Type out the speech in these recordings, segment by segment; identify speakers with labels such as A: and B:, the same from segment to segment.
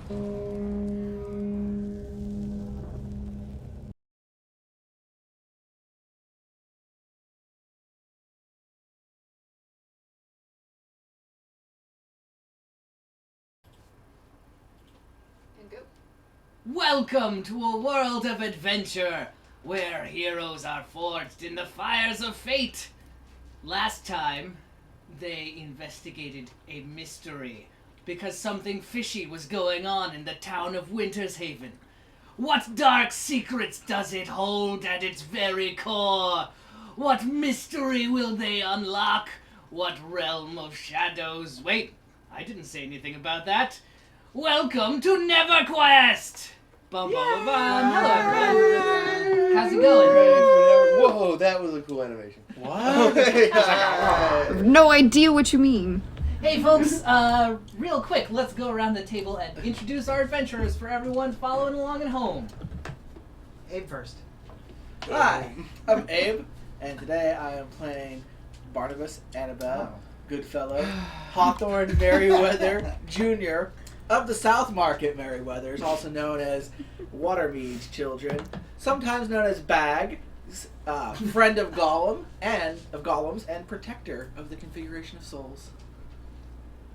A: Welcome to a world of adventure, where heroes are forged in the fires of fate. Last time, they investigated a mystery, because something fishy was going on in the town of Winter's Haven. What dark secrets does it hold at its very core? What mystery will they unlock? What realm of shadows? Wait, I didn't say anything about that. Welcome to NeverQuest! Bum, bum, bum, bum. Hello, everyone. How's it going?
B: Whoa, that was a cool animation.
C: What? I
D: have no idea what you mean.
A: Hey, folks, real quick, let's go around the table and introduce our adventurers for everyone following along at home.
E: Abe first.
C: Hi, I'm Abe, and today I am playing Barnabas Annabelle, Goodfellow, Hawthorne Merriweather Jr. of the South Market Merriweathers, also known as Watermead's children, sometimes known as Bag, friend of Gollum's and protector of the Configuration of Souls.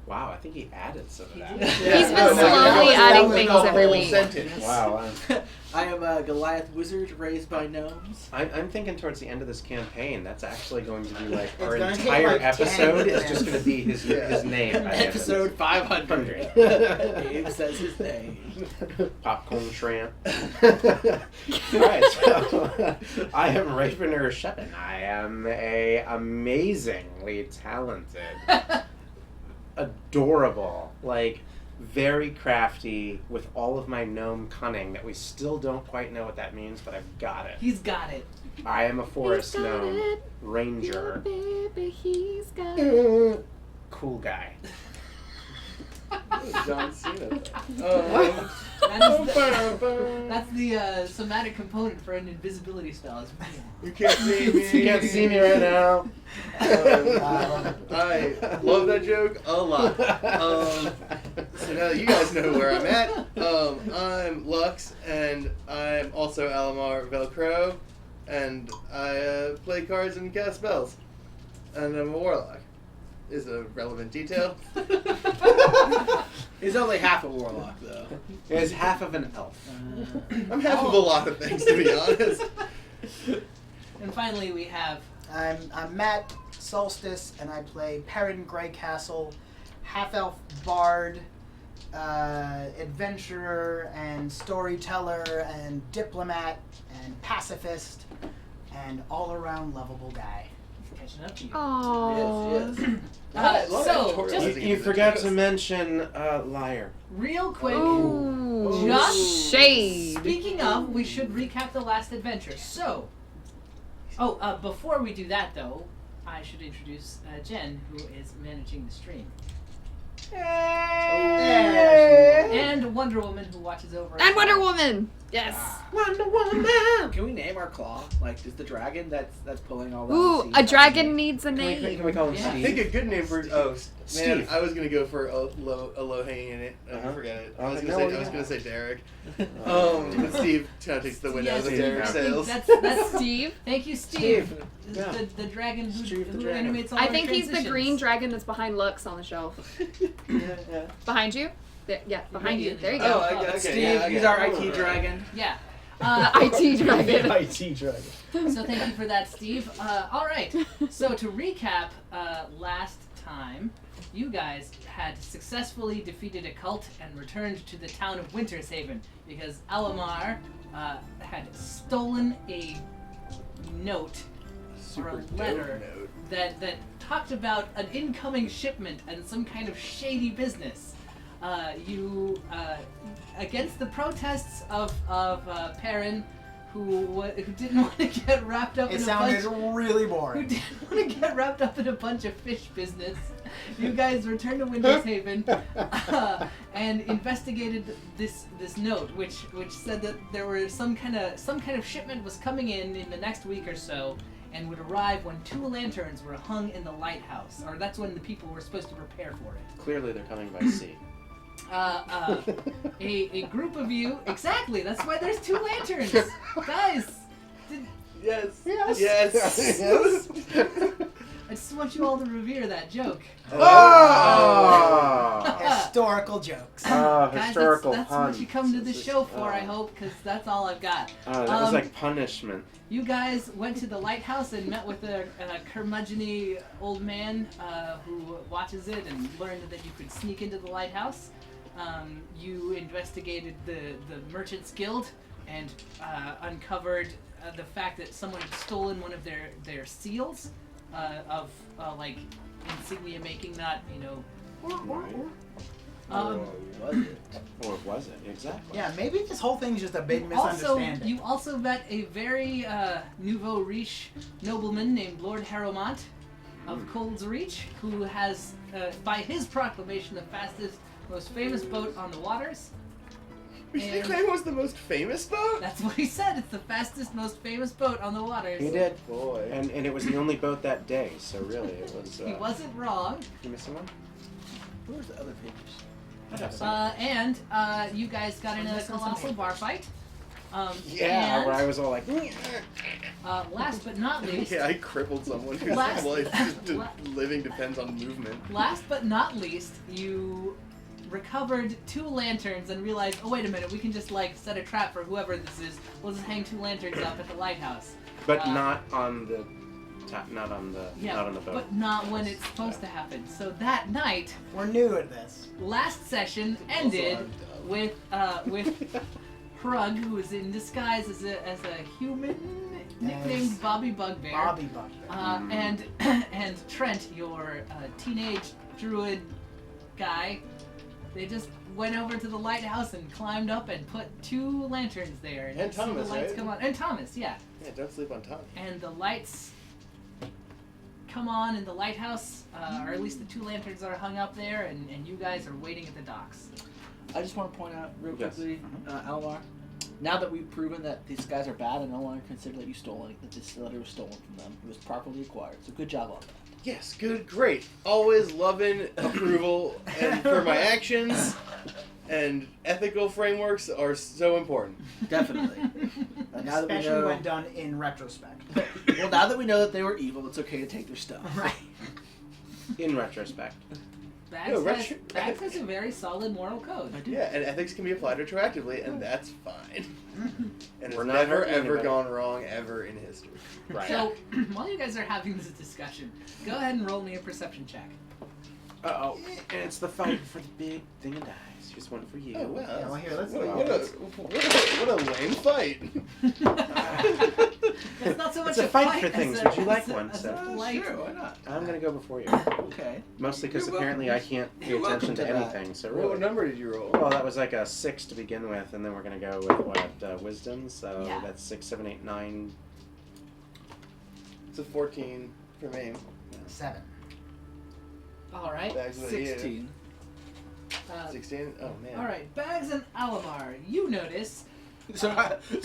B: Wow, I think he added some of that.
D: He's been slowly adding things every week.
B: Wow.
C: I am a Goliath wizard raised by gnomes.
B: I'm thinking towards the end of this campaign, that's actually going to be like our
E: gonna take
B: entire
E: like 10
B: episode is
E: minutes.
B: just going to be his name. by the end of this.
C: Episode 500. Abe says his name.
B: Popcorn shrimp. Alright, so I am Ravener Shepin. I am a amazingly talented, adorable, like very crafty with all of my gnome cunning that we still don't quite know what that means, but I've got it.
A: He's got it.
B: I am a forest gnome ranger.
D: Baby, he's got it.
B: Cool guy.
F: John Cena.
A: That's the somatic component for an invisibility spell.
F: You can't see me.
B: You can't see me right now.
F: I love that joke a lot. So now that you guys know where I'm at, I'm Lux, and I'm also Alamar Velcro, and I play cards and cast spells, and I'm a warlock. Is a relevant detail.
C: He's only half a warlock, though.
B: He's half of an elf.
F: I'm half of a lot of things, to be honest.
A: And finally, we have
E: I'm Matt Solstice, and I play Perrin Greycastle, half-elf bard, adventurer, and storyteller, and diplomat, and pacifist, and all-around lovable guy.
A: catching up to you.
D: Aww.
A: So,
B: You forgot to mention liar.
A: real quick,
D: Ooh,
A: just
D: shade.
A: speaking of, we should recap the last adventure. So, before we do that though, I should introduce Jen, who is managing the stream. And Wonder Woman, who watches over.
D: And Wonder Woman. Yes.
C: Wonder Woman. Can we name our claw? Like, is the dragon that's pulling all that?
D: Ooh, a dragon needs a
B: Can
D: name.
B: we call him
A: Yeah.
F: I think
B: Steve?
F: a good name for man,
B: Steve.
F: I was gonna go for a low hanging in it. I forget it. I was gonna say Derek. But Steve kind of takes the wind out of the Derek sails.
A: That's
D: Steve.
A: Thank you, Steve.
B: Yeah.
A: The dragon who,
C: Steve the
A: who
C: dragon.
A: animates all
D: I
A: our
D: think he's the
A: transitions.
D: green dragon that's behind Lux on the shelf.
B: Yeah.
D: Behind you? There, yeah, behind you. There you
F: Oh,
D: go.
F: okay,
C: Steve,
F: yeah,
C: he's
F: okay.
C: our IT dragon.
A: Yeah.
D: IT dragon.
B: IT dragon.
A: So thank you for that, Steve. All right. So to recap, last time, you guys had successfully defeated a cult and returned to the town of Winter's Haven because Alamar had stolen a note or a letter that talked about an incoming shipment and some kind of shady business. You, against the protests of Perrin, who didn't want to get wrapped up
E: It
A: in a
E: sounded
A: bunch,
E: really
A: who
E: boring.
A: didn't want to get wrapped up in a bunch of fish business. You guys returned to Winter's Haven and investigated this note, which said that there were some kind of shipment was coming in the next week or so, and would arrive when 2 lanterns were hung in the lighthouse, or that's when the people were supposed to prepare for it.
B: Clearly they're coming by sea.
A: a group of you. Exactly. That's why there's 2 lanterns, guys.
F: Yes.
B: Yes.
F: Yes.
A: I just want you all to revere that joke.
B: Oh!
E: Historical jokes.
B: Oh,
A: Guys,
B: historical
A: that's
B: puns.
A: what you come to the
B: This is-
A: show for, I hope, because that's all I've got.
B: Oh, that was like punishment.
A: You guys went to the lighthouse and met with a curmudgeon-y old man who watches it and learned that you could sneak into the lighthouse. You investigated the Merchants Guild and uncovered the fact that someone had stolen one of their seals of like insignia making, not, you know.
B: Right.
C: Was it?
B: Or was it? Exactly.
E: Yeah, maybe this whole thing's just a big
A: Also,
E: misunderstanding.
A: you also met a very nouveau riche nobleman named Lord Harrowmont of Cold's Reach, who has, by his proclamation, the fastest, most famous boat on the waters.
F: Did he
A: And-
F: claim it was the most famous boat?
A: That's what he said. It's the fastest, most famous boat on the waters.
B: He did.
F: Boy.
B: And it was the only boat that day, so really it was...
A: He wasn't wrong.
B: You missing one?
C: Where's the other pages?
A: And you guys got in a
E: missing some
A: colossal bar fight.
B: Yeah,
A: and,
B: where I was all like...
A: last but not least,
F: Yeah, I crippled someone whose
A: Last-
F: living depends on movement.
A: last but not least, you recovered 2 lanterns and realized, oh wait a minute, we can just like set a trap for whoever this is. We'll just hang 2 lanterns up at the lighthouse.
B: But not on the... Not on the boat.
A: but not when it's supposed to happen. So that night,
E: We're new at this.
A: last session ended with Hrug, who was in disguise as a human, nicknamed
E: As
A: Bobby Bugbear.
E: Bobby Buck.
A: And Trent, your teenage druid guy, they just went over to the lighthouse and climbed up and put 2 lanterns there.
F: And
A: you see
F: Thomas,
A: the lights
F: right?
A: come on. And Thomas, yeah.
F: Yeah, don't sleep on Tom.
A: And the lights come on in the lighthouse, or at least the 2 lanterns are hung up there, and you guys are waiting at the docks.
C: I just want to point out real
B: Yes.
C: quickly, Almar. Now that we've proven that these guys are bad, I no longer consider that you stole it. That this letter was stolen from them. It was properly acquired. So good job on that.
F: Yes, good, great. Always loving approval and for my actions, and ethical frameworks are so important.
C: Definitely. Now that we
E: Especially
C: know,
E: when done in retrospect.
C: well, now that we know that they were evil, it's okay to take their stuff.
E: Right.
B: In retrospect.
A: Bags,
F: No,
A: Bags has a very solid moral code.
C: I do.
F: Yeah, and ethics can be applied retroactively, and that's fine. And
B: We're
F: it's
B: not
F: never
B: hurting
F: ever
B: anybody.
F: gone wrong ever in history.
B: Right.
A: So, while you guys are having this discussion, go ahead and roll me a perception check.
B: Uh-oh. And it's the fight for the big thing of dice. Here's one for you.
F: Oh wow!
E: Yeah, well, here, let's
F: what,
E: do
F: what a lame fight.
A: It's not so much
B: It's a fight for
A: as
B: things.
A: a-
B: Would you like
A: as a-
B: one,
A: as
B: so?
A: a polite-
C: Sure, why not?
B: I'm going to go before you.
C: Okay.
B: Mostly because
C: You're
B: apparently
C: welcome.
B: I can't pay
C: You're welcome
B: attention to
C: to that.
B: anything, so
F: What
B: really.
F: number did you roll?
B: Well, that was like a 6 to begin with, and then we're going to go with what? Wisdom, so
A: Yeah.
B: that's 6, 7, 8, 9.
F: It's a 14 for me.
E: 7.
A: All right.
F: Bags with you.
C: 16.
F: 16? Oh man.
A: All right, Bags and Alamar, you notice
C: So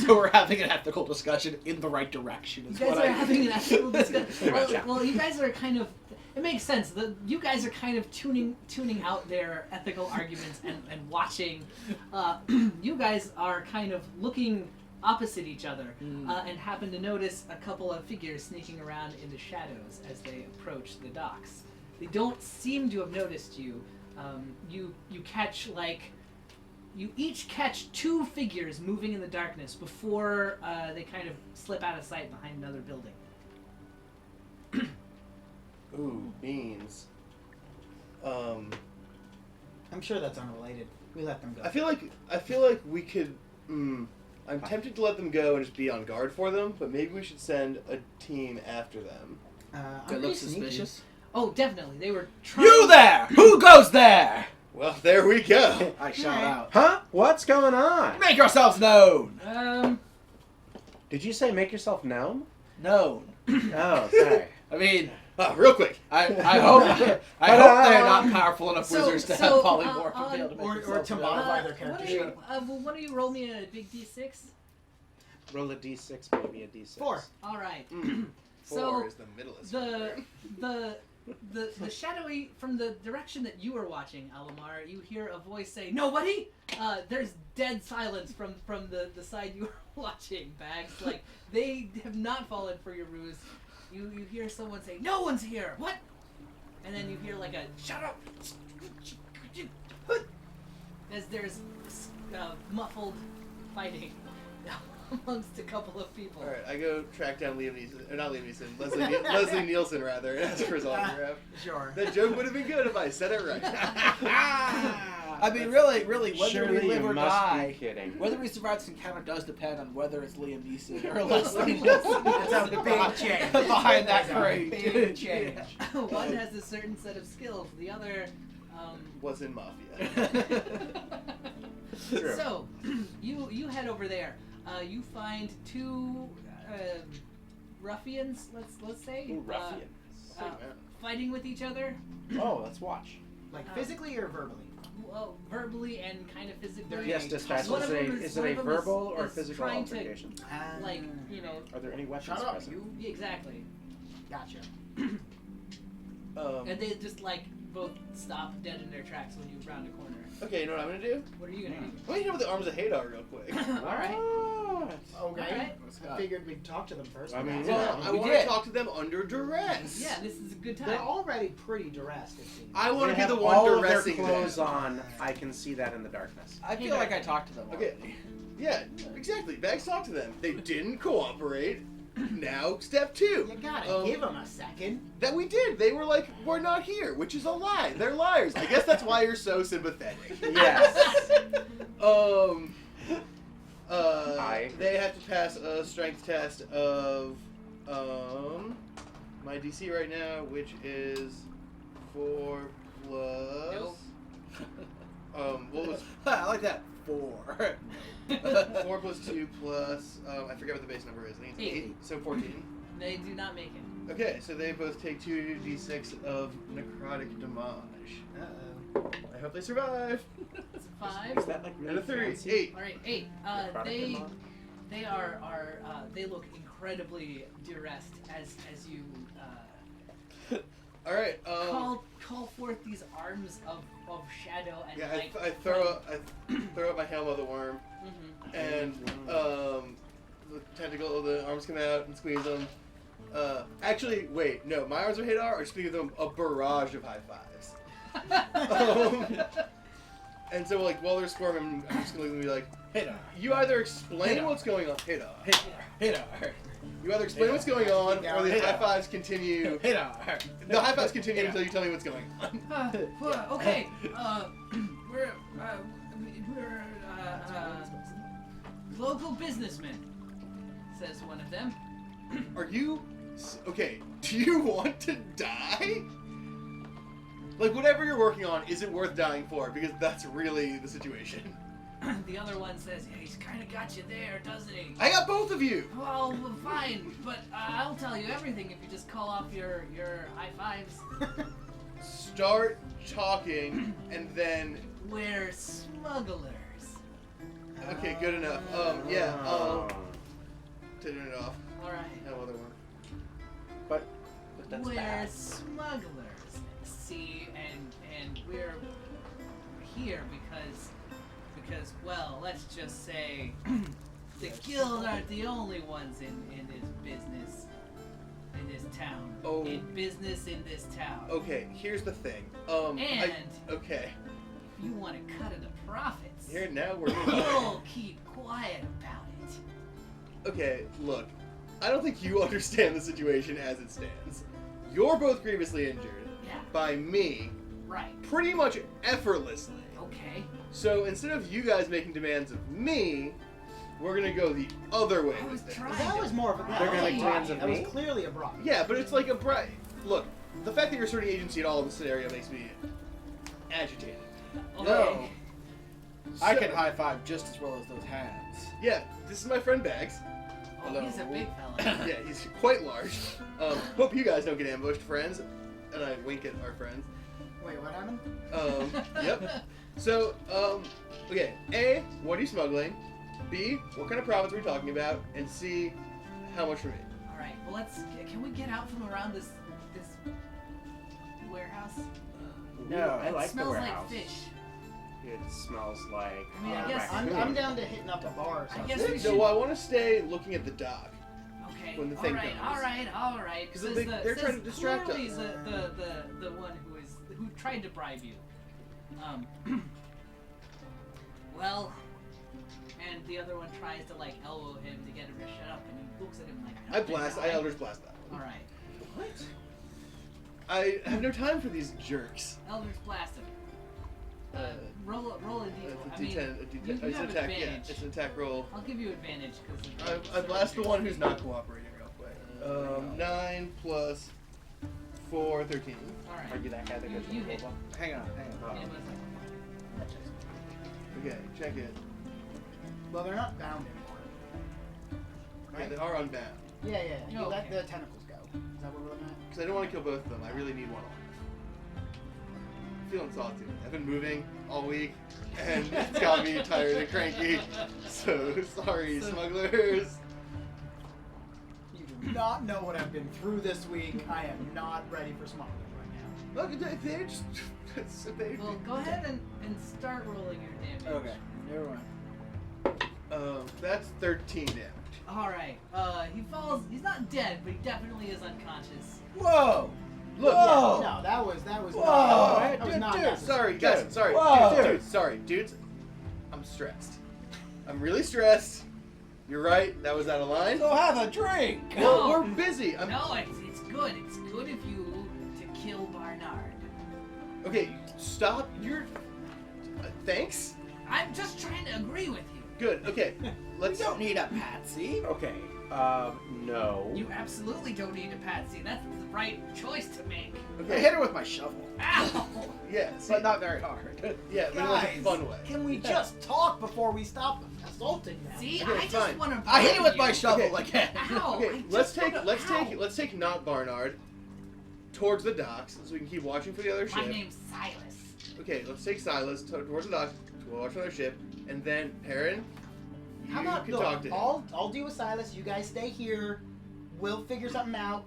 C: we're having an ethical discussion in the right direction.
A: you
C: Is
A: guys
C: what
A: are
C: I
A: having an ethical discussion.
B: much, yeah.
A: Well, you guys are kind of. It makes sense. You guys are kind of tuning out their ethical arguments and watching. You guys are kind of looking opposite each other and happen to notice a couple of figures sneaking around in the shadows as they approach the docks. They don't seem to have noticed you. You catch you each catch 2 figures moving in the darkness before they kind of slip out of sight behind another building.
F: Ooh, beans.
E: I'm sure that's unrelated. We let them go.
F: I feel like we could. I'm tempted to let them go and just be on guard for them, but maybe we should send a team after them.
E: I'm
C: That
E: pretty
C: looks
E: sneaky.
C: suspicious.
A: Oh, definitely. They were trying.
C: You there! Who goes there?
F: Well, there we go.
C: I shout out.
B: Huh? What's going on?
C: Make yourselves known.
B: Did you say make yourself known?
C: Known.
B: Oh, sorry.
C: I mean,
F: Real quick.
C: I hope they're not powerful enough wizards to have polymorph and be able to make
E: or
C: themselves
E: to
C: known.
E: modify their character.
A: Why don't you roll me a big d6?
B: Roll a d6, maybe a d6.
E: 4.
A: All right.
F: 4
A: So
F: is the middle.
A: the the shadowy from the direction that you were watching, Alamar, you hear a voice say, "Nobody!" There's dead silence from the side you were watching, Bags. Like, they have not fallen for your ruse. You hear someone say, "No one's here!" What? And then you hear like a, "Shut up!" As there's muffled fighting amongst a couple of people.
F: All right, I go track down Liam Neeson, or not Liam Neeson, Leslie Nielsen rather, and ask for his autograph.
E: Sure.
F: That joke would have been good if I said it right.
C: I mean, really, whether
B: Surely
C: we live
B: you
C: or
B: must
C: die,
B: be kidding.
C: whether we survive this encounter does depend on whether it's Liam Neeson or Leslie Nielsen.
E: It's a big change.
C: Behind that
E: It's a
C: crate.
E: big change.
A: One has a certain set of skills, the other,
F: Was in Mafia.
B: True.
A: So, you head over there. You find two ruffians, let's say,
B: Ooh, ruffians.
A: fighting with each other,
B: Oh, let's watch.
E: Like physically or verbally?
A: well, verbally and kind of physically.
E: They're-
B: Yes, dispatch.
A: One of them
B: Is
A: one
B: it
A: of
B: a
A: them is-
B: verbal or
A: is
B: physical
A: trying to,
B: altercation?
A: like, you know,
B: Are there any weapons
E: Shut up,
B: present?
E: you.
A: yeah, exactly.
E: Gotcha.
A: And they just like both stop dead in their tracks when you round a corner.
F: Okay, you know what I'm gonna do?
A: What are you gonna do?
F: I'm gonna hit him with the arms of Hadar real quick.
A: All right.
B: What?
E: Okay.
A: Alright.
E: I figured we'd talk to them first.
B: I mean,
F: Well,
B: Yeah,
F: I
C: we
F: want
C: did.
F: to talk to them under duress.
A: Yeah, this is a good
E: They're
A: time.
E: already pretty duressed, it seems.
F: I want
B: They
F: to be
B: have
F: the one
B: all of their
F: duressing
B: clothes
F: them.
B: on. I can see that in the darkness.
C: I feel like I talked to them
F: Okay.
C: already.
F: Yeah, exactly. Bags talked to them. They didn't cooperate. Now, step 2.
E: You gotta give them a second.
F: That we did. They were like, we're not here, which is a lie. They're liars. I guess that's why you're so sympathetic.
B: Yes.
F: They have to pass a strength test of, my DC right now, which is 4 plus, what was
C: I like that. 4.
F: 4 plus 2 plus, I forget what the base number is. I think it's 8, so 14.
A: They do not make it.
F: Okay, so they both take 2d6 of necrotic damage.
E: Uh-oh.
F: I hope they survive.
A: It's a 5.
B: Is that like really
F: And a 3,
B: fancy?
F: 8.
A: All right, 8.
B: Necrotic
A: They they look incredibly duressed as you
F: All right.
A: call forth these arms of shadow and
F: Yeah,
A: light.
F: I throw up my helm of the worm,
A: Mhm.
F: and the tentacle, the arms come out and squeeze them. Actually, wait, no, my arms are Hadar. Are just gonna give them a barrage of high fives. And so, like, while they're squirming, I'm just gonna look and be like,
C: Hadar.
F: "You either explain
C: Hadar.
F: what's going on, Hadar.
C: Hadar.
F: You either explain what's going on, or the
C: Hadar.
F: high fives continue.
C: Hadar.
F: The high fives continue until you tell me what's going on."
A: Okay. We're local businessmen, says one of them.
F: Are you okay? Do you want to die? Like, whatever you're working on, is it worth dying for? Because that's really the situation.
A: The other one says, "Yeah, he's kind of got you there, doesn't he?"
F: I got both of you.
A: Well, fine, but I'll tell you everything if you just call off your high fives.
F: Start talking, and then
A: We're smugglers.
F: okay, good enough. Turn it off.
A: All right.
F: No other one.
B: But that's
A: We're
B: bad.
A: smugglers. See, and we're here because well, let's just say the guild aren't the only ones in this business in this town.
F: Oh.
A: In business in this town.
F: Okay, here's the thing. Okay.
A: If you want to cut into profits,
F: Here now we're.
A: you'll keep quiet about it.
F: Okay, look. I don't think you understand the situation as it stands. You're both grievously injured
A: Yeah.
F: by me,
A: Right.
F: pretty much effortlessly.
A: Okay.
F: So instead of you guys making demands of me, we're gonna go the other way
A: I was
F: with this.
A: trying.
E: That was more of a
B: They're gonna make demands of
E: That was
B: me?
E: clearly a bribe.
F: Yeah, but it's like a bribe. Look, the fact that you're asserting agency at all in this scenario makes me agitated.
A: Okay.
C: I
F: So-
C: can high five just as well as those hands.
F: Yeah, this is my friend Bags.
A: Oh, he's a big fella.
F: Yeah, he's quite large. Hope you guys don't get ambushed, friends. And I wink at our friends.
E: Wait, what happened?
F: Yep. So, okay. A, what are you smuggling? B, what kind of profits are we talking about? And C, how much for me?
A: All right. Well, can we get out from around this warehouse?
C: No,
B: I like
A: It smells
B: the warehouse.
A: like fish.
B: It smells like.
A: I mean, I guess-
B: raccoon.
E: I'm down to hitting up the bar.
A: I
E: So
A: guess we
F: No,
A: should-
F: I want to stay looking at the dock.
A: Okay.
F: When the
A: all
F: thing
A: right,
F: comes.
A: all right.
F: 'Cause
A: Says
F: they're trying to distract
A: clearly
F: us.
A: The one who tried to bribe you. Well, and the other one tries to like elbow him to get him to shut up, and he looks at him like.
F: I Eldritch Blast that one.
A: All right.
F: What? I have no time for these jerks.
A: Eldritch blast him. Roll a d4.
F: It's
A: I mean, you
F: it's
A: have
F: an attack. Yeah,
A: advantage.
F: it's an attack roll.
A: I'll give you advantage because.
F: I blast the one who's not cooperating real quick. 9 plus 4, 13.
A: All right.
B: Are you that guy that goes
A: You
B: to the
A: hit.
B: robot?
C: Hang on.
A: It was-
F: Okay, check it.
E: well, they're not bound anymore.
F: Yeah, they are unbound.
E: Yeah. You
A: Oh,
E: let
A: okay.
E: the tentacles go. Is that what we're looking at?
F: Because I don't want to kill both of them. I really need one of them. Feeling salty. I've been moving all week, and it's got me tired and cranky. So sorry, smugglers.
E: You do not know what I've been through this week. I am not ready for smugglers right now.
F: Look, they're just.
A: Well, go ahead and start rolling your damage.
C: Okay, never mind.
F: That's 13 damage.
A: All right. He falls. He's not dead, but he definitely is unconscious.
C: Whoa!
F: Look,
C: Whoa!
E: No, that was
C: Whoa!
E: not. That was
C: Dude,
E: not
C: dude,
E: necessary.
F: sorry, guys.
C: Dude,
F: Sorry,
C: whoa.
F: dudes. Sorry, dudes. I'm stressed. I'm really stressed. You're right. That was out of line.
C: Go have a drink!
F: Well,
A: No.
F: we're busy.
A: No, it's good. It's good of you to kill Barnard.
F: Okay, stop. You're. Thanks.
A: I'm just trying to agree with you.
F: Good. Okay.
C: We
F: Let's.
C: don't need a patsy.
B: Okay. No.
A: You absolutely don't need a patsy. That's the right choice to make.
C: I
F: Okay.
C: hit her with my shovel,
A: Ow!
F: Yeah. See,
C: but not very hard.
F: yeah, but in like a fun way.
E: Can we just talk before we stop assaulting them?
A: See,
F: Okay,
A: I just
F: fine.
A: want to.
C: I hit it with my shovel
F: Okay.
C: again.
A: Ow!
F: Okay.
A: I
F: Let's
A: just wanna- Ow.
F: let's take not Barnard towards the docks so we can keep watching for the other
A: My
F: ship.
A: name's Silas.
F: Okay. Let's take Silas towards the docks to watch for the other ship, and then Perrin.
E: How
F: You
E: about
F: can
E: look,
F: talk to him.
E: I'll deal with Silas. You guys stay here. We'll figure something out,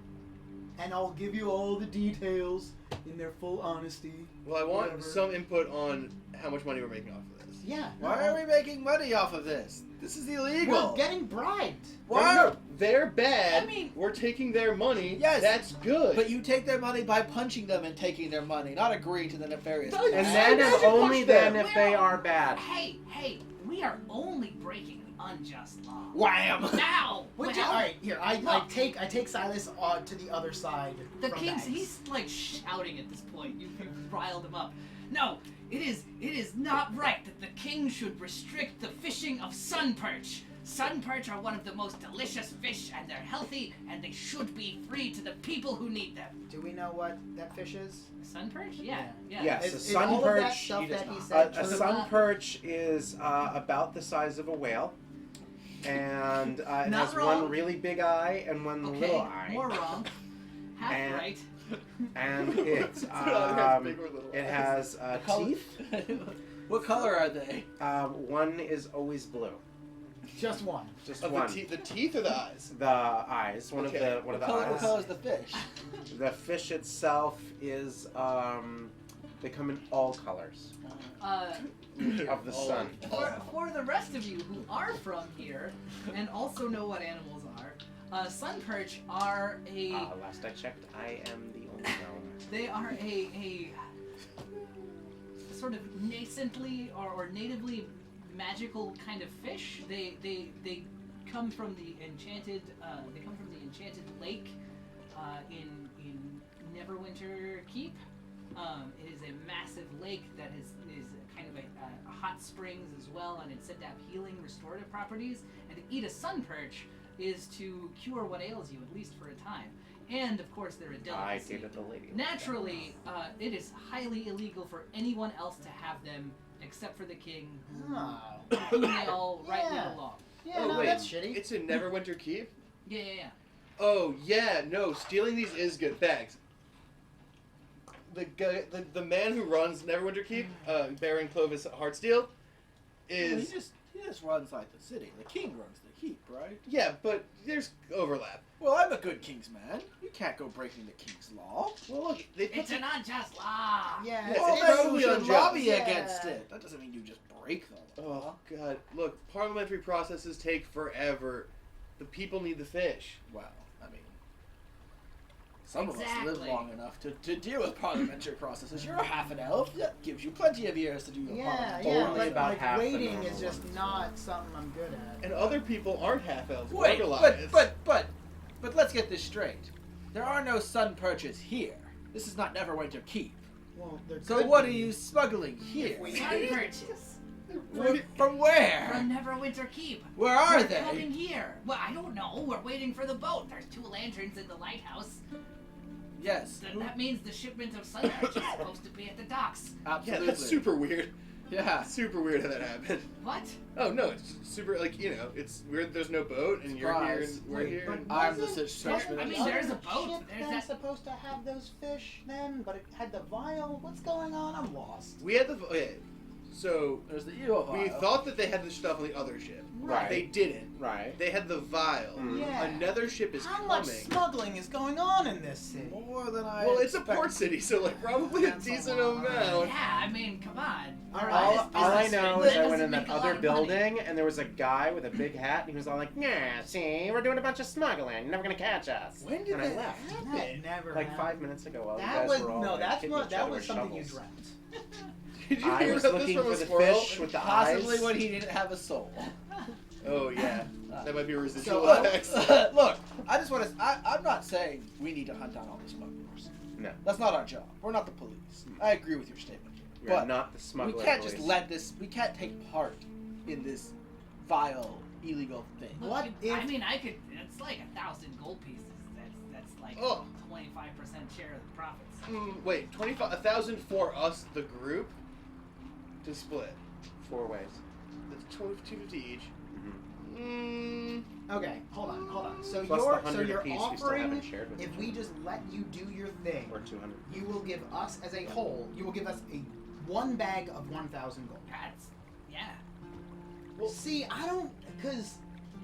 E: and I'll give you all the details in their full honesty.
F: Well, I want
E: Whatever.
F: some input on how much money we're making off of this.
E: Yeah.
C: Why are we making money off of this? This is illegal.
E: We're getting bribed.
C: Why?
F: No, they're bad.
A: I mean-
F: we're taking their money.
C: Yes.
F: That's good.
C: But you take their money by punching them and taking their money, not agreeing to the nefarious.
F: No,
B: And
F: you
B: then
F: said
B: and
F: you
B: only
F: punched
B: then
F: them.
B: if they are bad.
A: Hey, we are only breaking an unjust law.
C: Wham!
A: Now,
E: Which
A: well,
E: all right, here I
A: look.
E: take Silas to the other side.
A: The
E: from
A: king's
E: Bags.
A: he's like shouting at this point. You've riled him up. No, it is not right that the king should restrict the fishing of sun perch. Sun perch are one of the most delicious fish, and they're healthy, and they should be free to the people who need them.
E: Do we know what that fish is?
A: Sun perch? Yeah.
B: Yes,
E: Is-
B: a
E: is
B: sun
E: all of that
B: perch.
E: stuff
C: he does
E: that he
C: not.
E: said
B: A
E: true?
B: sun perch is about the size of a whale, and it
A: Not
B: has
A: wrong.
B: one really big eye and one
A: Okay,
B: little eye.
A: more wrong. Half
B: And-
A: right.
B: And it
F: has big or little
B: it
F: eyes.
B: has
C: Color-
B: teeth.
C: What color are they?
B: One is always blue.
E: Just one.
B: Just
F: Of
B: one.
F: the teeth or the eyes?
B: The eyes. One
F: Okay.
B: of the
C: What
B: eyes.
C: color is the fish?
B: The fish itself is they come in all colors of the sun.
A: For the rest of you who are from here and also know what animals are, sun perch are a
B: Last I checked, I am the only gnome.
A: they are a sort of nascently or natively magical kind of fish. They come from the enchanted lake in Neverwinter Keep. It is a massive lake that is kind of a hot springs as well, and it's said to have healing, restorative properties. And to eat a sun perch is to cure what ails you, at least for a time. And of course, they're a
B: I
A: delicacy.
B: dated the lady.
A: Naturally, it is highly illegal for anyone else to have them except for the king,
E: Oh.
A: whom they all rightly
E: Yeah.
A: belong.
E: Yeah,
F: Oh,
E: no,
F: wait.
E: that's shitty.
F: It's in Neverwinter Keep?
A: Yeah.
F: Oh, yeah, no, stealing these is good. Thanks. The guy, the man who runs Neverwinter Keep, Baron Clovis Heartsteel, is...
C: He just runs like the city. The king runs the keep, right?
F: Yeah, but there's overlap.
C: Well, I'm a good king's man. You can't go breaking the king's law.
F: Well, look, they put
A: It's an unjust law.
E: Yeah,
F: Yes,
C: Well,
F: it's
C: then
F: probably
C: you should
F: unjust.
C: lobby
E: Yeah.
C: against it. That doesn't mean you just break the law.
F: Oh God! Look, parliamentary processes take forever. The people need the fish.
C: Well, I mean, some of us live
A: Exactly.
C: long enough to deal with parliamentary processes. You're a half an elf. That gives you plenty of years to do the
E: Yeah,
C: parliament.
E: yeah,
B: Only
E: but
B: about
E: like
B: half the
E: waiting
B: normal
E: is just
B: ones.
E: not something I'm good at.
F: And other people aren't half elves.
C: Wait,
F: We're Goliaths.
C: but let's get this straight. There are no sun perches here. This is not Neverwinter Keep.
E: Well, there
C: So
E: could
C: what
E: be.
C: are you smuggling here?
A: Sun purchase
C: From where?
A: from Neverwinter Keep.
C: Where are
A: They're coming
C: they?
A: here. Well, I don't know. We're waiting for the boat. There's 2 lanterns in the lighthouse.
C: Yes,
A: That means the shipment of sun perch is supposed to be at the docks.
F: Yeah,
C: absolutely.
F: that's super weird.
C: Yeah.
F: Super weird how that happened.
A: What?
F: Oh no, it's super like it's weird. There's no boat, and you're here,
C: Surprise.
F: and we're
E: Wait,
F: here.
E: but
F: and-
C: I'm the
E: wasn't-
C: search
E: wasn't
A: I
C: minister.
A: mean, there's a
E: the
A: boat.
E: ship
A: There's
E: then
A: that-
E: supposed to have those fish then, but it had the vial. What's going on? I'm lost.
F: We had the so
C: There's the eel vial.
F: we thought that they had the stuff on the other ship.
B: Right.
F: They didn't.
B: Right.
F: They had the vial.
B: Mm.
E: Yeah.
F: Another ship is
E: How
F: coming.
E: much smuggling is going on in this city?
C: More than I.
F: Well, it's a
C: expected.
F: port city, so like probably a
E: That's a
F: decent
E: lot.
F: amount.
A: Yeah, I mean, come on.
E: All right.
B: All,
A: This
B: all I
A: business
B: know
A: that
B: is I went
A: doesn't
B: in that
A: make a lot
B: other
A: of money.
B: building and there was a guy with a big hat and he was all like, "Yeah, see, we're doing a bunch of smuggling. You're never gonna catch us."
C: When did
B: and I
C: that
B: left.
C: happen?
E: That never
B: Like
E: happened.
B: 5 minutes ago while you
E: That
B: guys
E: was
B: were all
E: no.
B: like,
E: That's
B: hitting
E: what.
B: each
E: That
B: other
E: was
B: with
E: something you
B: shovels.
E: dreamt.
F: Did you
B: I
F: hear
B: was
F: about this
B: looking
F: from
B: for
F: a
B: the
F: squirrel?
B: fish with the
C: Possibly
B: eyes.
C: when he didn't have a soul.
F: Oh yeah, that might be a residual
C: So
F: effects.
C: look, I just want to. I'm not saying we need to hunt down all the smugglers.
B: No,
C: That's not our job. We're not the police. I agree with your statement here.
B: you're
C: But
B: not the
C: we
B: smuggler.
C: can't just
B: police.
C: let this. We can't take part in this vile, illegal thing.
A: Look,
E: What
A: I
E: if-
A: mean, I could. It's like 1,000 gold pieces. That's like
F: Oh.
A: 25% share of the profits.
F: Wait, 1,000 for us, the group, to split.
B: 4 ways.
F: That's 250 each.
B: Mhm.
E: Okay, hold on. So
B: Plus the
E: you're
B: 100
E: you're
B: apiece we still
E: offering
B: haven't shared with
E: if
B: each
E: we
B: other.
E: just let you do your thing,
B: Or 200.
E: you will give us as a whole. You will give us a 1 bag of 1,000 gold.
A: That's yeah.
E: Well, see, I don't, because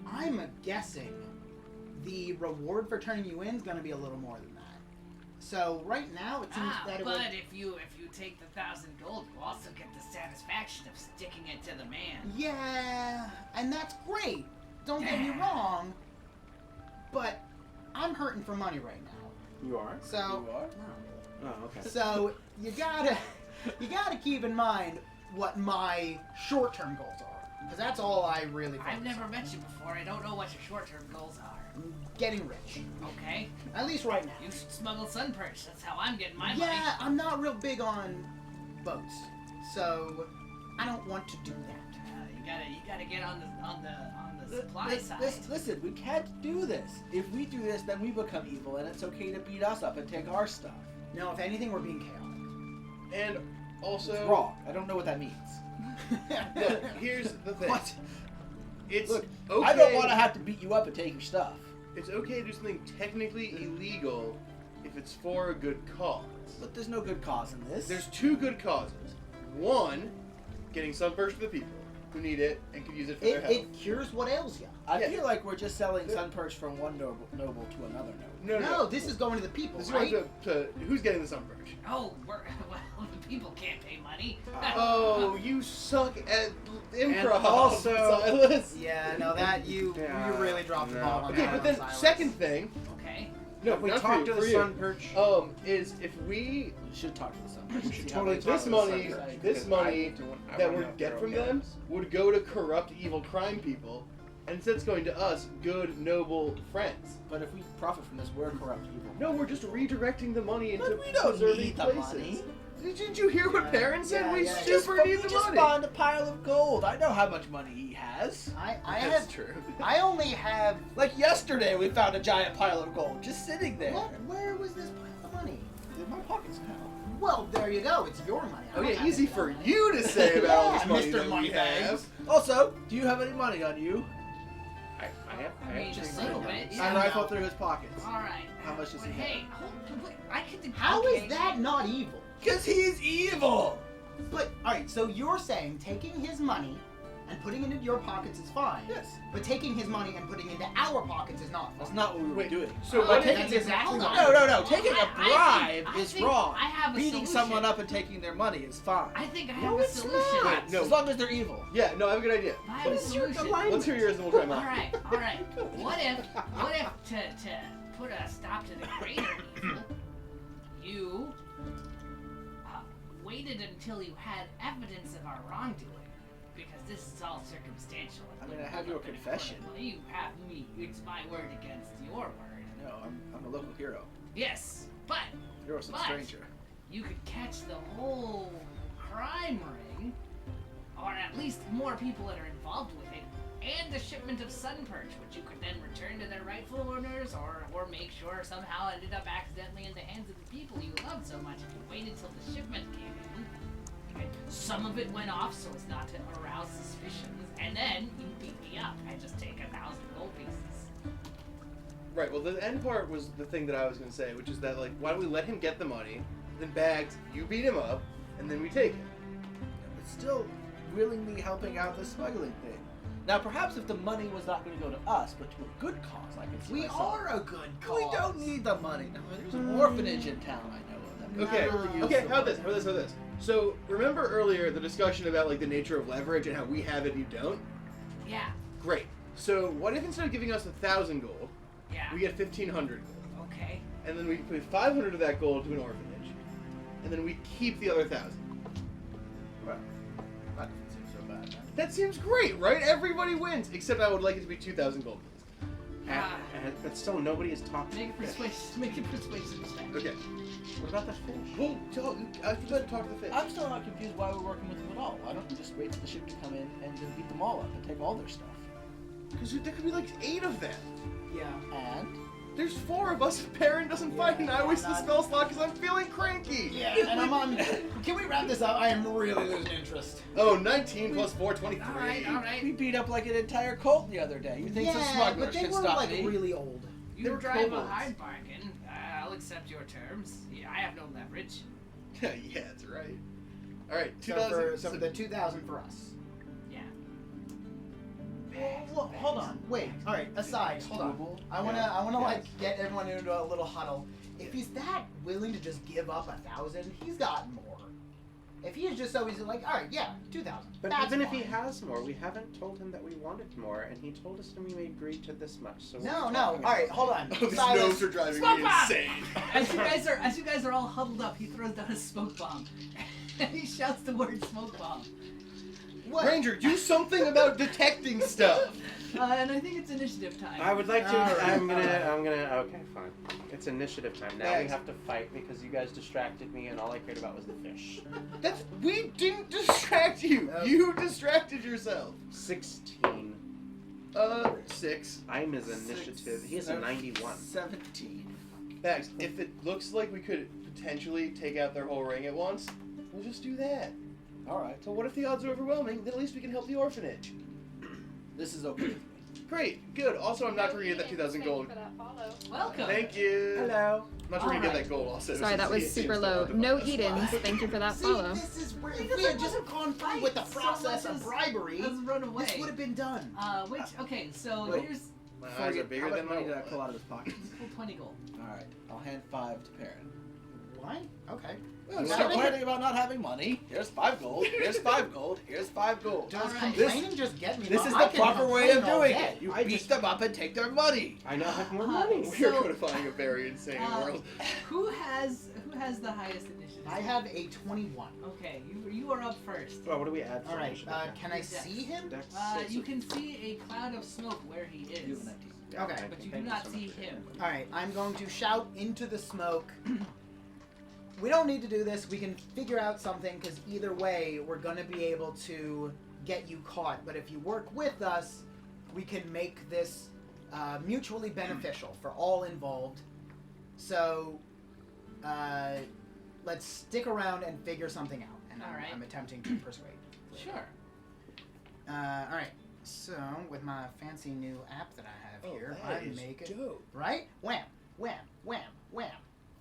E: I'm guessing the reward for turning you in is going to be a little more than that. So right now it seems that it
A: but
E: would.
A: if you take the 1,000 gold, you also get the satisfaction of sticking it to the man.
E: Yeah, and that's great. Don't get me wrong, but I'm hurting for money right now.
B: You are?
E: So
C: You are?
B: Oh, okay.
E: So you gotta keep in mind what my short-term goals are, because that's all I really focus
A: I've never
E: on.
A: met you before. I don't know what your short-term goals are.
E: Getting rich,
A: Okay,
E: at least right now.
A: you should smuggle sun perch. That's how I'm getting my
E: Yeah, I'm not real big on boats, so I don't want to do that.
A: money. You gotta get on the supply side.
C: Listen, we can't do this. If we do this, then we become evil, and it's okay to beat us up and take our stuff.
E: No, if anything, we're being chaotic.
F: And also,
C: It's wrong. I don't know what that means.
F: look, here's the thing.
C: What?
F: It's
C: Look,
F: okay.
C: I don't want to have to beat you up and take your stuff.
F: It's okay to do something technically illegal if it's for a good cause.
C: But there's no good cause in this.
F: There's 2 good causes. One, getting sunburst for the people who need it and can use it for their health.
E: It cures what ails you.
C: I
F: Yeah.
C: feel like we're just selling sun perch from one noble to another noble.
E: No, this is going to the people,
F: This is
E: right?
F: going to who's getting the sunburst?
A: Oh, well, the people can't pay money.
F: Oh, you suck at improv.
B: And also-
F: Silas.
E: Yeah, no, that you
B: Yeah,
E: really dropped the
B: no.
E: ball on
F: Okay,
E: that
F: but
E: one,
F: then
E: Silas.
F: second thing,
A: Okay.
F: no,
B: If we
F: not
B: talk
F: for
B: to
F: you,
B: the
F: for you.
B: sun perch,
F: is if we
C: You should talk to the sun perch.
B: we should
C: See how
B: totally
C: they
B: talk
F: this
B: to the
F: money-
B: sun perch,
F: this
B: because
F: money
B: I want
F: that
B: to
F: would
B: know if
F: get
B: they're
F: from
B: okay
F: them
B: with this.
F: would go to corrupt evil crime people, and instead it's going to us, good, noble friends.
C: But if we profit from this, we're corrupt evil.
F: No, we're just redirecting the money into
C: But we don't
F: preserving
C: need the
F: places.
C: money.
F: Didn't you hear what Baron said?
E: Yeah,
F: we
E: yeah.
F: super need the
C: just
F: money.
C: found a pile of gold. I know how much money he has.
E: I
F: That's
E: have.
F: true.
E: I only have.
C: Like yesterday, we found a giant pile of gold just sitting there.
E: What? Where was this pile of money?
C: In my pockets now.
E: Well, there you go. It's your money. I
F: Oh
E: don't
F: yeah,
E: have
F: easy
E: it.
F: for you to say about all this
E: Yeah,
F: money
E: Mr.
F: that we
E: Moneybags.
F: have.
C: Also, do you have any money on you?
A: I mean, just a little bit.
C: I
A: Yeah.
C: rifle through his pockets.
A: All right.
C: How much does he
A: Hey,
C: have?
A: wait, I could.
E: How
A: okay.
E: is that not evil?
C: Cause he's evil.
E: But all right, so you're saying taking his money and putting it into your pockets is fine.
C: Yes.
E: But taking his money and putting it into our pockets is not fine.
C: That's not what we were
F: Wait,
C: doing.
F: so
A: Oh,
F: what
A: that's
F: taking
E: exactly
A: hold
E: what-
A: on.
C: No. Taking a bribe
A: I
C: is
A: think
C: wrong.
A: I have a
C: Beating
A: solution.
C: someone up and taking their money is fine.
A: I think I have
B: No,
A: a
B: it's
A: solution.
B: not.
F: Wait, no.
C: As long as they're evil.
F: Yeah, no, I have a good idea.
A: I have a solution.
F: Let's hear yours and we'll try mine.
A: All right. What if to put a stop to the greater evil, you waited until you had evidence of our wrongdoing? Because this is all circumstantial.
C: I mean, I have your confession.
A: Well, you have me. It's my word against your word.
C: No, I'm a local hero.
A: Yes, but
C: You're some
A: But-
C: stranger.
A: you could catch the whole crime ring, or at least more people that are involved with it, and the shipment of sun perch, which you could then return to their rightful owners, or make sure somehow ended up accidentally in the hands of the people you loved so much if you waited till the shipment came in. And some of it went off so as not to arouse suspicions, and then you beat me up and just take 1,000 gold pieces.
F: Right, well, the end part was the thing that I was going to say, which is that, like, why don't we let him get the money, then Bags, you beat him up, and then we take it.
C: But still willingly helping out the smuggling thing. Now, perhaps if the money was not going to go to us, but to a good cause, I could see
E: We
C: myself.
E: are a good cause.
C: We don't need the money. No, there's an orphanage in town I know of. That
F: Okay,
E: really use
F: okay,
E: the
F: how this? So, remember earlier the discussion about, like, the nature of leverage and how we have it and you don't?
A: Yeah,
F: Great. So, what if instead of giving us 1,000 gold,
A: yeah.
F: we get 1,500 gold?
A: Okay.
F: And then we put 500 of that gold to an orphanage, and then we keep the other 1,000.
C: Well, that doesn't seem so bad. Huh?
F: That seems great, right? Everybody wins, except I would like it to be 2,000 gold, please.
B: But still, nobody has talked.
A: Make a persuasion check.
F: Okay.
B: What about the fish?
F: Well, you better talk to the fish.
C: I'm still not confused why we're working with them at all. Why don't we just wait for the ship to come in and then beat them all up and take all their stuff?
F: Because there could be like 8 of them.
E: Yeah.
C: And
F: There's 4 of us if Perrin doesn't fight, and I waste the spell slot because I'm feeling cranky.
E: Yeah, and I'm on. Can we wrap this up? I am really losing interest.
F: Oh, 19 plus 4, 23.
A: All right.
C: we beat up like an entire cult the other day. You think some
E: Yeah,
C: smugglers
E: but they
C: should
E: were
C: stop
E: like
C: me?
E: really old.
A: You
F: They're
A: drive
F: kobolds.
A: a hard bargain. I'll accept your terms. Yeah, I have no leverage.
F: Yeah, that's right. All right,
E: So
F: 2,000.
E: for the 2,000 for us.
A: Yeah.
E: Well, hold on. Wait. All right. Aside. Hold on.
C: Doable.
E: I wanna
C: Yeah.
E: like get everyone into a little huddle. If he's that willing to just give up 1,000, he's got more. If he is just so easy, like, all right, yeah, 2,000.
B: But
E: That's
B: even if he
E: fine.
B: has more, we haven't told him that we wanted more, and he told us and we agreed to this much. So what
E: No,
B: are
E: no.
B: we
E: All
B: talking
E: right,
B: about?
E: hold on.
F: Oh, these
E: Silas.
F: gnomes are driving
A: Smoke
F: me
A: bomb!
F: insane.
A: As you guys are all huddled up, he throws down a smoke bomb. And he shouts the word smoke bomb.
E: What?
F: Ranger, do something about detecting stuff.
A: And I think it's initiative time.
B: I would like to.
E: All right.
B: I'm gonna. Okay, fine. It's initiative time. Now we
F: Bags.
B: have to fight because you guys distracted me, and all I cared about was the fish.
F: We didn't distract you. You distracted yourself.
B: 16.
F: 6.
B: I'm his initiative. He has a 91.
C: 17.
F: Bags, if it looks like we could potentially take out their whole ring at once, we'll just do that.
C: All right.
F: So what if the odds are overwhelming? Then at least we can help the orphanage.
C: This is okay with me.
F: Great, good. Also, I'm not going to get that 2,000 gold.
D: Thank you for that follow.
A: Welcome.
F: Thank you.
B: Hello.
F: I'm not trying to get that gold also.
D: Sorry, that was super low. No Edens. Thank you for that
E: See,
D: follow.
E: this is where
A: He
E: if we
A: doesn't
E: had just
A: want to
E: gone through
A: fight
E: with the
A: so
E: process
A: much
E: of
A: as-
E: bribery,
A: Let's run away.
E: this would have been done.
A: Okay, so
C: Wait.
A: here's
F: My
C: Before
F: eyes
C: you
F: are
C: get-
F: bigger
C: how much
F: than my
C: money did I
F: wallet.
C: pull out of his pocket?
A: full 20 gold.
C: All right. I'll hand 5 to Perrin.
E: What? Okay.
C: Well,
E: You
C: stop
E: wanna-
C: complaining about not having money. Here's 5 gold. Here's 5 gold. Here's 5 gold.
E: Does
A: Alright.
E: complaining just get me?
C: This is
E: I
C: the
E: can
C: proper way of
E: complain all
C: doing
E: day.
C: it. You
B: I
C: beat
B: just-
C: them up and take their money.
B: I now have more
A: Uh,
B: money.
F: We are
A: So-
F: codifying a very insane world.
A: Who has the highest initiative?
E: I have a 21.
A: Okay, you are up first.
B: Well, what do we add for
E: All right.
B: initiative?
E: Can I
A: Dex.
E: see him?
B: Dex six.
A: You can see a cloud of smoke where he
C: You
A: is.
C: have an idea.
B: Yeah,
E: Okay.
B: thank
A: But
B: you.
A: you do
B: Thank
A: not
B: so
A: see
B: much.
A: him.
E: All right. I'm going to shout into the smoke. We don't need to do this. We can figure out something because either way, we're going to be able to get you caught. But if you work with us, we can make this mutually beneficial for all involved. So let's stick around and figure something out. And
A: All right.
E: I'm attempting to persuade.
A: Sure.
E: All right. So with my fancy new app that I have here, I make it
F: dope.
E: right. Wham, wham, wham, wham.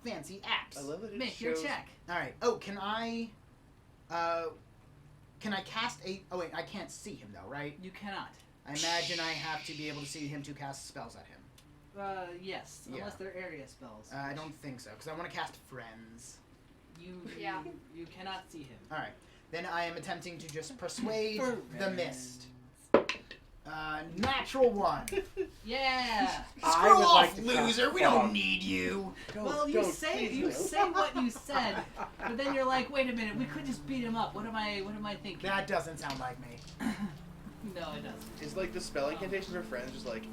E: Fancy apps.
F: I love that it
A: Make your
F: shows.
A: check.
E: All right. Oh, can I? Can I cast a... Oh, wait, I can't see him, though, right?
A: You cannot.
E: I imagine I have to be able to see him to cast spells at him.
A: Yes,
E: Yeah.
A: unless they're area spells.
E: I don't think so, because I want to cast Friends.
D: Yeah.
A: You cannot see him.
E: Alright. Then I am attempting to just persuade the mist. Natural 1.
A: Yeah.
B: I would like to
E: loser! We don't need you!
A: Well, you say what you said, but then you're like, wait a minute, we could just beat him up. What am I thinking?
E: That doesn't sound like me.
A: No, it doesn't.
F: Is like the spell incantation for friends just like,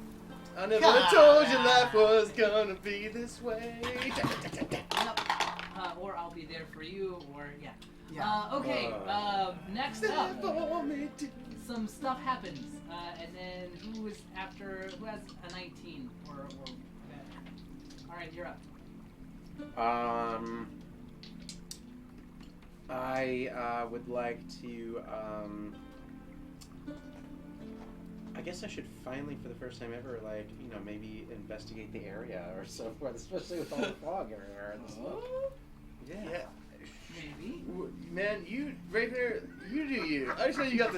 F: I never
E: God.
F: told you life was gonna be this way.
A: Yep. Or I'll be there for you, or yeah.
E: Yeah.
A: Okay. Next up, some stuff happens, and then who has a 19 or better? All right, you're up.
B: I would like to. I guess I should finally, for the first time ever, like, maybe investigate the area or so forth, especially with all the fog everywhere and the smoke.
F: Yeah.
A: Maybe.
F: Man, Ravener, you do you. I just know you got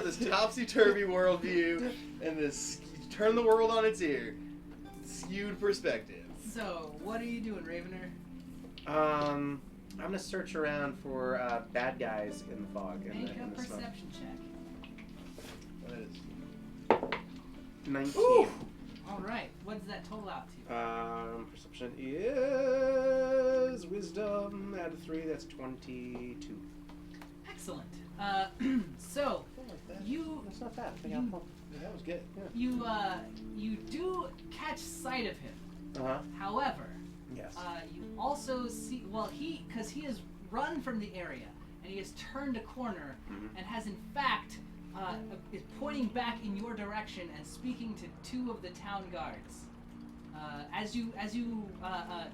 F: this topsy-turvy worldview and this turn the world on its ear, skewed perspective.
A: So, what are you doing, Ravener?
B: I'm gonna search around for bad guys in the fog and
A: Make a
B: in the smoke.
A: perception check.
F: That is
B: 19.
A: Ooh. All right. What does that total out to?
B: Perception is wisdom. Add 3. That's 22.
A: Excellent. So you
B: That's not bad.
A: you-
F: yeah, that was good.
A: you do catch sight of him.
B: Uh-huh.
A: However,
B: Yes.
A: you also see because he has run from the area and he has turned a corner
B: Mhm.
A: and has in fact is pointing back in your direction and speaking to 2 of the town guards. As you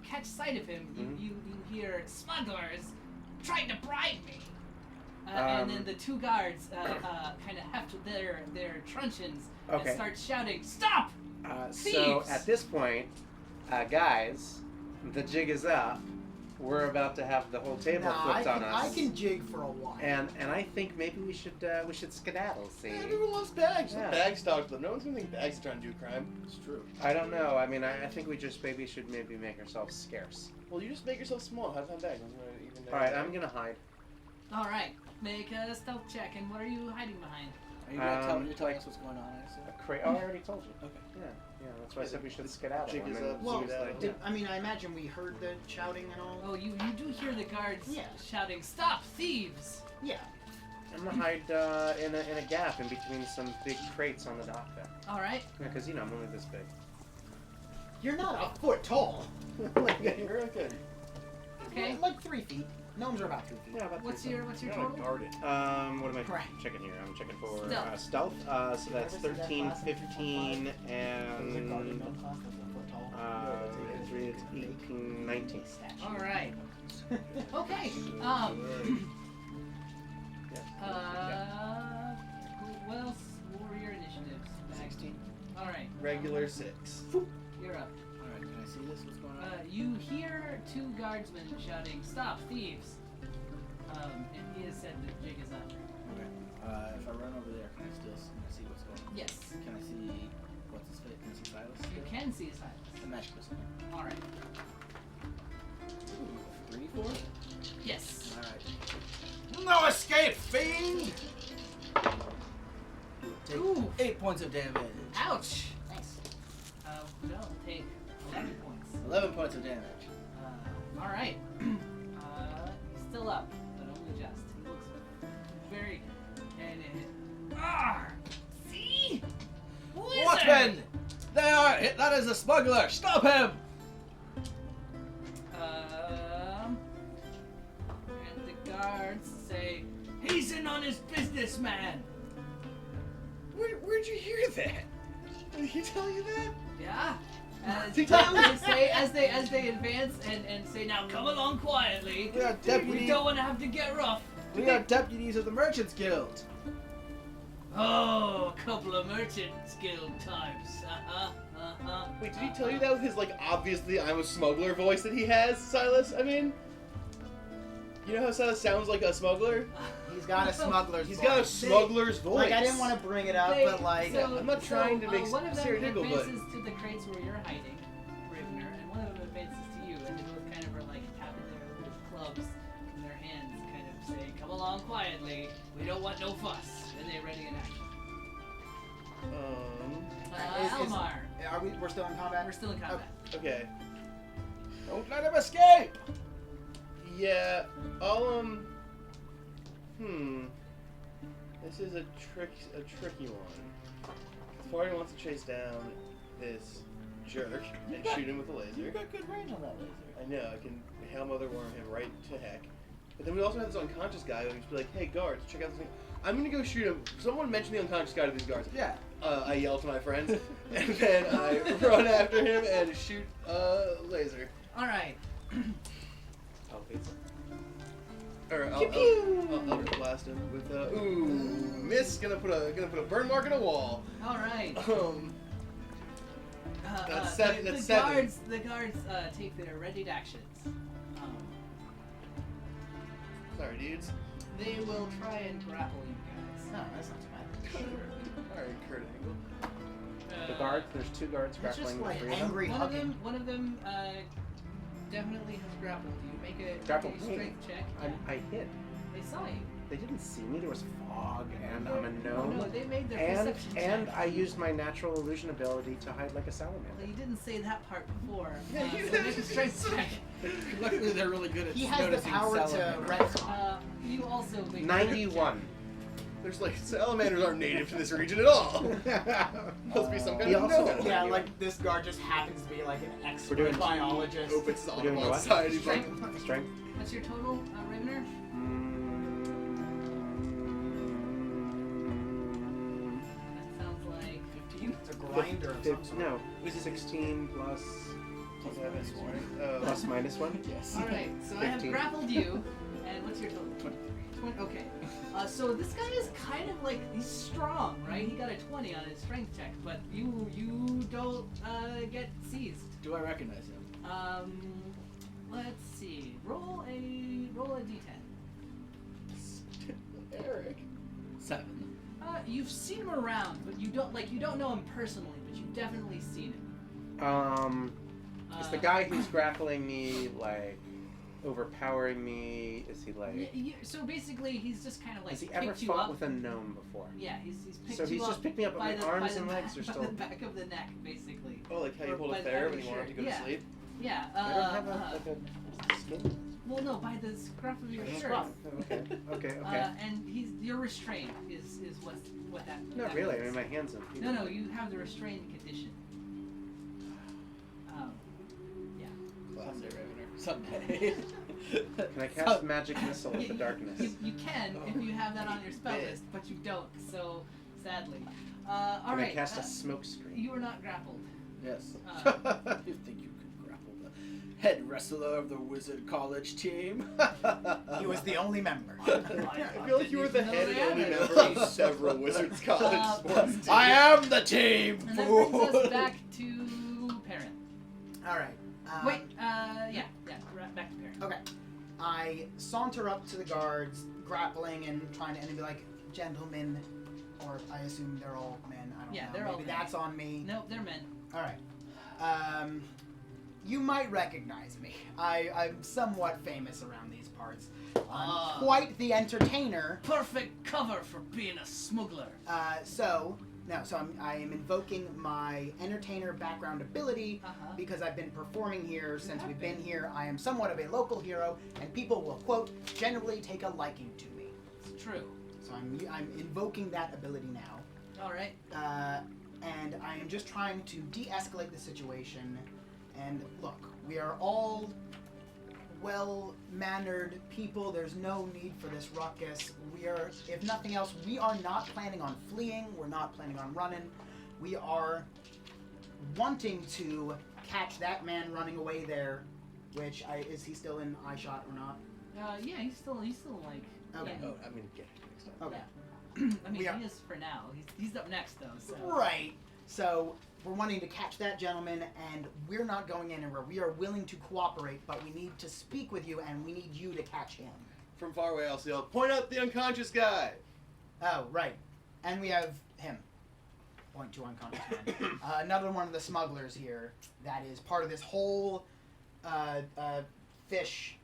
A: catch sight of him, you hear smugglers trying to bribe me. And then the 2 guards kind of heft their truncheons and
B: Okay.
A: start shouting, "Stop!"
B: So
A: Thieves!
B: at this point, guys, the jig is up. We're about to have the whole table flipped on us.
E: I can jig for a while.
B: And I think maybe we should skedaddle. See.
F: Everyone loves bags.
B: Yeah.
F: Bags talk to them. No one's gonna think bags are trying to do crime. It's true.
B: I don't know. I mean, I think we just maybe should make ourselves scarce.
F: Well, you just make yourself small. How to find bags?
B: All right, I'm gonna hide.
A: All right, make a stealth check. And what are you hiding behind?
C: Are you you're telling us what's going on, I assume?
B: Oh, I already told you.
C: Okay.
B: Yeah. That's why I said we should skedaddle.
F: Jig is
B: and then
F: up,
B: see what's
F: skedaddle.
B: like-
E: I mean, I imagine we heard the shouting and all.
A: Oh, you do hear the guards
E: Yeah.
A: shouting, "Stop, thieves!"
E: Yeah.
B: I'm gonna hide in a gap in between some big crates on the dock there.
A: All right.
B: Because I'm only this big.
E: You're not a foot tall.
F: You're okay.
A: Okay.
E: Like 3 feet. Gnomes are about 2 feet.
B: Yeah, about
A: What's
B: three
A: your
B: something.
A: total?
F: Guard it.
B: What am I
E: Right.
B: checking here? I'm checking for
A: Stealth.
B: stealth. So that's
E: Ever see that
B: 13,
E: class in
B: 15,
E: There's a guardian
B: and
E: gnome class that's a foot tall.
B: it's 18, 19.
A: All right. Okay. What else? What were your initiatives?
C: 16.
A: All right.
F: Regular 6.
A: You're up.
C: Alright, can I see this? What's going on?
A: You hear 2 guardsmen shouting, "Stop, thieves!" And he has said the jig is up.
C: Okay. If I run over there, can I still see what's going on?
A: Yes.
C: Can I see what's his face? Can I see Silas?
A: You can see his silence.
C: The magic person.
A: All right.
C: Ooh, 3, 4?
A: Yes.
C: Alright.
E: No escape, fiend!
C: Take
A: Ooh.
C: 8 points of damage.
A: Ouch.
E: Nice.
A: No, take 11 points.
C: 11 points of damage.
A: All right. He's still up, but only just. He looks very. And see, wizard!
C: Watchmen! That is a smuggler! Stop him!
A: And the guards say, "He's in on his business, man."
F: Where'd you hear that? Did he tell you that?
A: Yeah. As
F: He
A: they
F: told-
A: say, as they advance and say, "Now come along quietly.
C: We are
A: We
C: deputies.
A: don't want to have to get rough."
C: We are deputies of the Merchants Guild.
A: Oh, a couple of Merchants Guild types.
F: Wait, did he tell you that with his, like, obviously I'm a smuggler voice that he has, Silas? I mean, You know how Seth sounds like a smuggler?
E: He's got a smuggler's
F: He's
E: voice.
F: got a smuggler's voice.
E: Like, I didn't want to bring it up, but like...
F: I'm not trying to make
A: one of them
F: stereotypical, but-
A: advances to the crates where you're hiding, Rivner, and one of them advances to you, and they both kind of are like tapping their little clubs in their hands, kind of saying, "Come along quietly. We don't want no fuss." And they're ready in action. Almar,
E: We're still in combat?
A: we're still in combat.
F: Okay.
C: Don't let him escape!
F: Yeah, I'll, This is a tricky one. The party wants to chase down this jerk and shoot him with a
C: You
F: laser.
C: got good range on that laser.
F: I know, I can Hail Mother Worm him right to heck. But then we also have this unconscious guy who just be like, "Hey guards, check out this thing." I'm gonna go shoot him. Someone mentioned the unconscious guy to these guards.
C: Yeah.
F: I yell to my friends, and then I run after him and shoot a laser.
A: All right.
B: Oh, pizza.
F: Or I'll just blast him with miss. Gonna put a burn mark in a wall.
A: All right.
F: That's seven.
A: The
F: That's seven.
A: The guards take their readied actions.
F: Sorry, dudes.
A: They will try and grapple you guys.
E: No, that's not too bad.
F: Alright, Kurt Angle.
B: The guards, there's two guards
A: It's just
B: grappling the
E: like
B: three of them.
E: angry hugging.
A: One of them definitely has grappled you. Make a
B: Grappled me?
A: strength check.
B: I hit.
A: They saw you.
B: They didn't see me. There was fog, and I'm a
A: Oh,
B: gnome.
A: no, they made their
B: And
A: perception check.
B: I used my natural illusion ability to hide like a
A: Well,
B: salamander.
A: you didn't say that part before.
F: Yeah, you
A: So make a strength check.
C: Luckily, they're really good at
E: He has the
C: noticing
E: power to
C: salamanders.
E: retcon.
A: You also make
B: 91.
F: There's like salamanders aren't native to this region at all. Must be some kind
B: He
F: of
B: also-
F: no-no.
E: Yeah, like this guard just happens to be like an
B: We're
E: expert
B: doing-
E: biologist.
F: Opens
B: We're
F: on
B: doing
F: one
B: what?
F: side. He's
A: Strength.
F: like,
B: Strength.
A: What's your total, Ravener? That sounds like 15.
E: It's a grinder of some sort.
B: No, 16 plus plus minus 1.
C: Yes.
A: All right, so I have
B: 15.
A: grappled you, and what's your total? 20. Okay. So this guy is kind of like, he's strong, right? He got a 20 on his strength check, but you don't get seized.
C: Do I recognize him?
A: Let's see. Roll a d10.
F: Eric.
C: 7.
A: You've seen him around, but you don't know him personally, but you've definitely seen him.
B: Is the guy who's grappling me like overpowering me? Is he like?
A: So basically, he's just kind of like
B: Has he ever
A: picked you
B: fought
A: up.
B: with a gnome before?
A: Yeah, he's picked
B: So
A: you
B: he's
A: up
B: just picked me up,
A: by
B: but
A: the,
B: my arms
A: by
B: and
A: the,
B: legs are
A: by
B: still.
A: the back of the neck, basically.
F: Oh, like how you
A: Or
F: hold
A: by
F: a
A: the
F: ferret
A: back
F: when
A: of
F: you
A: your
F: want it to go
A: shirt.
F: to sleep.
A: Yeah.
B: I don't have a skin.
A: Well, no, by the scruff of your shirt.
B: Scruff. Okay.
A: And you're restrained. Is what that.
B: Not
A: that
B: really. I
A: means.
B: mean, my hands and feet.
A: No, you have the restrained condition. Yeah.
C: Someday, Ravener. Someday.
B: Can I cast magic missile with the darkness?
A: You can if you have that on your spell list, but you don't. So sadly. All
B: Can
A: right.
B: I cast a smoke screen?
A: You are not grappled.
C: Yes.
A: Uh,
C: you think you could grapple the head wrestler of the Wizard College team?
E: He was the only member.
F: I feel like you were the head and only
A: Yeah.
F: member of several Wizards College sports teams.
C: I am the team.
A: And that brings us back to Perrin.
E: All right.
A: Wait, yeah, back to Perrin.
E: Okay. I saunter up to the guards, grappling and trying to, and be like, "Gentlemen," or I assume they're all men. I don't
A: Yeah,
E: know.
A: they're
E: Maybe
A: all men.
E: that's on me.
A: No, they're men.
E: All right. You might recognize me. I'm somewhat famous around these parts. I'm quite the entertainer.
A: Perfect cover for being a smuggler.
E: So I am invoking my entertainer background ability because I've been performing here since we've been here. I am somewhat of a local hero, and people will, quote, generally take a liking to me.
A: It's true.
E: So I'm invoking that ability now.
A: All right.
E: And I am just trying to de-escalate the situation. And look, we are all well-mannered people. There's no need for this ruckus. We are, if nothing else, we are not planning on fleeing. We're not planning on running. We are wanting to catch that man running away there. Which is he still in eye shot or not?
A: Yeah, he's still like.
E: Okay.
A: Yeah.
F: Oh, I'm gonna get it next time.
E: Okay.
A: I mean,
E: We are-
A: he is for now. He's up next though. So.
E: Right. So we're wanting to catch that gentleman, and we're not going anywhere. We are willing to cooperate, but we need to speak with you, and we need you to catch him.
F: from far away, I'll still point out the unconscious guy.
E: Oh, right. And we have him. Point to unconscious man. Another one of the smugglers here that is part of this whole fish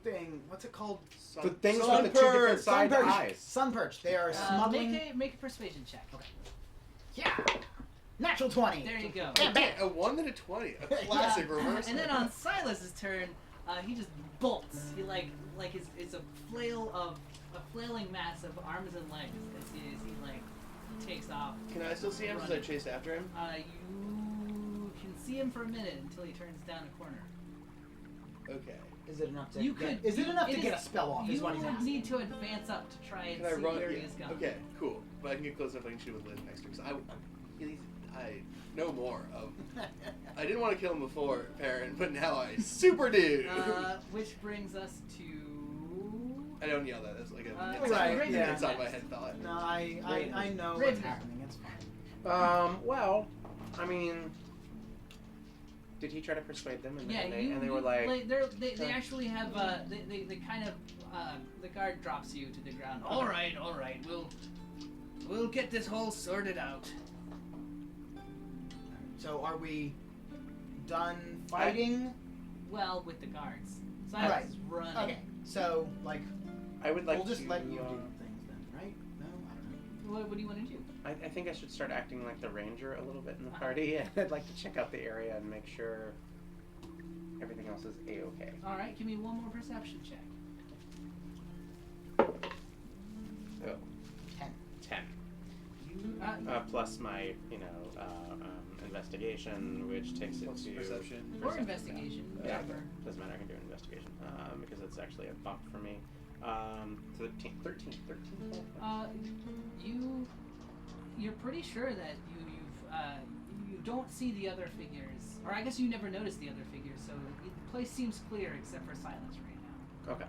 E: thing. What's it called?
B: The things with
F: Sun
B: the two different
F: perch.
B: side
E: Sun perch.
B: eyes.
E: Sun perch. They are smuggling.
A: Make a persuasion check.
E: Okay. Yeah. Natural 20.
A: There you go.
E: Bam, bam.
F: A 1 and a 20. A classic reverse.
A: And then on Silas's turn, he just bolts. He it's a flailing mass of arms and legs as he takes off.
F: Can I still see him since I chased after him?
A: You can see him for a minute until he turns down a corner.
F: Okay.
E: Is it enough to
A: You
E: get,
A: could.
E: is it enough to
A: is-
E: get a spell off?
A: You
E: Is what he's
A: would
E: asking.
A: need to advance up to try and
F: Can I
A: see
F: run?
A: where
F: Yeah.
A: he's gone.
F: Okay, cool. But I can get close enough I can shoot with Liz next to him. So I know more of. I didn't want to kill him before, Perrin, but now I super do.
A: Which brings us to.
F: I don't yell that. That's like a
E: right,
F: inside,
E: yeah.
F: inside my head thought.
E: No, I know what's
A: Raven.
E: happening. It's fine.
B: Well, I mean, did he try to persuade them? And
A: Yeah,
B: they were like,
A: they actually have they kind of the guard drops you to the ground. All right, we'll get this whole sorted out.
E: So are we done fighting?
A: Well, with the guards. So
E: Right.
A: I was running.
E: Okay. So like
B: I would like
E: we'll just
B: to,
E: let you do things then, right? No, I don't know.
A: What do you want to do?
B: I think I should start acting like the ranger a little bit in the party. I'd like to check out the area and make sure everything else is a-okay.
A: All right, give me one more perception check.
B: Oh,
E: 10.
B: 10.
A: You
B: Plus my, investigation, which takes it
F: Plus
B: to
F: perception.
A: or investigation,
B: Yeah,
A: whatever.
B: doesn't matter. I can do an investigation because it's actually a bump for me. 13.
A: You're pretty sure that you don't see the other figures, or I guess you never noticed the other figures. So the place seems clear except for Silence right now.
B: Okay.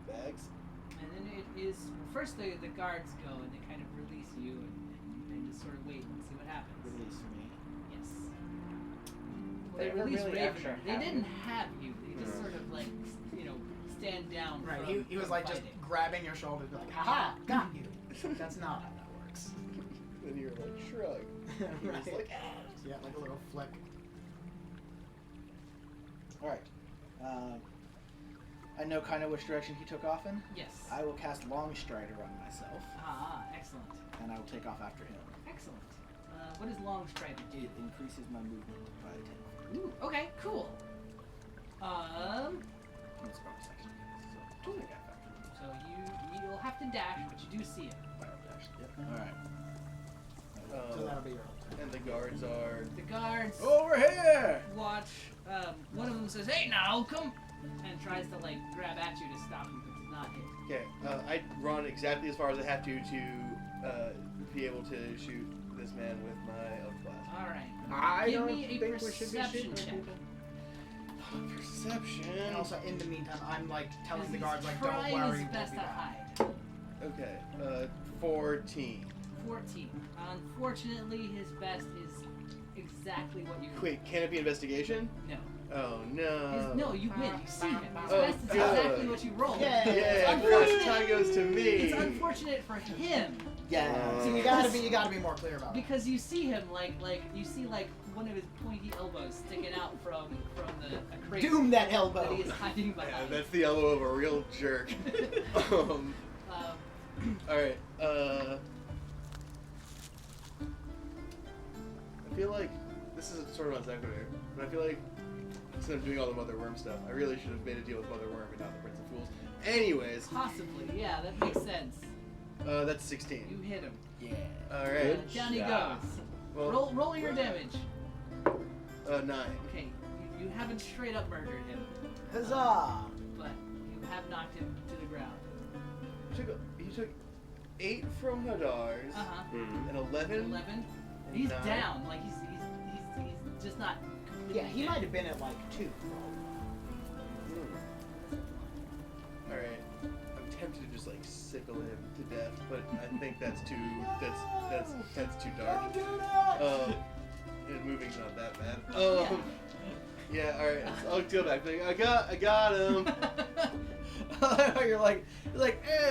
F: Bags.
A: And then it is first the guards go and they kind of release you and just sort of wait and see what happens.
C: Release me.
A: Yes.
B: They
A: They
B: never
A: released
B: really
A: Raven.
B: actually
A: They
B: have
A: didn't
B: you.
A: have you. They just sort of stand down.
E: Right.
A: From,
E: He was
A: from
E: like just
A: fighting.
E: grabbing your shoulder, like, haha, got you. That's not how that works.
F: Then you're like, shrug. He was
E: Right.
F: like, ah.
E: Yeah, like a little flick.
C: Alright. I know kind of which direction he took off in.
A: Yes.
C: I will cast Long Strider on myself,
A: Excellent.
C: and I will take off after him.
A: Excellent. What does Long Strider do?
C: It increases my movement by 10.
A: Ooh, okay, cool.
C: It's bonus action. So,
A: Cool.
C: take off after him.
A: So you'll have to dash, but you do see him.
C: Yep. Alright.
E: So that'll be your whole turn.
F: And the guards are.
A: The guards
C: Over here!
A: watch. One of them says, "Hey, now come," and tries to grab at you to stop you, but does not hit.
F: Okay, I run exactly as far as I have to be able to shoot this man with my elf blast.
A: All right.
B: I
A: Give
B: don't
A: me a
B: think we should be
A: perception
B: shooting
A: check.
E: And
F: Perception.
E: also, in the meantime, I'm telling the
A: He's
E: guards, don't
A: trying
E: worry,
A: his
E: we'll
A: best
E: be
A: to
E: back.
A: hide.
F: Okay, 14.
A: 14. Unfortunately, his best is exactly what you.
F: Wait, can it be investigation?
A: No.
F: Oh no.
A: No, you win. You see him. His
F: Oh,
A: best is
F: good.
A: exactly what you rolled.
E: Yeah.
F: Yeah,
A: It's
F: first tie goes to me.
A: It's unfortunate for him
C: Yeah.
E: So you gotta be more clear about it.
A: because you see him you see one of his pointy elbows sticking out from a crate
E: Doom that
A: that
E: elbow.
A: he is hiding
F: Yeah,
A: behind.
F: that's the elbow of a real jerk. Alright, I feel like this is sort of on sequitur, but I feel like instead of doing all the Mother Worm stuff, I really should have made a deal with Mother Worm and not the Prince of Fools. Anyways,
A: Possibly, yeah, that makes sense.
F: that's 16.
A: You hit him.
C: Yeah.
F: Alright.
A: Down he
B: job.
A: goes.
F: Well,
A: Roll your damage.
F: 9.
A: Okay, you haven't straight up murdered him,
E: Huzzah!
A: but you have knocked him to the ground.
F: He took 8 from Hadar's,
B: Mm.
F: and 11.
A: 11. He's
F: 9.
A: down. He's just not. completely
E: Yeah, he
A: dead.
E: might have been at 2.
F: Alright. I'm tempted to just sickle him to death, but I think that's too too dark.
E: Don't do that!
F: And moving's not that bad.
A: Yeah.
F: Yeah, all right. I'll go back. Like, I got him.
C: you're like,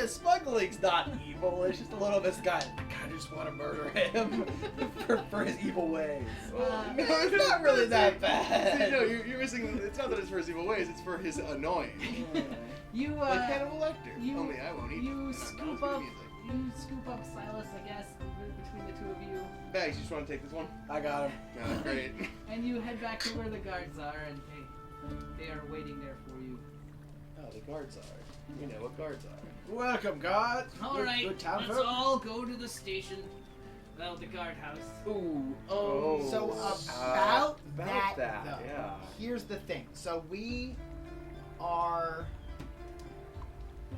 C: smuggling's not evil. It's just a little misguided. I kind of just want to murder him for his evil ways.
F: No,
C: It's not really that
F: See,
C: bad.
F: no, you're missing. It's not that it's for his evil ways. It's for his annoying.
A: You
F: Like Hannibal Lecter.
A: you-
F: Only I won't eat.
A: you
F: it.
A: scoop
F: Not
A: up
F: music.
A: you scoop up Silas, I guess, between the two of you,
F: Bags, you just want to take this one?
C: I got him.
F: No, great.
A: and you head back to where the guards are, and they are waiting there for you.
F: Oh, the guards are. You know what guards are.
C: Welcome, God.
A: All
C: Good-
A: right,
C: good town
A: let's
C: folk.
A: all go to the station. Well, the guardhouse.
F: Ooh.
B: Oh.
E: So
B: about
E: that,
B: that,
E: though,
B: yeah.
E: here's the thing. So we are.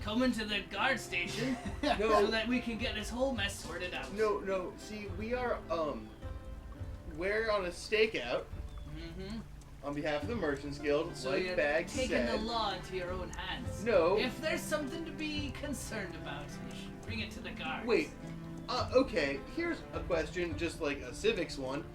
A: Coming to the guard station so that we can get this whole mess sorted out.
F: No. See, we are we're on a stakeout
A: Mm-hmm.
F: on behalf of the Merchants Guild.
A: So
F: like
A: you're
F: Bags
A: taking
F: said.
A: the law into your own hands.
F: No.
A: If there's something to be concerned about, you should bring it to the guards.
F: Wait. Okay. Here's a question, just like a civics one.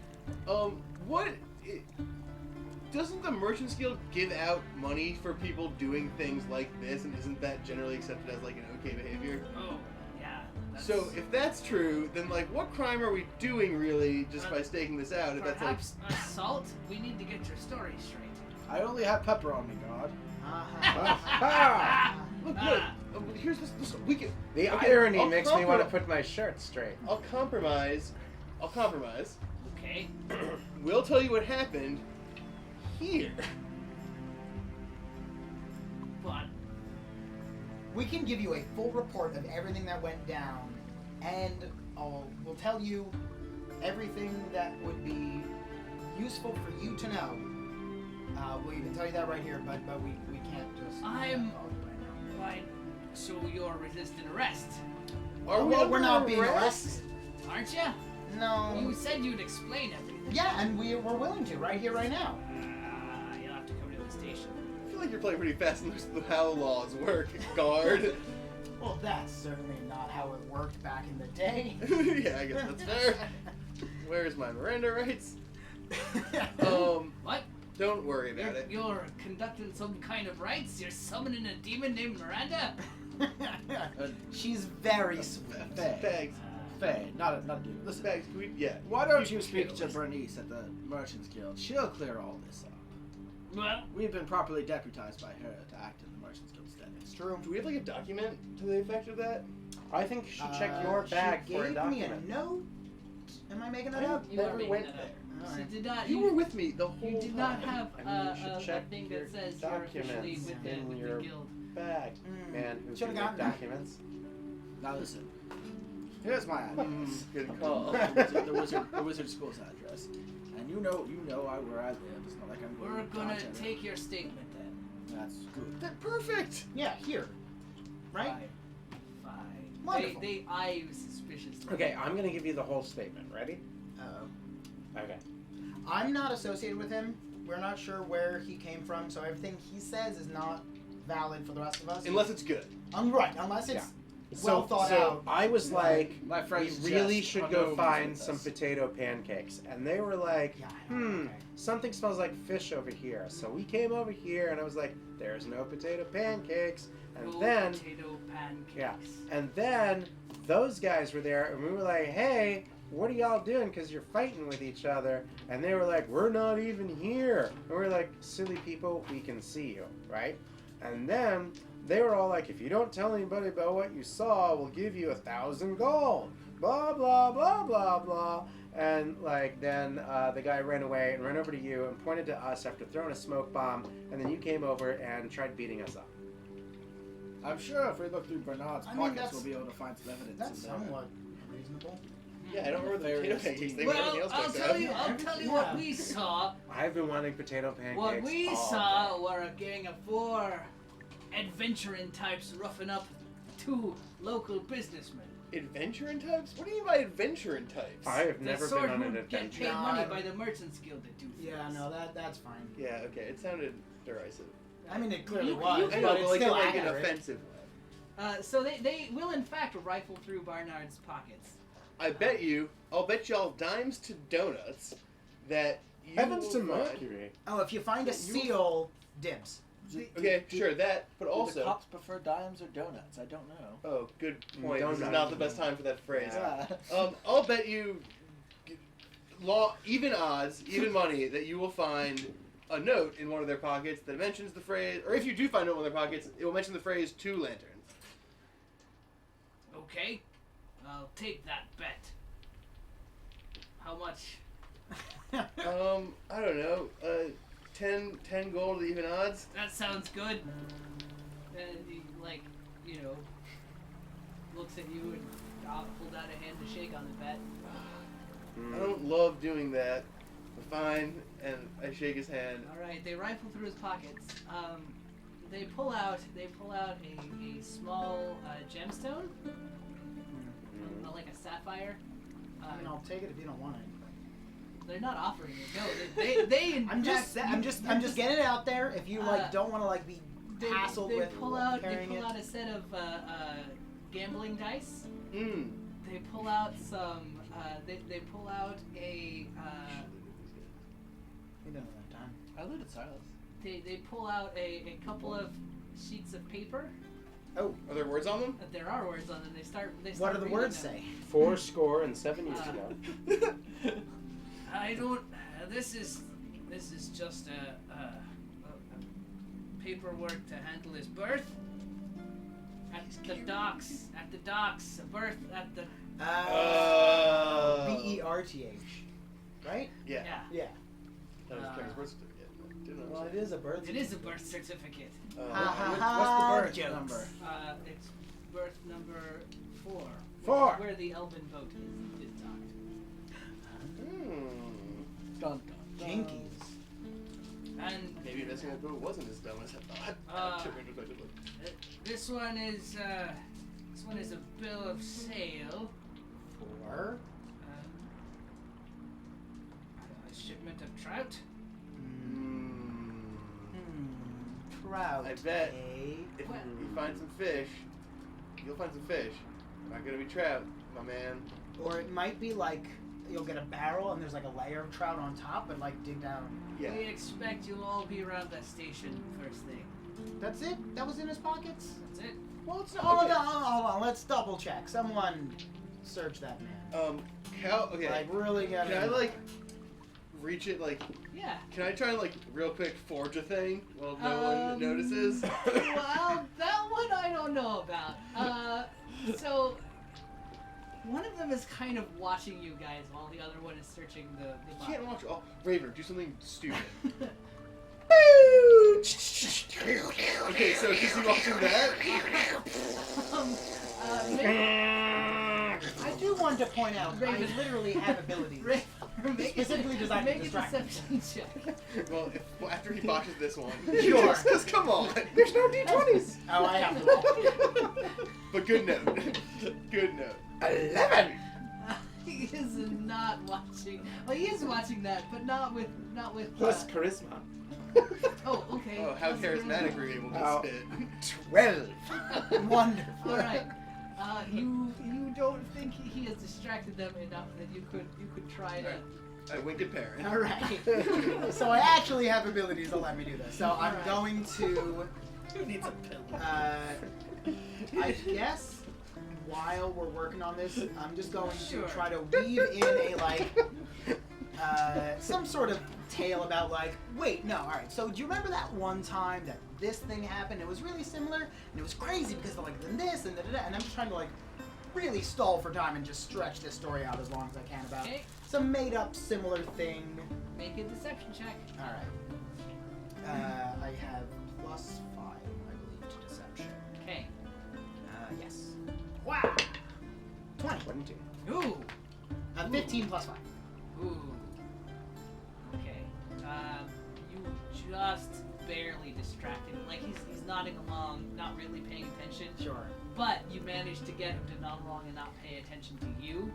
F: Doesn't the Merchants Guild give out money for people doing things like this, and isn't that generally accepted as like an okay behavior?
A: Oh, yeah.
F: So if that's true, then like what crime are we doing really just by staking this out? If that's like
A: Perhaps assault? We need to get your story straight.
C: I only have pepper on me, God.
F: look,
A: Ah.
F: here's this we can
B: The
F: okay,
B: irony
F: I'll
B: makes me want to
F: compro-
B: put my shirt straight.
F: I'll compromise.
A: Okay.
F: We'll tell you what happened here.
A: But
E: We can give you a full report of everything that went down, and we'll tell you everything that would be useful for you to know. We'll even tell you that right here, but we can't just.
A: I'm-
E: tell you right now.
A: why? So you're resisting arrest,
F: Are we
E: Well, we're
F: under
E: not being
F: arrest?
E: arrested.
A: aren't you?
E: No.
A: You said you'd explain everything.
E: Yeah, and we're willing to right here, right now.
A: You'll have to come to the station.
F: I feel like you're playing pretty fast and loose with how laws work, guard.
E: Well, that's certainly not how it worked back in the day.
F: Yeah, I guess that's fair. Where's my Miranda rights?
A: What?
F: Don't worry about it.
A: You're conducting some kind of rites? You're summoning a demon named Miranda?
E: She's very sweet.
F: Bags.
C: Faye, not a dude. Listen,
F: Bags, can we, yeah.
C: why don't you
F: can
C: speak
F: handle
C: to
F: this.
C: Bernice at the Merchants Guild? She'll clear all this up.
A: Well,
C: We've been properly deputized by her to act in the Merchants Guild stead.
E: It's true.
F: Do we have like a document to the effect of that?
B: I think you should check your bag
E: she
B: for a
E: gave
B: document.
E: me a note. Am I making that up?
A: you
B: Never
A: are making
B: went
A: that
B: there.
A: up.
E: All
A: She
E: right.
A: did not.
F: You were with me the whole
A: You did not
F: time.
A: have
B: I mean, you should
A: a
B: check
A: thing
B: your
A: that says you're officially
B: documents
A: with the,
B: in
A: with
B: your
A: the guild.
B: Bag,
E: Mm.
B: man who
E: Should've
B: can make
E: gotten that.
B: documents.
C: Now listen, here's my address.
F: Good call.
C: the wizard school's address, and you know where I live. It's not like I'm going
A: We're
C: to
A: gonna
C: Content.
A: take your statement then.
C: That's good.
F: That perfect.
E: Yeah, here. Right?
A: Fine.
E: Wonderful.
A: They eye you suspiciously.
B: Okay, I'm gonna give you the whole statement. Ready? Okay.
E: I'm not associated with him. We're not sure where he came from, so everything he says is not valid for the rest of us.
F: Unless it's good.
E: Right, unless it's
B: So,
E: well thought out.
B: I was like,
C: My
B: we
C: friends
B: really
C: just
B: should go
C: hungover
B: find
C: with
B: some
C: us.
B: potato pancakes. And they were like,
E: Yeah, I know, okay.
B: something smells like fish over here. So we came over here and I was like, there's no potato pancakes. And
A: No
B: then,
A: potato pancakes.
B: yeah, and then those guys were there and we were like, hey, what are y'all doing? Because you're fighting with each other. And they were like, we're not even here. And we're like, silly people, we can see you, right? And then they were all like, if you don't tell anybody about what you saw, we'll give you 1,000 gold. Blah, blah, blah, blah, blah. And like then the guy ran away and ran over to you and pointed to us after throwing a smoke bomb. And then you came over and tried beating us up.
C: I'm sure if we look through Bernard's
E: I mean,
C: pockets,
E: that's-
C: we'll be able to find some evidence.
E: That's
C: in there.
E: somewhat reasonable.
F: Yeah, I don't remember the potato
C: Various
F: pancakes
C: teams.
F: thing. but everything
A: Well,
F: else
A: I'll
F: checks
A: tell
F: out.
A: you. I'll tell you what we saw.
B: I've been wanting potato pancakes.
A: What we
B: all
A: saw
B: day.
A: were a gang of 4 adventuring types roughing up 2 local businessmen.
F: Adventuring types? What do you mean by adventuring types?
B: I have
A: The
B: never
A: sort
B: been on
A: who
B: an
A: get
B: adventure.
A: paid money
E: God.
A: by the Merchants Guild to do things.
E: Yeah, no, that's fine.
F: Yeah, okay, it sounded derisive.
E: I mean, it clearly
A: You-
E: was,
A: you-
E: but
F: I know,
E: it's
F: but like,
E: still
F: in like an
E: accurate.
F: offensive way.
A: So they will in fact rifle through Barnard's pockets.
F: I'll bet y'all dimes to donuts that you
B: Heavens to
F: will find-
B: Mercury.
E: Oh, if you find a seal, dibs.
F: Okay, sure, that, but
C: Do the
F: also...
C: cops prefer dimes or donuts? I don't know.
F: Oh, good point. This is
B: Donut.
F: not the best time for that phrase.
C: Yeah.
F: I'll bet you, even odds, even money, that you will find a note in one of their pockets that mentions the phrase, or if you do find a note in one of their pockets, it will mention the phrase 2 lanterns.
A: Okay, I'll take that bet. How much?
F: I don't know, 10 gold at even odds?
A: That sounds good. And he, looks at you and hold out a hand to shake on the bet.
F: I don't love doing that. But fine, and I shake his hand.
A: All right, they rifle through his pockets. They pull out a small gemstone, like a sapphire.
E: I mean, I'll take it if you don't want it.
A: They're not offering it. No, they in
E: I'm
A: fact,
E: just getting it out there. If you don't want to be hassled
A: they
E: with
A: pull out
E: carrying it.
A: a set of gambling dice.
F: Mm.
A: They pull out some. They pull out a.
E: You don't have time.
C: I looted Silas.
A: They pull out a couple of sheets of paper.
E: Oh,
F: Are there words on them?
A: There are words on them. They start.
E: what do the
A: reading
E: words
A: them.
E: say?
B: 407 years ago.
A: I don't. This is just a paperwork to handle his birth. At the docks. A birth at the.
E: BERTH, right?
F: Yeah.
A: Yeah.
E: Yeah.
F: That was Karen's birth certificate. Didn't I?
E: Well, it is a birth.
A: It is a birth certificate.
C: What's the birth
E: jokes.
C: number?
A: It's birth number 4.
B: 4.
A: Where the elven boat is docked.
C: Dun, dun, dun.
E: Jinkies.
A: And
F: Maybe investing in a boat wasn't as dumb as I thought.
A: this one is a bill of sale.
E: 4.
A: A shipment of trout.
E: Trout.
F: I bet
E: eh?
F: If
A: What?
F: you find some fish, you'll find some fish. Not gonna be trout, my man.
E: Or it might be you'll get a barrel and there's a layer of trout on top, but dig down.
F: Yeah.
A: We expect you'll all be around that station first thing.
E: That's it? That was in his pockets?
A: That's it.
E: Well, hold on. Let's double check. Someone search that man.
F: Okay.
E: Really got
F: Can I reach it
A: Yeah.
F: Can I try and real quick forge a thing while no one notices?
A: Well, that one I don't know about. So one of them is kind of watching you guys while the other one is searching the
F: You
A: bottle.
F: can't watch. Oh, Raver, do something stupid. Okay, so is he watching that?
E: I do want to point out,
A: Raven.
E: I literally have abilities. Specifically designed to
A: make a
E: distract
A: deception check.
F: Well, after he botches this one.
E: Sure.
F: Just come on.
B: There's no D20s.
E: Oh, I have to roll.
F: But good note. Good note.
B: 11.
A: He is not watching. Well, he is watching that, but not with
B: Plus charisma.
A: Oh, okay.
F: Oh, how
A: Plus
F: charismatic
A: charisma.
F: were you able to
B: Oh.
F: spit?
B: 12.
E: Wonderful.
A: All right. You don't think he has distracted them enough that you could try to.
F: I wink at Perrin.
E: All right. So I actually have abilities that let me do this. So I'm
A: Alright.
E: going to,
C: Who needs a pillow?
E: I guess while we're working on this, I'm just going
A: Sure.
E: to try to weave in a some sort of tale about wait, no, all right. So do you remember that one time that this thing happened? It was really similar, and it was crazy because of then this and da-da-da. And I'm just trying to really stall for time and just stretch this story out as long as I can about
A: Okay.
E: some made up similar thing.
A: Make a deception check.
E: All right. I have plus 5, I believe, to deception.
A: Okay.
E: Yes. Wow. 20.
B: 22.
A: Ooh.
E: 15 plus 5.
A: Ooh. Okay. You just barely distracted him. He's nodding along, not really paying attention.
E: Sure.
A: But you managed to get him to nod along and not pay attention to you,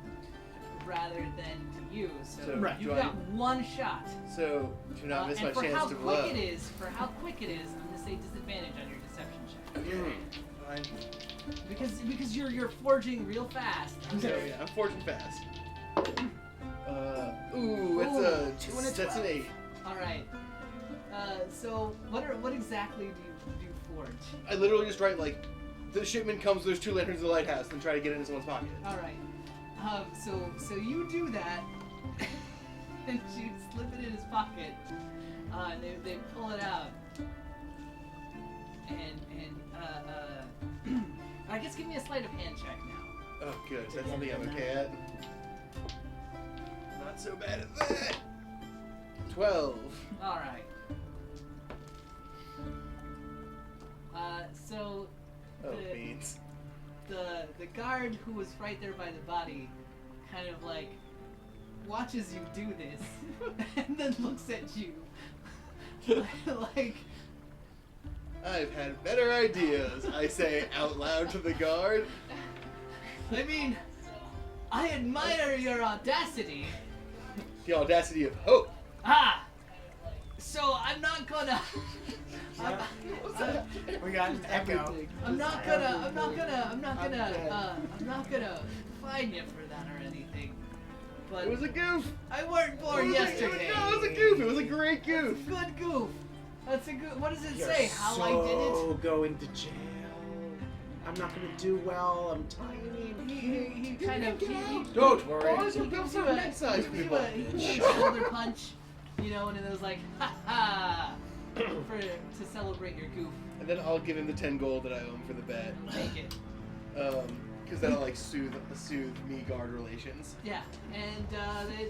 A: rather than to you. So
E: Right.
A: you
F: do
A: got one shot.
F: So do not miss my
A: and for
F: chance
A: how
F: to
A: quick
F: blow.
A: it is, I'm gonna say disadvantage on your deception check.
F: Fine.
A: Because you're forging real fast.
F: So yeah, I'm forging fast. Ooh, it's
E: Ooh, 2 and a
F: that's
E: 12.
F: an 8.
A: All right. So what exactly do you forge?
F: I literally just write like, the shipment comes. There's 2 lanterns in the lighthouse, and try to get it in someone's pocket.
A: All right. So you do that, and you slip it in his pocket. They pull it out, and I guess give me a sleight of hand check now.
F: Oh, good. That's something I'm okay at. Not so bad at that. 12.
A: All right. So
F: Oh, beans.
A: the guard who was right there by the body, kind of like watches you do this, and then looks at you, like.
F: I've had better ideas, I say out loud to the guard.
A: I mean, I admire your audacity.
F: The audacity of hope.
A: Ah! So I'm not gonna.
E: We got an echo.
A: I'm not gonna fine you for that or anything. But
F: It was a goof.
A: I weren't born yesterday.
F: It was a goof. It was a great goof.
A: Good goof. That's a good. What does it
B: You're
A: say? How I did it?
B: going to jail. I'm not gonna do well. I'm tiny.
A: He kind of.
F: Don't
A: He
F: worry.
A: gives you a, he gives you a shoulder punch, you know, and it was like, ha ha, to celebrate your goof.
F: And then I'll give him the 10 gold that I owe him for the bet.
A: Take it.
F: Because that'll like soothe me guard relations.
A: Yeah, and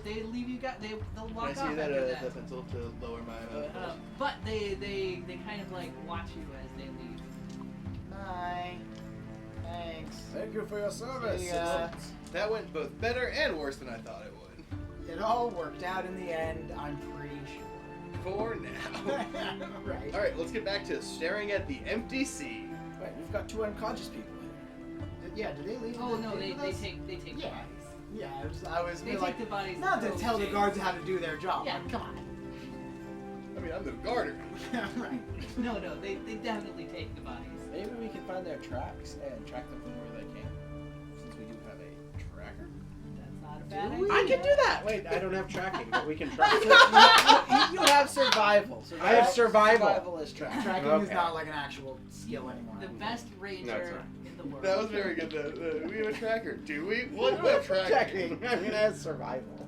A: they leave you. They'll
F: Can
A: walk
F: I
A: off
F: see that
A: after that.
F: that pencil to lower my amount?
A: But they kind of like watch you as they leave.
E: Bye. Thanks.
C: Thank you for your service.
E: See ya.
F: That went both better and worse than I thought it would.
E: It all worked out in the end, I'm pretty sure.
F: For now.
E: Right.
F: All right, let's get back to staring at the empty sea.
C: Wait, we've got 2 unconscious people here.
E: Yeah, do they leave?
A: Oh
E: the
A: no,
E: thing
A: they
E: with us?
A: take the
E: Yeah.
A: bodies.
E: Yeah, I was
A: They take
E: like,
A: the bodies.
E: not to
A: and
E: tell the
A: throw
E: guards how to do their job.
A: Yeah.
E: Like, come on.
F: I mean, I'm the guarder.
E: Right.
A: No, they definitely take the bodies.
C: Maybe we can find their tracks and track them from where they came. Since we do have a tracker.
A: That's not a bad
E: Do
A: idea.
E: we?
B: I can do that. Wait, I don't have tracking, but we can track.
C: You have survival.
B: I have survival.
C: Survival is track.
E: Tracking is
B: Okay.
E: not like an actual skill anymore.
A: The best ranger
B: No, it's not.
A: in the world.
F: That was very good though. We have a tracker. Do we? What about tracking?
B: Tracking. I mean, I have survival.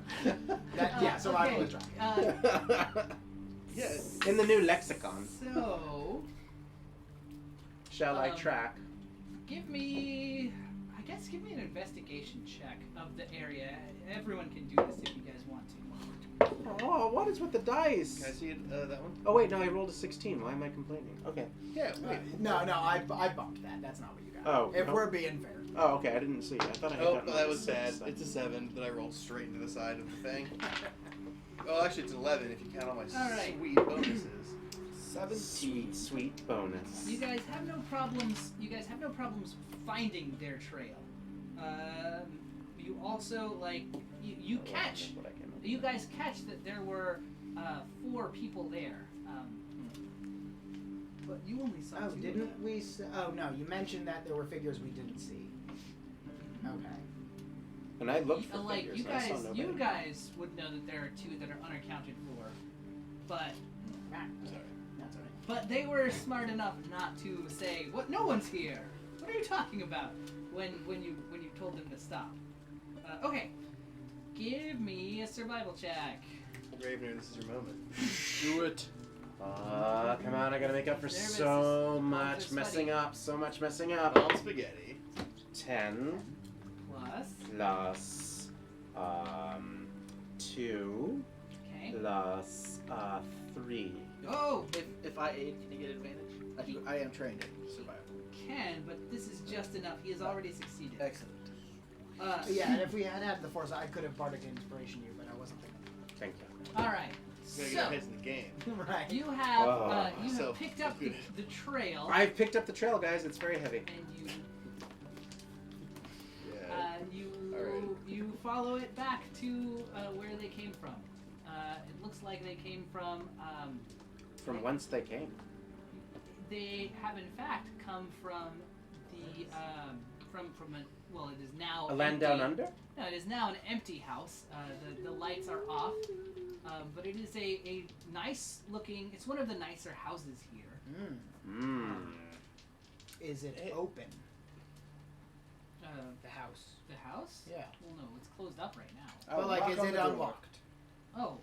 E: Yeah, survival
A: okay.
E: is tracking.
F: Yes.
B: In the new lexicon,
A: So,
B: shall I
A: Um,
B: track?
A: give me an investigation check of the area. Everyone can do this if you guys want to.
B: Oh, what is with the dice?
F: Can I see it, that one?
B: Oh wait, no, I rolled a 16. Why am I complaining? Okay.
F: Yeah. Wait.
E: No, I bumped that. That's not what you got.
B: Oh,
E: If
B: no.
E: we're being fair.
B: Oh, okay. I didn't see. I thought I had
F: Oh,
B: gotten
F: that
B: like
F: was
B: a 6,
F: bad.
B: so-
F: It's a 7 that I rolled straight into the side of the thing. Oh, actually, it's 11 if you count all my
A: All right.
F: sweet bonuses.
C: 17.
B: Sweet bonus.
A: You guys have no problems. You guys have no problems finding their trail. You also like you
B: Oh,
A: catch.
B: that's what I came up
A: You
B: with.
A: guys catch that there were 4 people there. But you only saw
E: Oh,
A: 2 of
E: didn't
A: them.
E: we? Oh no, you mentioned that there were figures we didn't see. Okay.
B: And I looked for
A: Like
B: figures.
A: you
B: I saw
A: guys,
B: nobody.
A: you guys would know that there are 2 that are unaccounted for, but
F: Sorry.
E: That's alright.
A: but they were smart enough not to say, "What? No one's here. What are you talking about?" When you told them to stop. Okay, give me a survival check.
F: Ravener, this is your moment.
C: Do it.
B: Come on, I gotta make up for
A: Nervous.
B: so
A: Palms
B: much
A: are
B: messing
A: sweaty.
B: up. So much messing up.
F: Mom spaghetti.
B: 10
A: Plus,
B: plus 2
A: okay.
B: plus 3.
A: Oh,
C: If I aid, can you get advantage? I am trained in survival.
A: can, but this is just enough. He has already succeeded.
C: Excellent.
E: Yeah, and if we had had the force, I could have bardic inspiration you, but I wasn't
B: Thank you.
A: All right.
F: Gotta get our
A: So
F: heads in the game.
E: thinking. Right.
A: you have
B: Oh,
A: you
F: so
A: have picked up
F: good.
A: the trail,
B: I've picked up the trail, guys. It's very heavy.
A: and
F: Yeah. Alright.
A: you follow it back to where they came from. It looks like they came from.
B: From whence they came.
A: They have in fact come from the from a well, it is now
B: A land
A: empty.
B: down under?
A: No, it is now an empty house. The lights are off, but it is a nice looking. It's one of the nicer houses here.
E: Is it open? The house.
A: The house?
E: Yeah.
A: Well, no, it's closed up right now.
E: But like, is it unlocked?
A: Oh,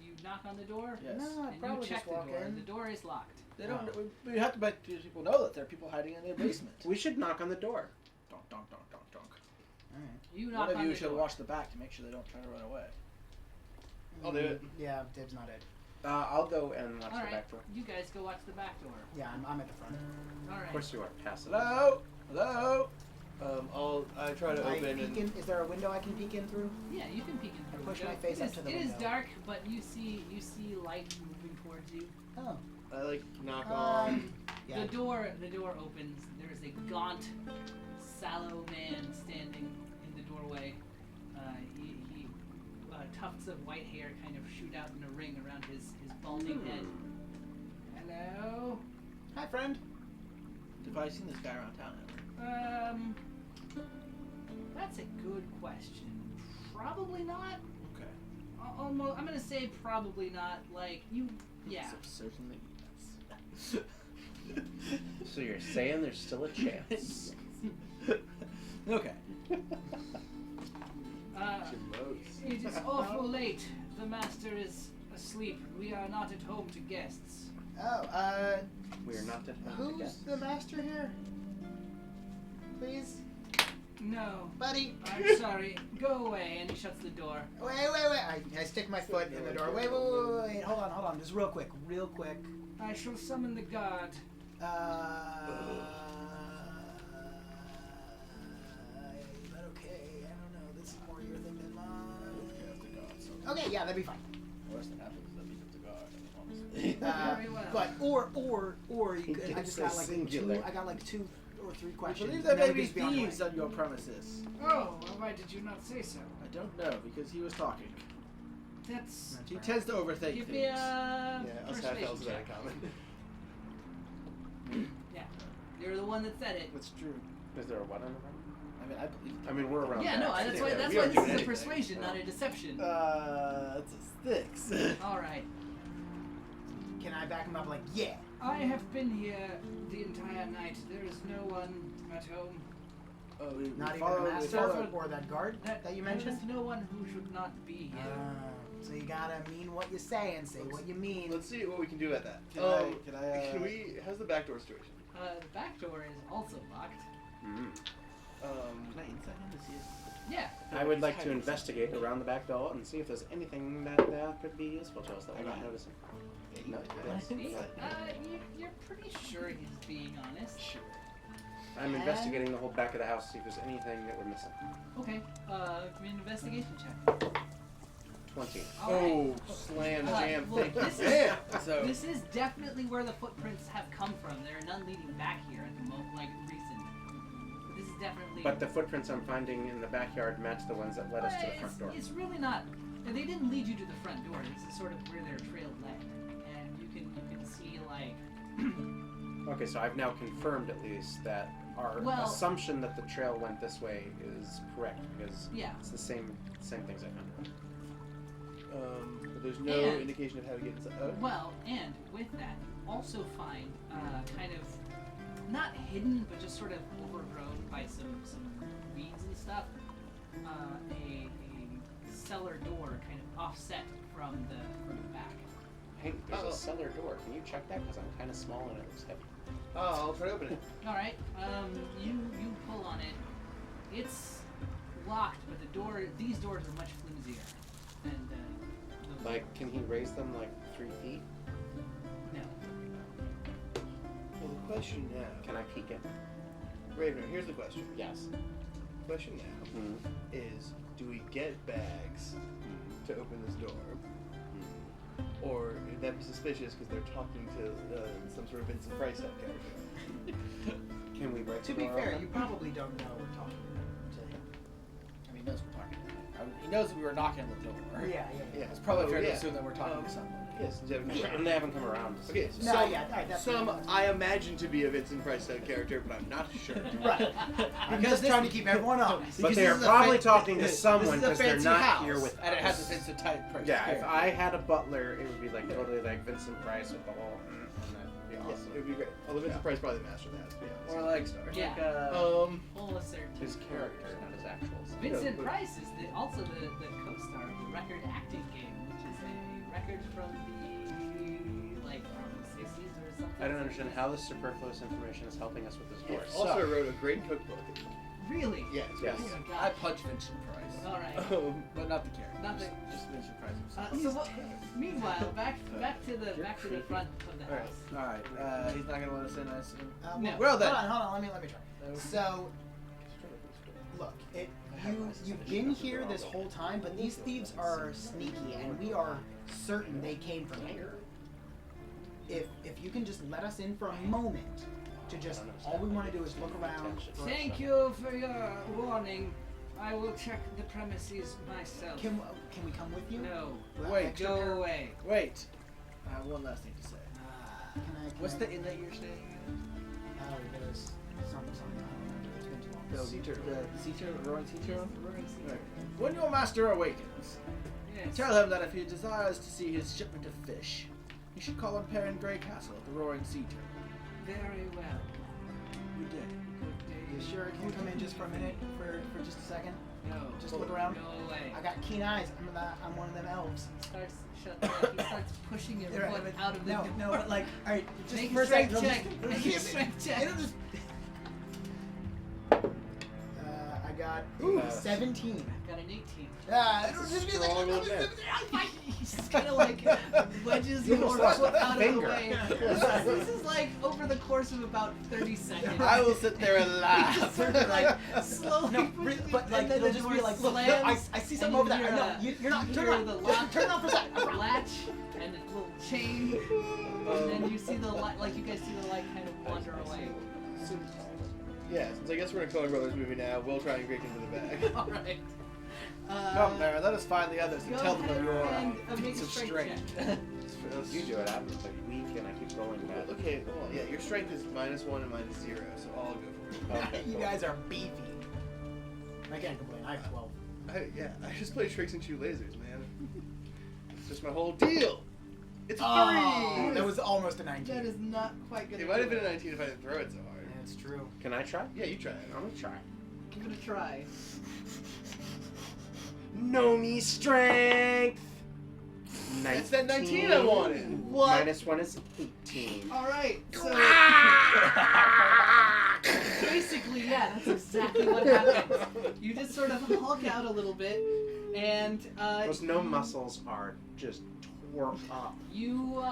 A: you knock on the door.
C: Yes.
E: No, I'd
A: And
E: probably
A: you check
E: just
A: the
E: walk
A: door.
E: in.
A: The door is locked.
C: They don't. We have to make people know that there are people hiding in their basement.
B: We should knock on the door.
C: Donk, donk, donk, donk, donk.
E: Alright.
A: You knock
C: One of
A: on
C: you
A: the
C: should
A: door.
C: watch the back to make sure they don't try to run away.
F: I'll do it.
E: Yeah, Dib's not it.
B: I'll go and watch
A: All
B: the
A: right,
B: back door.
A: you guys go watch the back door.
E: Yeah, I'm at the front.
A: All right.
B: Of course you are. Passive.
C: Hello, hello.
F: I try to
E: I
F: open
E: peek
F: and
E: in, is there a window I can peek in through?
A: Yeah, you can peek in through.
E: push
A: the
E: my
A: window.
E: face
A: It
E: up
A: is-
E: to the
A: It is
E: window.
A: dark, but you see light moving towards you.
E: Oh.
F: I like knock on.
E: Yeah.
A: The door opens. There is a gaunt, sallow man standing in the doorway. He tufts of white hair kind of shoot out in a ring around his balding head. Hello.
E: Hi, friend.
C: Have I seen this guy around town ever?
A: That's a good question. Probably not.
C: Okay.
A: Almost. I'm gonna say probably not. Like you. Yeah.
C: So certainly yes.
B: So you're saying there's still a chance?
C: Okay.
A: It is awful late. The master is asleep. We are not at home to guests.
E: Oh,
B: We are not at home
E: who's
B: together.
E: the master here? Please?
A: No.
E: Buddy.
A: I'm sorry. Go away. And he shuts the door.
E: Wait. I stick my foot in the door. Wait. Hold on. Just real quick.
A: I shall summon the guard.
E: But okay, I don't know. This is more your thing than mine. Okay, yeah, that'd be fine.
C: Worst that happens is that becomes the guard. Honestly.
A: Very well.
E: But or you could, I just got like
B: Singular.
E: two. I got like 2 or 3
C: I
E: questions.
C: believe
E: and
C: there
E: then
C: may
E: we
C: be
E: just be on the way.
C: thieves on your premises.
A: Oh, well, why did you not say so?
C: I don't know because he was talking.
A: That's.
C: He tends to overthink
A: Give
C: things.
A: me a
F: Yeah, us half
A: persuasion
F: elves have that in
A: check.
F: common.
A: Yeah, you're the one that said it.
C: That's true.
B: Is there a what on the front?
C: I mean, I believe.
B: I mean, we're around.
A: Yeah,
B: back.
A: no, that's
F: Yeah,
A: why.
F: we
A: That's
F: aren't
A: why
F: doing
A: this is a
F: anything.
A: persuasion, not a deception.
C: It's a 6.
A: All right.
E: Can I back him up? Like, yeah.
A: I have been here the entire night. There is no one at home.
C: Oh,
E: Not even the master or that guard that you mentioned.
A: There is no one who should not be here.
E: So you gotta mean what you say and say what you mean.
F: Let's see what we can do at that.
C: Can I,
F: Can we? How's the back door situation?
A: The back door is also locked.
B: Mm.
C: Can I insight him to see if...
A: Yeah.
B: I would like to investigate around the back door and see if there's anything that could be useful to us that we're not noticing. No.
A: You're pretty sure he's being honest.
C: Sure.
B: I'm investigating the whole back of the house to see if there's anything that we're missing.
A: Okay. Give me an investigation check.
B: 20.
A: All right.
F: Oh, slam jam!
A: Look,
F: Thank
A: this
F: you,
A: is
F: man.
C: So,
A: this is definitely where the footprints have come from. There are none leading back here at the moment, like recent. But this is definitely.
B: But the footprints I'm finding in the backyard match the ones that led us to the front door.
A: It's really not. They didn't lead you to the front door. This is sort of where their trail led, and you can see like.
B: Okay, so I've now confirmed at least that our
A: Well-
B: assumption that the trail went this way is correct because
A: Yeah.
B: it's the same things I found.
F: But there's no
A: And-
F: indication of how to get inside. Oh.
A: Well, and with that, you also find kind of not hidden, but just sort of overgrown by some weeds and stuff. A cellar door kind of offset from the back.
B: Hey, there's
F: Oh.
B: a cellar door. Can you check that? Because I'm kind of small and it looks heavy.
F: Oh, I'll try to open it.
A: All right. You pull on it. It's locked, but these doors are much flimsier. And those
B: Like, can he raise them like 3 feet?
A: no.
F: Well, the question now,
B: Can I peek in?
F: Raven, here's the question.
B: Yes.
F: The question now
B: Mm-hmm.
F: is, do we get bags to open this door? Or would that be suspicious because they're talking to some sort of Vincent Price type character?
B: Can we break
E: To
B: the
E: be
B: door
E: fair,
B: open?
E: you probably don't know we're talking to him.
C: I mean, he knows we're talking to him. He knows we were knocking on the door.
E: Yeah.
F: Yeah.
C: It's probably
F: Oh,
C: fair to
F: yeah.
C: assume that we're talking to someone.
F: Yes, definitely.
B: And they haven't come around.
F: Okay,
E: No,
F: some,
E: yeah, alright, that's
F: some
E: fine.
F: I imagine to be a Vincent Price character, but I'm not sure.
E: Right. I'm
C: Because
E: just
C: this-
E: trying to keep everyone honest.
B: But
C: Because
B: they are
C: this is a
B: probably
C: fan-
B: talking to
C: this-
B: someone
C: this is
B: because
C: a
B: they're
C: fancy
B: not
C: house,
B: here with
C: and it has a
B: us.
C: Vincent type Price.
B: Yeah, if
C: character.
B: I had a butler, it would be like totally like Vincent Price with the whole, and that'd be
F: Yes,
B: awesome.
F: it would be great. Although Vincent Price probably the master of that, to be honest.
C: Or like,
A: Yeah. Full of certainty.
B: His character, not his actual.
A: Vincent
F: but-
A: Price is also the co-star of the record acting game, which is a record from the like from the 60s or something.
B: I don't understand how this superfluous information is helping us with this
F: He
B: horse.
F: also wrote a great cookbook.
A: Really?
F: Yes,
B: Yes.
A: Oh my
C: I
A: god.
C: punch Vincent Price,
A: All right.
C: but not the character.
A: Not the-
C: just Vincent Price himself.
A: So what, meanwhile, back to the front of the
F: Alright.
A: house.
C: All right, he's not gonna let us in. I assume.
A: No.
C: Well then.
E: Hold on. Let me try. So, look, you've been here this whole time, but these thieves are sneaky, and we are certain they came from here. If you can just let us in for a moment, to just all we want to do is look around.
A: Thank you for your warning. I will check the premises myself.
E: Can we come with you?
A: No.
C: Wait,
A: Go away.
C: wait. I have one last thing to say.
E: Can
C: What's
E: I,
C: the inn that you're staying
E: Oh, there's something. I don't remember. It's been too long.
C: in?
F: Sea turtle.
C: The sea turtle, the roaring sea turtle.
A: Roaring sea
C: Right. When your master awakens,
A: Yes.
C: tell him that if he desires to see his shipment of fish, he should call on Perrin Grey Castle at the Roaring Sea Turtle.
A: Very well.
C: You did.
A: Good day.
E: You sure can you come in just for a minute, for just a second?
A: No.
E: Just look around.
A: No way.
E: I got keen eyes. I'm one of them elves.
A: He starts pushing your
E: Right,
A: foot
E: but
A: out of the door.
E: no, but like, all right, just
A: Make
E: for
A: a
E: a second.
A: strength check.
E: it'll
A: Make a strength check.
E: It'll just. I got 17.
A: Got an 18.
E: It'll just be
F: Strong old man.
A: He just kind of like wedges
B: You
A: your
B: almost
A: foot
B: lost a
A: out of the
B: finger.
A: way. This is like over the course of about 30 seconds.
C: I will sit there and
A: He just
C: laugh.
A: sort of like slowly
E: No,
A: pushes it,
E: but like
A: and then
E: it'll
A: the
E: just
A: door
E: be like, look,
A: slams,
E: I see
A: and
E: something
A: you
E: over there.
A: hear
E: I know you're not.
A: you
E: Turn
A: hear
E: around.
A: the
E: Just
A: lock,
E: turn around for a second.
A: latch, and a little chain, and then you see the light, like you guys see the light kind of wander away.
F: Yeah, since I guess we're in a Koenig Brothers movie now, we'll try and break into the bag.
A: All right.
C: Come there, let us find the others and
A: Go
C: tell them
A: ahead
C: of your
A: and make
C: piece
A: a
C: of
A: strength
C: strength.
A: check.
B: You do it. I'm like weak and I keep going back.
F: Okay, well, yeah, your strength is -1 and mine is 0, so I'll go for it.
B: Okay,
E: You
B: cool.
E: guys are beefy. I can't complain. I have 12.
F: I just play tricks and shoot lasers, man. It's just my whole deal. It's
E: Oh,
F: free!
E: that was almost a 19.
A: That is not quite good.
F: It might have been a 19 if I didn't throw it so hard.
E: That's true.
B: Can I try?
F: Yeah, you try it.
B: I'm gonna try.
A: Give it a try.
B: Know me strength.
F: It's that 19 I wanted.
A: What?
B: -1 is 18.
A: All right. So basically, yeah, that's exactly what happens. You just sort of hulk out a little bit, and
B: Those no muscles are just tore up.
A: you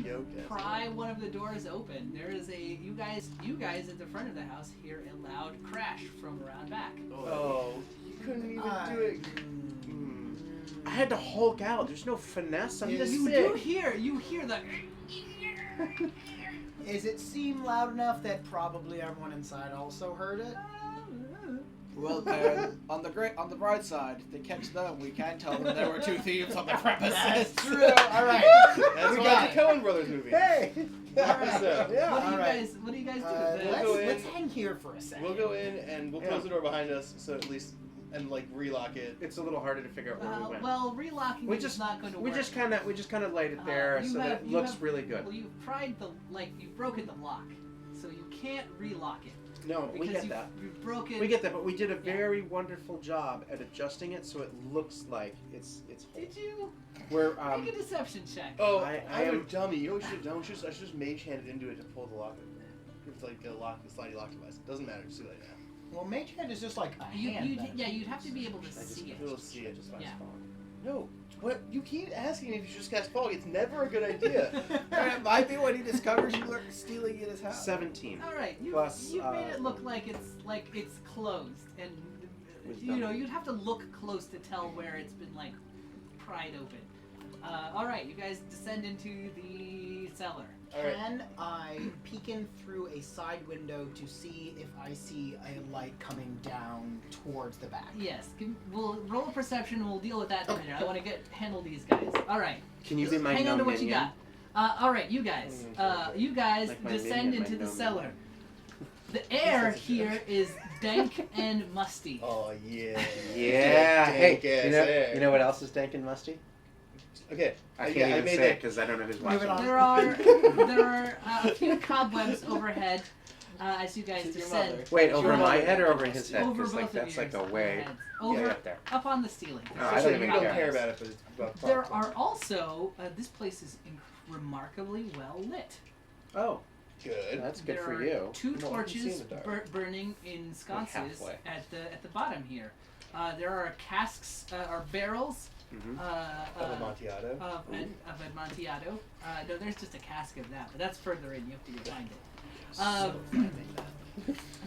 F: Yoked ass.
A: pry one of the doors open. There is you guys at the front of the house hear a loud crash from around back.
F: Oh, you couldn't even do it.
B: I had to Hulk out. There's no finesse. I'm just
A: You
B: sick.
A: you hear the
E: Is it seem loud enough that probably everyone inside also heard it?
C: Well, Perrin, on the bright side, if they catch them, we can tell them there were 2 thieves on the premises.
E: That's true. All right.
F: That's
E: We
F: why
E: got
F: it's a Coen Brothers movie.
B: Hey.
F: So,
B: Yeah.
A: What do you
E: Alright.
A: guys what do you guys do?
F: We'll go in.
E: Let's hang here for a second.
F: We'll go in and we'll close the door behind us, so at least and like relock it.
B: It's a little harder to figure out where we went.
A: Well, relocking
B: We
A: it
B: just-
A: is not going to
B: we
A: work.
B: just kind of laid it there,
A: you
B: so
A: have-
B: that it
A: you
B: looks
A: have-
B: really good.
A: Well, you've pried you've broken the lock, so you can't relock it.
B: No, we
A: Because
B: get that.
A: you've broken.
B: We get that, but we did a very wonderful job at adjusting it so it looks like it's.
A: Did you
B: We're
A: make a deception check?
F: Oh,
B: I
F: I'm a
B: am-
F: dummy. You know what you should have done? I should just mage handed into it to pull the lock. It's like a lock, a slidey lock device. It doesn't matter. Just do that now.
E: Well, Mage Hand is just like a hand.
A: You'd have to be able to
B: I just
A: see it.
F: We'll see it.
B: just last
A: Yeah.
B: phone.
F: No, what? You keep asking if you should just cast fog. It's never a good idea.
C: It might be when he discovers you are stealing in his house.
B: 17.
A: All right,
B: Plus,
A: you've made it look like it's closed, and
B: Wisdom.
A: you'd have to look close to tell where it's been like pried open. All right, you guys descend into the cellar.
F: All right.
E: Can I peek in through a side window to see if I see a light coming down towards the back?
A: Yes. We'll roll a perception. And we'll deal with that in a minute. I want to handle these guys. All right.
B: Can you be my
A: Hang on to what you
B: minion?
A: got. All right, you guys. You guys
B: Like my
A: descend
B: minion,
A: into
B: my
A: the
B: gnome
A: cellar.
B: minion.
A: The air here is dank and musty.
F: Oh yeah.
B: Yeah. Hey,
F: Dank-ass air.
B: you know what else is dank and musty?
F: Okay.
B: I can't
F: yeah,
B: even
F: made
B: say it
F: that.
B: because I don't know who's
E: Move it
B: watching.
E: on.
A: There are a few cobwebs overhead as you guys
C: Is it your
A: descend.
C: mother?
B: Wait,
C: Is
B: over
C: your
B: my
C: mother
B: head or
C: dank
B: over
C: and
B: his
C: musty?
B: head?
A: Over
B: Because
A: both
B: like
A: of
B: that's
A: yours.
B: like a way.
A: Heads. Over
B: up there.
A: up on the ceiling.
B: Oh, I
F: So
B: don't
F: you
B: even
F: don't
B: care.
F: care about it, but it's about
A: There
F: problems.
A: are also this place is remarkably well lit.
B: Oh,
F: Good.
B: that's good
A: There
B: for
A: are
B: you.
A: two
F: No, I can see
A: torches
F: in the dark.
A: burning in sconces
B: halfway.
A: at the bottom here. There are casks or barrels
B: Mm-hmm.
F: Of Amontillado.
A: of Amontillado. No, there's just a cask of that, but that's further in. You have to go find it.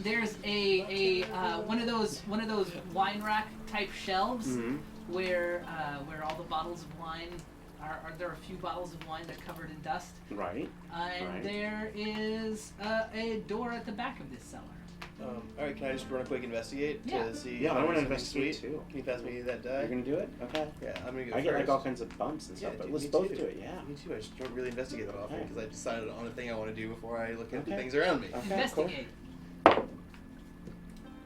A: There's a one of those wine rack type shelves
B: Mm-hmm.
A: where all the bottles of wine are there are a few bottles of wine that are covered in dust.
B: Right.
A: And
B: Right.
A: there is a door at the back of this cellar.
F: All right, can I just run a quick investigate
A: Yeah.
F: to see?
B: Yeah, I
F: if
B: want to
F: there's something
B: investigate
F: sweet?
B: too.
F: Can you pass me that die?
B: You're gonna do it? Okay.
F: Yeah, I'm gonna go
B: I get like
F: first.
B: all kinds of bumps and stuff,
F: Yeah,
B: but
F: dude,
B: let's
F: me
B: both
F: too.
B: do it. Yeah.
F: Me too. I just don't really investigate that often
B: Okay.
F: because I decided on a thing I want to do before I look at the
B: Okay.
F: things around me.
B: Okay,
A: Investigate.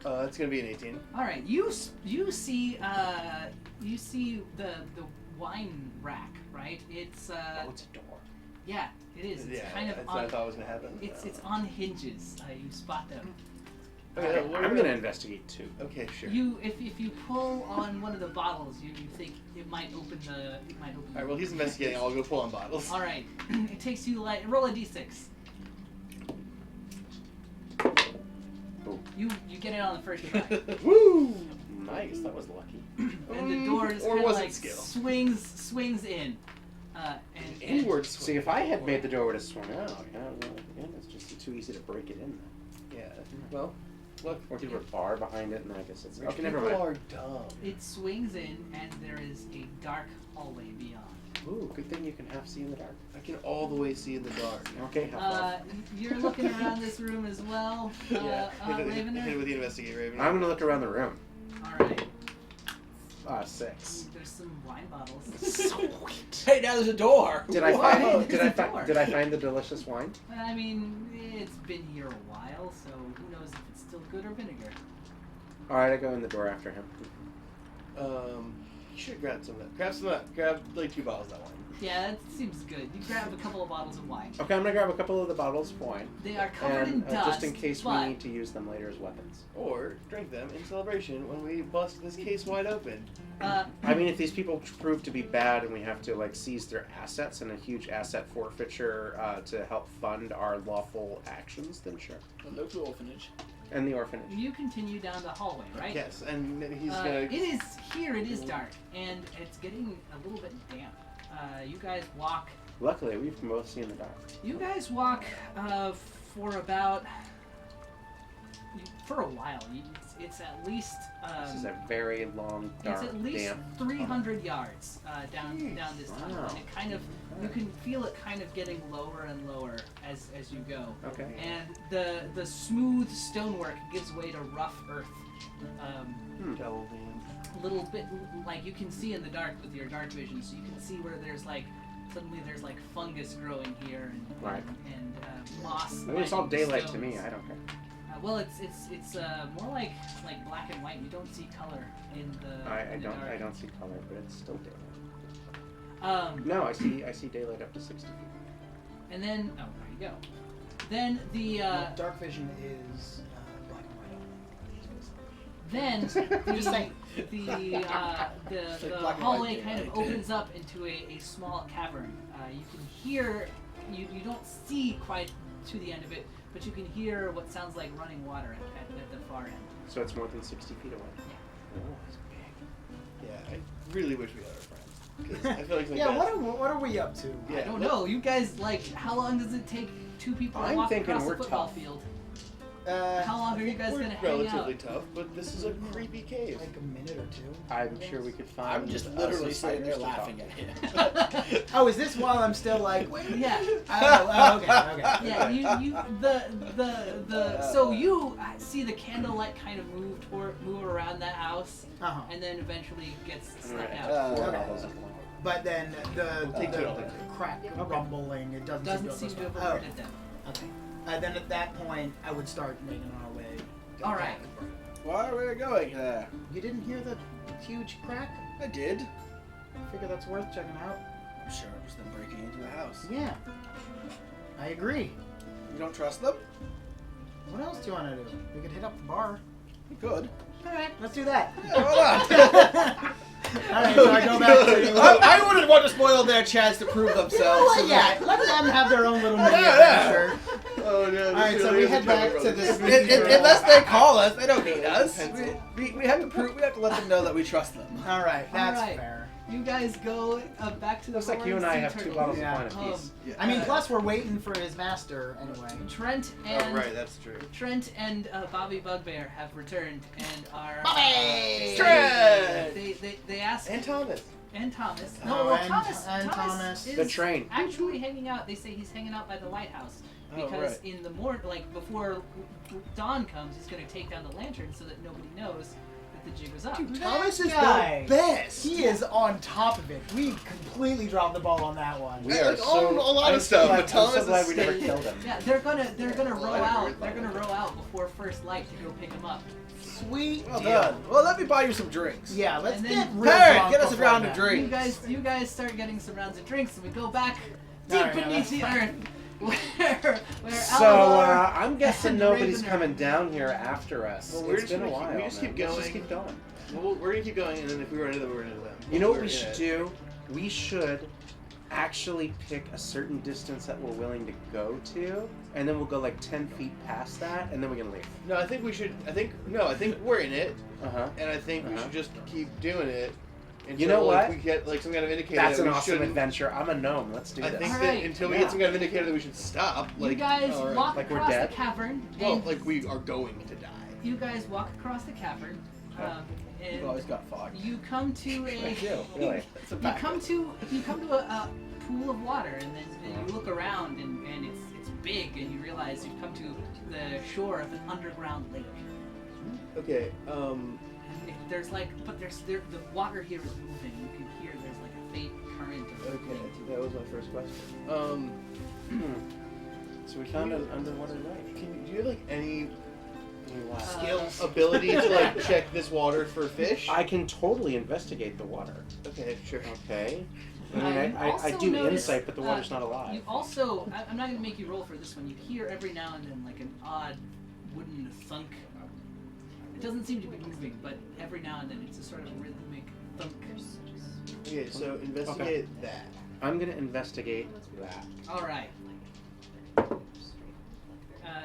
F: It's gonna be an 18.
A: All right, you see the wine rack, right? It's
B: Oh, it's a door.
A: yeah, it is. It's
F: Yeah,
A: kind of
F: that's what I
A: on.
F: thought was gonna happen.
A: It's on hinges. You spot them.
F: Okay,
B: Okay, I'm gonna investigate too.
F: Okay, sure.
A: If you pull on one of the bottles, you think it might open the
F: All right. Well, he's investigating. I'll go pull on bottles.
A: All right, it takes you like roll a d6.
B: Boom.
A: You get it on the first try,
B: Woo! Nice. That was lucky.
A: and the door just
F: Or
A: kind of
F: was it
A: like
F: skill?
A: swings in, and
F: Inward
B: See, if I had made the door would have swung out, yeah, well, again, it's just too easy to break it in. Then.
F: Yeah. Well, look.
B: Or do a bar behind it, and I guess it's
F: Rich
B: okay. Never
F: people
B: mind.
F: are dumb.
A: it swings in, and there is a dark hallway beyond.
B: Ooh, good thing you can half see in the dark.
F: I can all the way see in the dark.
B: Okay, half
A: You're looking around this room as well,
F: Yeah. Hit it
A: Ravener.
F: with the investigate, Raven.
B: I'm gonna look around the room.
A: All right,
B: 6.
A: there's some wine bottles.
B: Sweet.
C: Hey, now there's a door.
B: Did I
A: Whoa,
B: find?
A: there's a door.
B: Did I find the delicious wine?
A: I mean, it's been here a while, so who knows if it's still good or vinegar.
B: All right, I go in the door after him.
F: You should have grabbed some of that. Grab some of that. Grab like 2 bottles of that wine.
A: Yeah, that seems good. You grab a couple of bottles of wine.
B: Okay, I'm gonna grab a couple of the bottles of wine,
A: They are covered
B: and
A: in dust,
B: just in case we
A: but
B: need to use them later as weapons.
F: Or drink them in celebration when we bust this case wide open.
B: I mean, if these people prove to be bad and we have to like seize their assets and a huge asset forfeiture to help fund our lawful actions, then sure.
C: Hello to orphanage.
B: And the orphanage.
A: you continue down the hallway, right?
F: Yes, and he's
A: It
F: gonna.
A: is dark, and it's getting a little bit damp. You guys walk.
B: Luckily, we can both see in the dark.
A: You guys walk for about for a while. It's at least.
B: This is a very long, dark,
A: It's at least
B: damp
A: 300 yards down this tunnel,
B: Wow.
A: and it kind of you can feel it kind of getting lower and lower as you go.
B: Okay.
A: And the smooth stonework gives way to rough earth.
F: Delving.
A: A little bit like you can see in the dark with your dark vision, so you can see where there's like suddenly there's like fungus growing here and
B: Right.
A: moss.
B: I mean, it's all
A: lining the
B: daylight to
A: stones.
B: me. I don't care.
A: Well, it's more like black and white. You don't see color in the.
B: I
A: in the
B: don't.
A: dark.
B: I don't see color, but it's still daylight. No, I see daylight up to 60 feet.
A: And then there you go. Then the
E: Dark vision is black and white.
A: then
E: Just saying.
A: the
C: black and
A: hallway
C: white
A: kind of
C: daylight,
A: opens up into a small cavern. You can hear you don't see quite to the end of it, but you can hear what sounds like running water at the far end.
B: So it's more than 60 feet away.
A: Yeah.
B: Oh, it's big.
F: Yeah, I really wish we had our friends. 'Cause I feel like
E: Yeah, what are we up to?
F: Yeah,
A: I don't know. You guys how long does it take two people to
B: I'm
A: walk
B: thinking
A: across
B: we're
A: a football
B: tough.
A: field? How long are you guys
F: We're
A: gonna hang out?
F: relatively tough, but this is a creepy cave.
E: like a minute or two.
B: I'm sure we could find.
C: I'm just literally
B: some
C: sitting there
B: spiders to
C: laughing
B: talk
C: at him.
E: Oh, is this while I'm still like? Wait.
A: Yeah.
E: Oh, okay.
A: Yeah, so you see the candlelight kind of move around that house,
E: Uh-huh.
A: and then eventually gets snuck
B: Right.
A: out.
B: Four
E: Okay.
B: levels of light.
E: But then the
F: Take two.
E: crack rumbling, it doesn't,
A: Doesn't seem to have
E: Oh,
A: alerted them.
E: okay. Then at that point, I would start making our way.
A: All right.
C: Why are we going there?
E: You didn't hear the huge crack?
C: I did.
E: I figure that's worth checking out.
C: I'm sure it was them breaking into the house.
E: Yeah. I agree.
C: You don't trust them?
E: What else do you want to do? We could hit up the bar.
C: You could.
E: Alright, let's do that.
C: Yeah, why not?
E: Alright, so I go back to...
C: I wouldn't want to spoil their chance to prove themselves.
E: Well, yeah, let them have their own little mini
C: Yeah.
E: adventure.
F: Oh no.
E: Alright, so we head back to this...
C: Unless they call us, they don't need us. We have to prove. We have to let them know that we trust them.
E: Alright, that's
A: Alright.
E: fair.
A: You guys go back to the
B: Looks like
A: bar
B: you and I
A: sea
B: have 2
A: turtle.
B: bottles
E: Yeah.
B: of wine apiece.
C: Yeah.
E: I mean, plus we're waiting for his master anyway.
A: Trent and
F: Oh right, that's true.
A: Trent and Bobby Bugbear have returned and are.
E: Bobby!
F: Trent!
A: They ask
F: And Thomas.
A: and Thomas.
E: Oh,
A: No, well,
E: and Thomas.
A: is
B: The train.
A: actually hanging out. They say he's hanging out by the lighthouse
C: Oh,
A: because
C: right.
A: in the morning, like before dawn comes, he's going to take down the lantern so that nobody knows that the jig was up.
C: Thomas is
E: guy.
C: the best.
E: He is on top of it. We completely dropped the ball on that one.
B: We
F: Yeah,
B: are
F: like,
B: so.
F: a lot
B: I'm
F: of
B: so
F: stuff,
B: glad-
F: but Thomas
B: I'm so glad
F: is
B: we never
F: still-
B: killed him.
A: Yeah, they're gonna row
F: I
A: out.
F: agree.
A: They're gonna row out before first light to go pick him up.
E: Sweet
C: Well
E: deal.
C: done. Well, let me buy you some drinks.
E: Yeah, let's
A: And
E: get
A: then-
E: real
C: Parrot,
E: drunk
C: get us a
E: before
C: round of
E: that.
C: drinks.
A: You guys start getting some rounds of drinks, and we go back deep
E: Alright, yeah,
A: beneath the
E: that's
A: earth, where
B: So
A: Alamar
B: I'm guessing
A: and
B: nobody's
A: Raven are-
B: coming down here after us.
F: Well, we're
B: It's
F: just
B: been a
F: gonna keep-
B: while.
F: we just
B: man.
F: keep
B: Let's just
F: going.
B: keep going.
F: Well, we're gonna keep going, and then if we run into them, we're into them.
B: You know what
F: We're
B: we
F: in
B: should
F: it.
B: do? We should actually pick a certain distance that we're willing to go to, and then we'll go like 10 feet past that, and then we can leave.
F: No, I think we should. I think we're in it,
B: Uh-huh.
F: and I think we should just keep doing it. Until,
B: You know
F: like,
B: what?
F: we get like some kind of indicator
B: That's
F: that
B: an
F: we
B: awesome
F: shouldn't.
B: adventure. I'm a gnome. Let's do
F: I
B: this.
F: think that
A: Alright,
F: until we
B: yeah.
F: get some kind of indicator that we should stop. Like
A: you guys
F: all right.
A: walk
B: Like we're
A: across
B: dead?
A: the cavern.
F: Well,
A: and
F: like we are going to die.
A: you guys walk across the cavern,
C: We've
A: and
C: always got fog.
A: you come to a.
B: Thank you. Really.
C: It's a
A: You
C: backup.
A: come to a pool of water, and then you look around, and it's big, and you realize you've come to the shore of an underground lake.
F: Okay.
A: And there's the water here is moving. You can hear there's like a faint current of
F: Okay.
A: moving to
F: That was my first question.
B: So we found an underwater lake.
F: Do you have like any
E: Skills.
F: ability to like check this water for fish?
B: I can totally investigate the water.
F: Okay, sure.
B: Okay. I
A: You
B: mean, I
A: also
B: do
A: notice,
B: insight, but the water's not
A: You
B: alive.
A: also, I'm not gonna make you roll for this one. You hear every now and then like an odd wooden thunk. It doesn't seem to be moving, but every now and then it's a sort of rhythmic thunk.
F: Okay, so investigate that.
B: I'm gonna investigate that.
A: All right.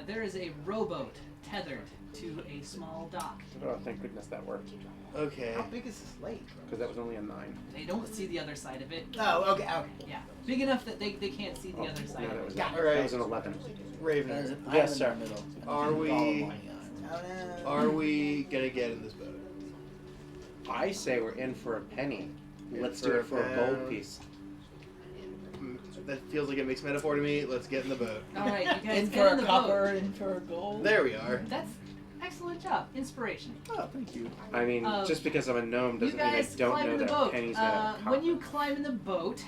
A: There is a rowboat tethered to a small dock.
B: Oh, thank goodness that worked.
F: Okay.
E: How big is this lake?
B: Because that was only a 9.
A: They don't see the other side of it.
E: Oh, okay.
A: Yeah, big enough that they can't see the other side
B: No,
A: of
B: that
A: it.
B: was,
E: Got
F: it. Alright.
B: that was an 11.
C: There's
F: Raven,
C: an
B: Yes,
C: island in
B: sir.
C: the middle.
F: Are
C: You can
F: we-
C: follow money on.
E: Oh, no.
F: are we gonna get in this boat?
B: I say we're in for a penny.
F: In
B: Let's
F: for
B: do
F: a
B: it for a gold
F: pound.
B: piece.
F: That feels like a mixed metaphor to me. Let's get in the boat.
A: All right, you guys
C: In
A: get
C: for
A: in
C: a
A: the
C: copper,
A: boat.
C: in for a gold.
F: There we are.
A: That's excellent job. Inspiration.
C: Oh, thank you.
B: I mean,
A: Um,
B: just because I'm a gnome
A: You
B: doesn't mean I
A: guys
B: don't
A: climb
B: know
A: in the
B: that
A: boat.
B: pennies made out of
A: When you
B: copper.
A: climb in the boat,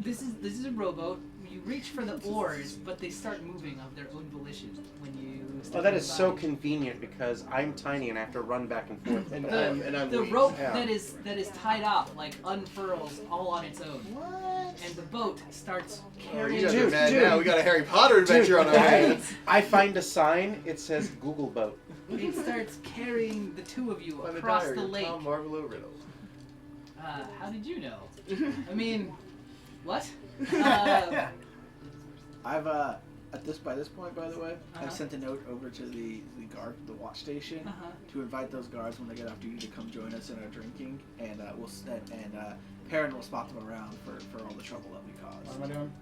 A: this is a rowboat. You reach for the oars, but they start moving of their own volition when you.
B: Oh, that is
A: step
B: so
A: inside.
B: convenient because I'm tiny and I have to run back and forth.
F: And
A: The-
F: I'm
A: The
F: weak.
A: rope
B: Yeah.
A: that is tied off like unfurls all on its own,
E: What?
A: and the boat starts
F: Oh,
A: carrying.
F: you guys
B: Dude,
F: are mad
B: dude.
F: now. We got a Harry Potter adventure on our hands.
B: I find a sign. It says Google boat.
A: It starts carrying the two of you
F: Find a
A: across
F: diary
A: the
F: of
A: lake.
F: Tom Marvolo Riddle.
A: How did you know? I mean, what?
C: I've by this point, by the way,
A: Uh-huh.
C: I've sent a note over to the guard, the watch station,
A: Uh-huh.
C: to invite those guards when they get off duty to come join us in our drinking, and Perrin will spot them around for all the trouble that we
E: What
C: caused.
E: am I doing?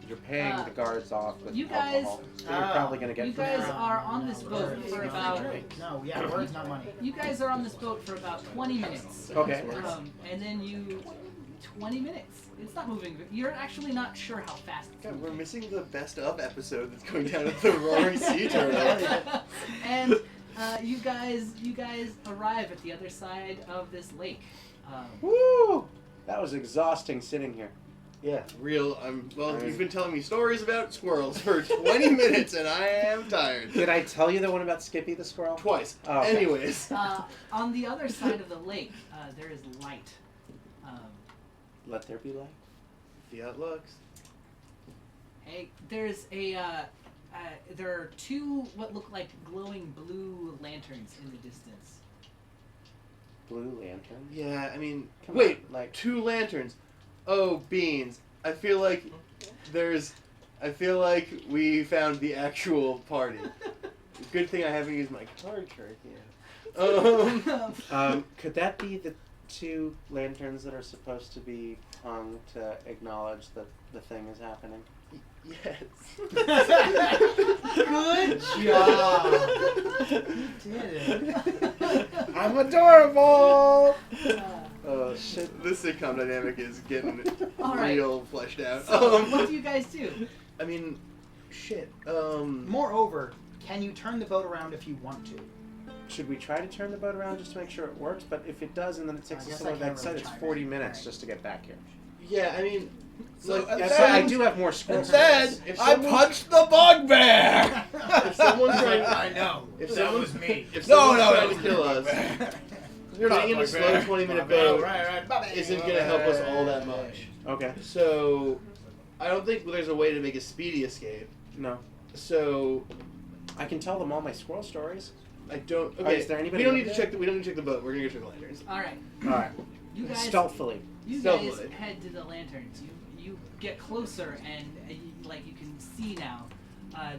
B: You're paying the guards off with
A: you guys-
B: alcohol. So you're probably going to get
A: You
B: free
A: guys
B: drink.
A: are on this boat
E: Words.
A: for about.
E: No, yeah, words, not money.
A: You guys are on this boat for about 20 minutes.
B: Okay.
A: And then you. 20 minutes. It's not moving. You're actually not sure how fast it's
F: God, we're
A: moving.
F: missing the best of episode that's going down at the roaring sea turtle.
A: And you guys arrive at the other side of this lake.
B: Woo! That was exhausting sitting here.
F: Yeah, real. You've been telling me stories about squirrels for 20 minutes, and I am tired.
B: Did I tell you the one about Skippy the squirrel?
F: Twice.
B: Oh, okay.
F: Anyways.
A: On the other side of the lake, there is light.
B: Let there be light.
F: See how it looks.
A: Hey, there's there are two what look like glowing blue lanterns in the distance.
B: Blue lantern.
F: Yeah, I mean,
B: Come
F: wait,
B: on, like-
F: 2 lanterns. Oh, beans. I feel like we found the actual party. Good thing I haven't used my card trick yet.
B: Could that be the 2 lanterns that are supposed to be hung to acknowledge that the thing is happening?
F: Yes.
E: Good job. You did it.
B: I'm adorable! Oh, shit.
F: This sitcom dynamic is getting
A: All right.
F: real fleshed out.
A: So, what do you guys do?
F: I mean, shit.
E: Moreover, can you turn the boat around if you want to?
B: Should we try to turn the boat around just to make sure it works? But if it does and then it takes
E: I
B: us
E: guess
B: all
E: I
B: that
E: can't
B: side,
E: really
B: it's
E: chime
B: 40
E: in.
B: minutes
E: Right.
B: just to get back here.
F: Yeah, I mean,
C: So, and
B: That's
C: then-
B: why I do have more squirrels.
C: Instead,
F: If
C: I
F: someone-
C: punched the bugbear!
F: if someone's trying,
E: I know.
F: if
E: that
F: someone,
E: was me.
F: if
C: No,
F: someone's
C: no,
F: trying
C: it
F: to kill us,
C: You're not
F: getting in a slow
C: bugbear.
F: 20-minute
E: Oh,
F: boat
E: right.
F: isn't gonna help us all that much.
B: Okay.
F: So, I don't think there's a way to make a speedy escape.
B: No.
F: So,
B: I can tell them all my squirrel stories.
F: I don't.
B: Oh,
F: Okay,
B: is there anybody
F: we don't
B: up
F: need to
B: there?
F: check. We don't need to check the boat. We're gonna go check the lanterns.
A: All right,
B: Alright.
A: you guys.
B: Stealthily.
A: You guys
F: Stealthily.
A: head to the lanterns. You get closer and you can see now.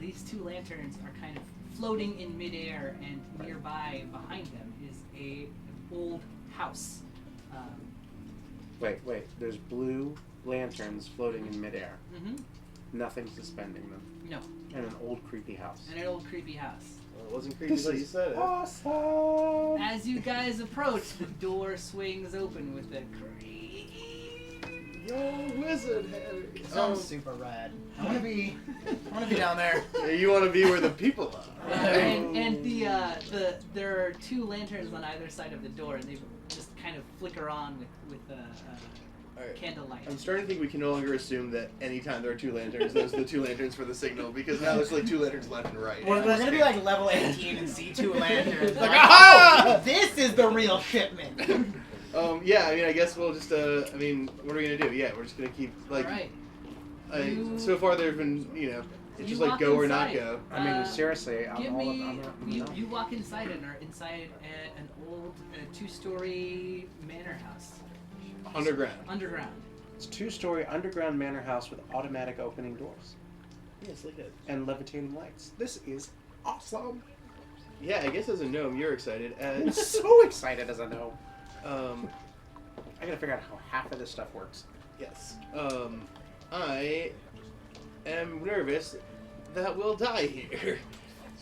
A: These 2 lanterns are kind of floating in midair, and nearby, behind them, is a old house.
B: Wait. There's blue lanterns floating in midair.
A: Mm-hmm.
B: Nothing suspending them.
A: No,
B: And an old creepy house.
A: and an old creepy house.
F: Well, it wasn't creepy
B: This
F: until you
B: is
F: said it.
B: awesome!
A: As you guys approach, the door swings open with a creak.
F: Yo, wizard Harry.
E: Sounds super rad. I want to be down there.
F: You want to be where the people are.
A: And there are 2 lanterns on either side of the door, and they just kind of flicker on with
F: Alright.
A: candlelight.
F: I'm starting to think we can no longer assume that anytime there are 2 lanterns, those are the 2 lanterns for the signal, because now there's like 2 lanterns left and right.
E: We're gonna be like level 18 and see 2 lanterns. Like,
F: Aha!
E: oh, this is the real shipment.
F: Yeah, I mean, I guess we'll just, I mean, what are we gonna do? Yeah, we're just gonna keep, like,
A: All right.
F: so far there've been, it's
A: You
F: just like
A: walk
F: go or not
A: inside.
F: go.
B: I mean, seriously,
A: Give
B: I'm all
A: me.
B: I'm
A: You walk inside and are inside an old 2-story manor house.
F: Underground.
A: Underground.
B: It's a 2-story underground manor house with automatic opening doors
F: Yes, like that.
B: and levitating lights. This is awesome.
F: Yeah, I guess as a gnome, you're excited.
B: I'm so excited as I know.
F: I
B: I gotta figure out how half of this stuff works.
F: yes. I am nervous that we'll die here.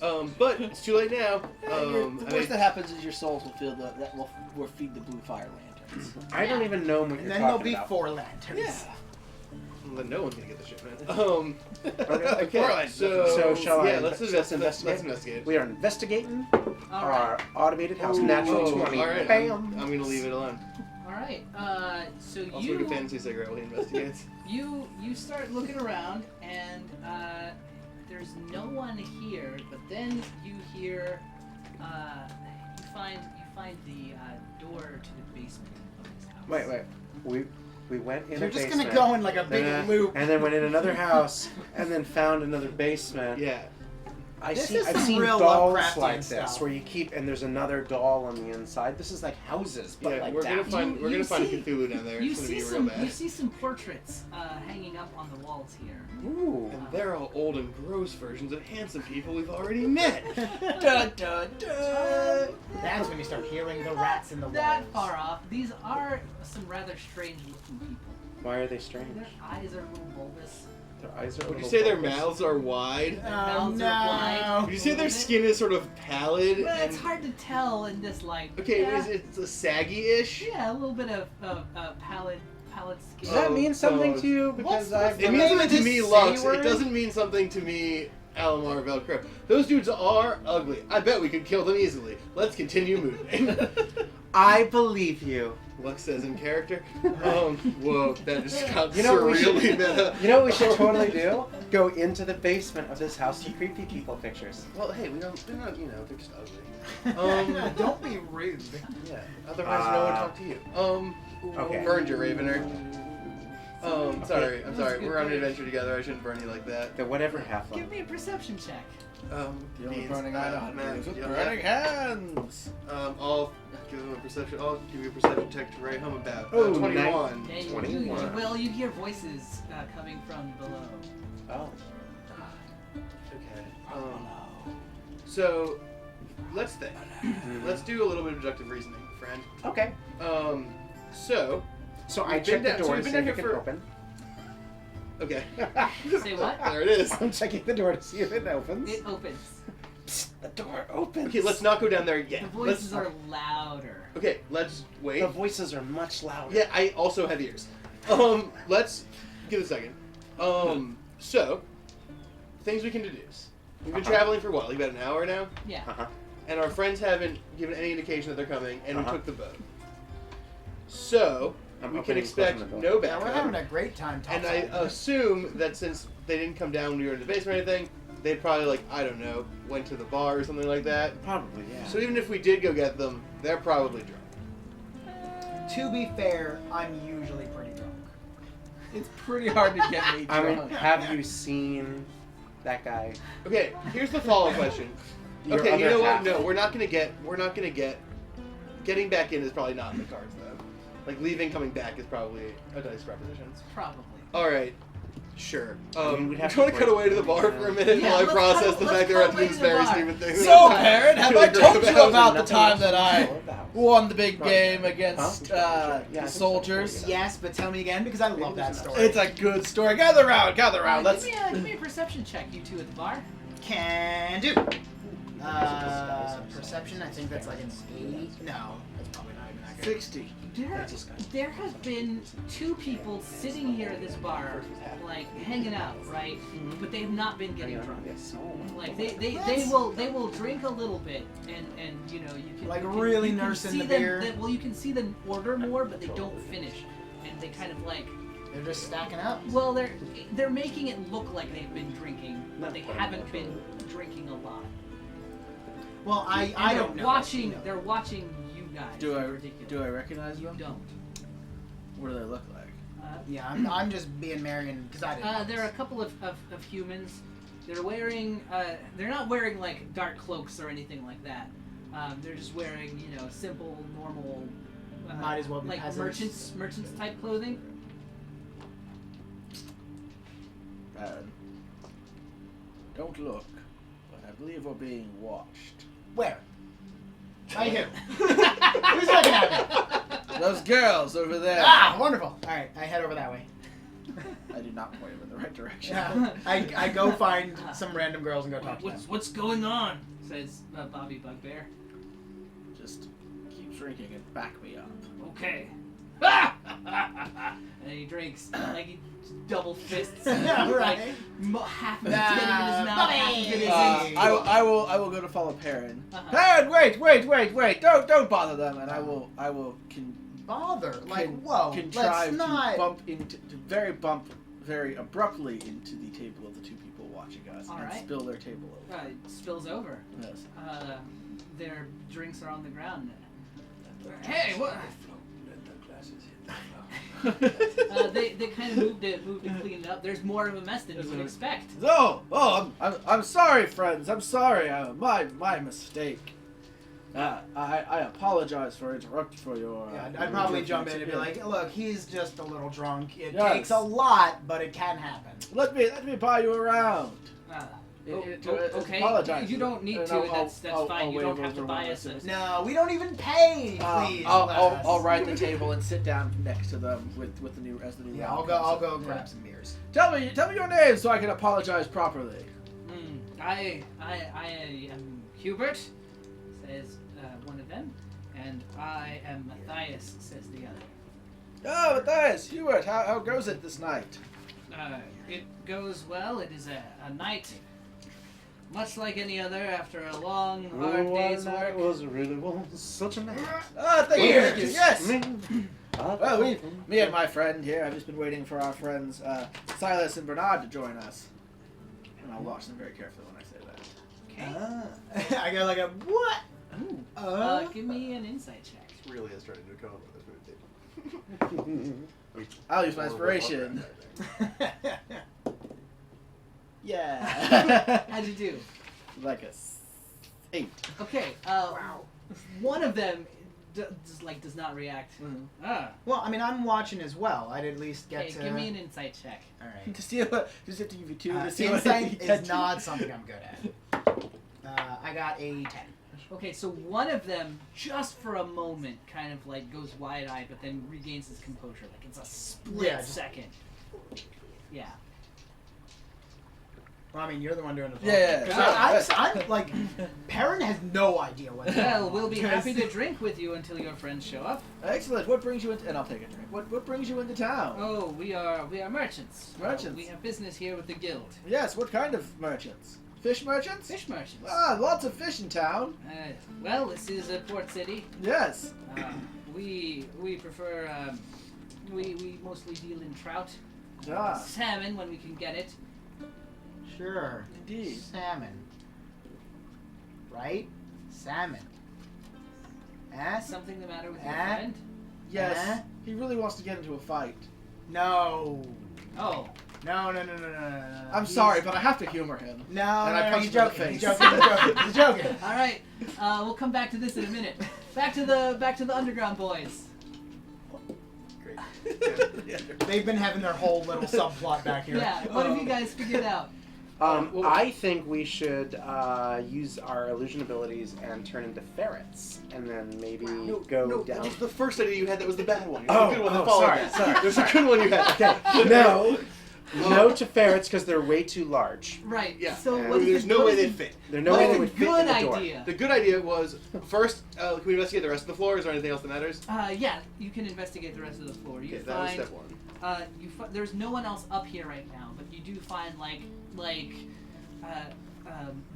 F: But it's too late now.
C: The worst that happens is your souls will feel that will feed the blue fire lanterns.
B: I don't even know what
E: And
B: you're
E: then there'll
B: talking
E: be
B: about.
E: 4 lanterns.
F: Then no one's gonna get the shit, man.
B: Okay,
F: So
B: so shall I
F: yeah, let's
B: investigate?
F: investigate.
B: We are investigating
A: All right.
B: our automated house.
F: Ooh,
B: Natural
F: oh,
B: 20.
F: All right,
B: Bam.
F: I'm gonna leave it alone.
A: All right. So
F: Also, like a fantasy cigarette while he investigates.
A: you start looking around, and there's no one here. But then you hear you find the door to the basement of this house.
B: Wait. We went in
E: You're
B: a
E: just
B: basement.
E: gonna go in like a big loop.
B: And then went in another house, and then found another basement.
F: Yeah.
E: This is
B: I've
E: some
B: seen
E: real
B: dolls
E: Lovecraftian
B: like this,
E: stuff.
B: where you keep, and there's another doll on the inside. This is like houses, but
F: Yeah,
B: like
F: we're gonna
B: that.
F: find
A: You
F: we're gonna find a
A: see-
F: Cthulhu down there.
A: You
F: It's gonna
A: see
F: be real
A: some
F: bad.
A: you see some portraits hanging up on the walls here.
B: Ooh.
F: And they're all old and gross versions of handsome people we've already met.
C: Dun, dun, dun.
E: That's when you start hearing the rats in the walls.
A: That far off. These are some rather strange looking people.
B: Why are they strange?
A: Their eyes are a little bulbous.
B: Their eyes are.
F: Would you say their mouths are wide?
A: Their mouths are wide.
F: Would you say their skin is sort of pallid?
A: Well, it's
F: and-
A: hard to tell in this light.
F: Okay,
A: yeah,
F: it's a saggy-ish.
A: yeah, a little bit of pallid skin.
B: Does that mean something
F: Oh,
B: to you? Because I've.
F: It
E: Maybe
F: means something to
E: just
F: me,
E: say
F: Lux. It
E: words?
F: doesn't mean something to me, Alamar Velcro. Those dudes are ugly. I bet we could kill them easily. Let's continue moving.
B: I believe you.
F: Lux says in character. Whoa, that just got
B: You know what we should-
F: surreally meta.
B: You know what we should totally do? Go into the basement of this house and creepy people pictures.
F: Well, hey, they're not, they're just ugly.
E: Don't be rude.
F: Yeah. Otherwise, no one talk to you.
B: Okay.
F: Burned you, Ravener. Sorry, I'm
A: That was
F: sorry.
A: a good
F: We're on an
A: point.
F: adventure together. I shouldn't burn you like that.
B: Then whatever half
A: Give
B: of.
A: me a perception check.
C: The only
F: Beans,
C: burning I know how to
F: Matt,
C: do is with
F: you have
C: burning hands.
F: I'll give him a perception. I'll give you a perception check to Ray home about.
B: Oh,
F: 21.
A: Yeah, you,
B: 21.
A: well, you hear voices coming from below.
B: Oh.
F: Okay. So, let's think. Let's do a little bit of deductive reasoning, friend.
B: Okay.
F: So,
B: So I
F: We've
B: checked
F: been
B: the
F: down- so
B: door
F: we've
B: to
F: been
B: see if
F: down
B: it
F: here
B: can
F: for-
B: open.
F: okay.
A: Say what?
F: There it is.
B: I'm checking the door to see if it opens.
A: It opens.
B: Psst, the door opens.
F: Okay, let's not go down there yet.
A: The voices are louder.
F: Okay, let's wait.
B: The voices are much louder.
F: Yeah, I also have ears. Let's give it a second. So, things we can deduce. We've been traveling for what, like about an hour now?
A: Yeah.
B: Uh-huh.
F: And our friends haven't given any indication that they're coming, and we
B: Uh-huh.
F: took the boat. So,
B: I'm
F: we can
B: opening and closing
F: expect
B: the door.
F: no
E: Yeah, we're having
F: backup.
E: a great time
F: And
E: talking.
F: I assume that since they didn't come down when we were in the basement or anything, they'd probably, like, I don't know, went to the bar or something like that.
B: Probably, yeah.
F: So even if we did go get them, they're probably drunk.
E: To be fair, I'm usually pretty drunk.
C: It's pretty hard to get me
B: I mean,
C: drunk.
B: have you seen that guy?
F: Okay, here's the follow-up question.
B: Your
F: Okay, you
B: other
F: know what?
B: half.
F: No, we're not gonna get. Getting back in is probably not in the cards though. Like leaving, coming back is probably a dice proposition.
A: Probably.
F: All right, sure.
B: mean, we'd
F: Do
B: have
F: you want
B: to
F: to cut
B: break
F: away to the bar for a minute
A: Yeah,
F: while I
A: let's
F: process
A: cut-
F: the
A: let's
F: fact that we're
A: cut
F: about to do
A: away
F: this
A: to the
F: very
A: bar.
F: stupid thing?
C: So, Parrot, have I told you about the
B: Nothing
C: time that
B: else
C: I
B: to know about.
C: won the big
B: Right.
C: game against
B: Yeah,
C: the
B: I
C: soldiers?
B: think
E: Yes, but tell me again because I love that story.
C: It's a good story. Gather round, gather round. Let's.
A: Give me a perception check, you two at the bar.
E: Can do. Perception, I think that's like an 8. No, that's probably not even that good.
C: 60.
A: There have been two people sitting here at this bar, like hanging out, right? But they have not been getting drunk. Like they will drink a little bit, and you know you can
E: Like
A: you can-
E: really
A: you can
E: nursing
A: see
E: the
A: them,
E: beer.
A: well, you can see them order more, but they don't finish, and they kind of like.
E: They're just stacking up.
A: Well, they're making it look like they've been drinking, but they haven't been drinking a lot.
E: Well, I
A: And
E: don't know.
A: watching.
E: You know.
A: They're watching you guys.
C: Do I
A: Ridiculous.
C: do I recognize
A: You
C: them?
A: don't.
C: What do they look like?
E: Yeah, I'm just being Marion because I didn't.
A: There are a couple of humans. They're wearing. They're not wearing like dark cloaks or anything like that. They're just wearing, you know, simple, normal.
E: Might as well be
A: like
E: peasants.
A: merchants type clothing.
C: Don't look, but I believe we're being watched.
E: Where? By who? Who's looking at me?
C: Those girls over there.
E: Ah, wonderful. All right, I head over that way.
C: I did not point them in the right direction.
E: Yeah, I go find some random girls and go talk to them.
A: What's going on? Says Bobby Bugbear.
C: Just keep drinking and back me up.
A: Okay. And he drinks like he double fists.
E: Yeah, right.
A: Like, half of it's getting in his mouth, half of it is in.
C: I will go to follow Perrin.
A: Uh-huh.
C: Perrin, wait! Don't bother them, and I will
E: Bother. Like,
C: Con-
E: whoa.
C: contrive
E: Let's not.
C: to bump very abruptly into the table of the two people watching us
A: All
C: and
A: right.
C: spill their table over.
A: It spills over.
C: Yes.
A: Their drinks are on the ground. Hey, what? They kind of moved to clean it up. There's more of a mess than you would expect.
C: I'm sorry, friends. I'm sorry. My mistake. I apologize for your.
E: Yeah, I'd probably jump in and be like, look, he's just a little drunk. It
C: Yes.
E: takes a lot, but it can happen.
C: let me buy you around.
A: Okay,
C: apologize.
A: you don't need
C: And
A: to. That's fine. You
C: waive
A: don't have to
C: over
A: buy
C: my
A: us a.
C: sins.
E: No, we don't even pay. Please,
C: I'll ride the table and sit down next to them with the new
E: Yeah,
C: round
E: I'll
C: comes
E: go
C: in.
E: grab some beers.
C: Tell me your name so I can apologize properly.
A: I am Hubert, says one of them, and I am Matthias, says the other.
C: Oh, Matthias, Hubert, how goes it this night?
A: It goes well. It is a night much like any other after a long, hard day's work.
B: It was really such a night.
C: Ah, thank you.
B: Weird.
C: Yes. Well, me and my friend here, I've just been waiting for our friends Silas and Bernard to join us. And I'll watch them very carefully when I say that.
A: Okay.
E: I go like a what?
A: Ooh. Give me an insight check.
F: Really is trying to come up with a food table.
C: I'll use my inspiration. Yeah.
A: How'd you do?
C: Like a 8.
A: Okay.
E: Wow.
A: One of them does not react. Ah.
E: Well, I mean, I'm watching as well. I'd at least get
A: Okay,
E: to.
A: give me an insight check.
E: All right.
C: To see what, just have to give you 2 to see what
E: Insight
C: you
E: is
C: get.
E: not something I'm good at. I got a 10.
A: Okay, so one of them, just for a moment, kind of like goes wide-eyed, but then regains his composure. Like it's a split
E: Yeah, just-
A: second. Yeah.
E: Well, I mean, you're the one doing the talking.
C: Yeah,
E: 'Cause
C: yeah.
E: I'm like, Perrin has no idea what.
A: Well, we'll be happy to drink with you until your friends show up.
C: Excellent. What brings you into? And I'll take a drink. What brings you into town?
A: Oh, we are merchants.
C: Merchants.
A: We have business here with the guild.
C: Yes. What kind of merchants? Fish merchants?
A: Fish merchants.
C: Ah, lots of fish in town.
A: Well, this is a port city.
C: Yes.
A: We prefer we mostly deal in trout,
C: Ah,
A: salmon when we can get it.
E: Sure.
C: indeed.
E: Salmon. Right? Salmon. Eh?
A: Something the matter with your
E: Eh?
A: friend?
C: Yes. He really wants to get into a fight.
E: No.
A: Oh,
E: No.
C: I'm sorry, but I have to humor him.
E: No,
C: And I
E: no,
C: punched
E: he's
C: him in the
E: joking. He's
C: face.
E: joking. He's joking.
A: all right. We'll come back to this in a minute. Back to the underground boys.
E: They've been having their whole little subplot back here.
A: Yeah. What have you guys figured out?
B: I think we should use our illusion abilities and turn into ferrets, and then maybe go
F: No,
B: down.
F: that was the first idea you had. That was the bad one.
B: Oh,
F: the good one that
B: oh,
F: followed
B: sorry,
F: that.
B: sorry,
F: There's a good one you had.
B: No to ferrets because they're way too large.
A: Right.
F: Yeah.
A: So
B: And
A: what is
F: There's
A: the,
F: no
A: what
F: way
A: is
F: they'd
A: the-
F: fit.
B: There's no
A: what
B: way
A: is
B: they
A: the
B: would fit in
A: good
B: the door.
A: idea?
F: The good idea was first. Can we investigate the rest of the floor? Is there anything else that matters?
A: Yeah, you can investigate the rest of the floor. You
F: Okay, that was
A: find
F: step one.
A: there's no one else up here right now, but you do find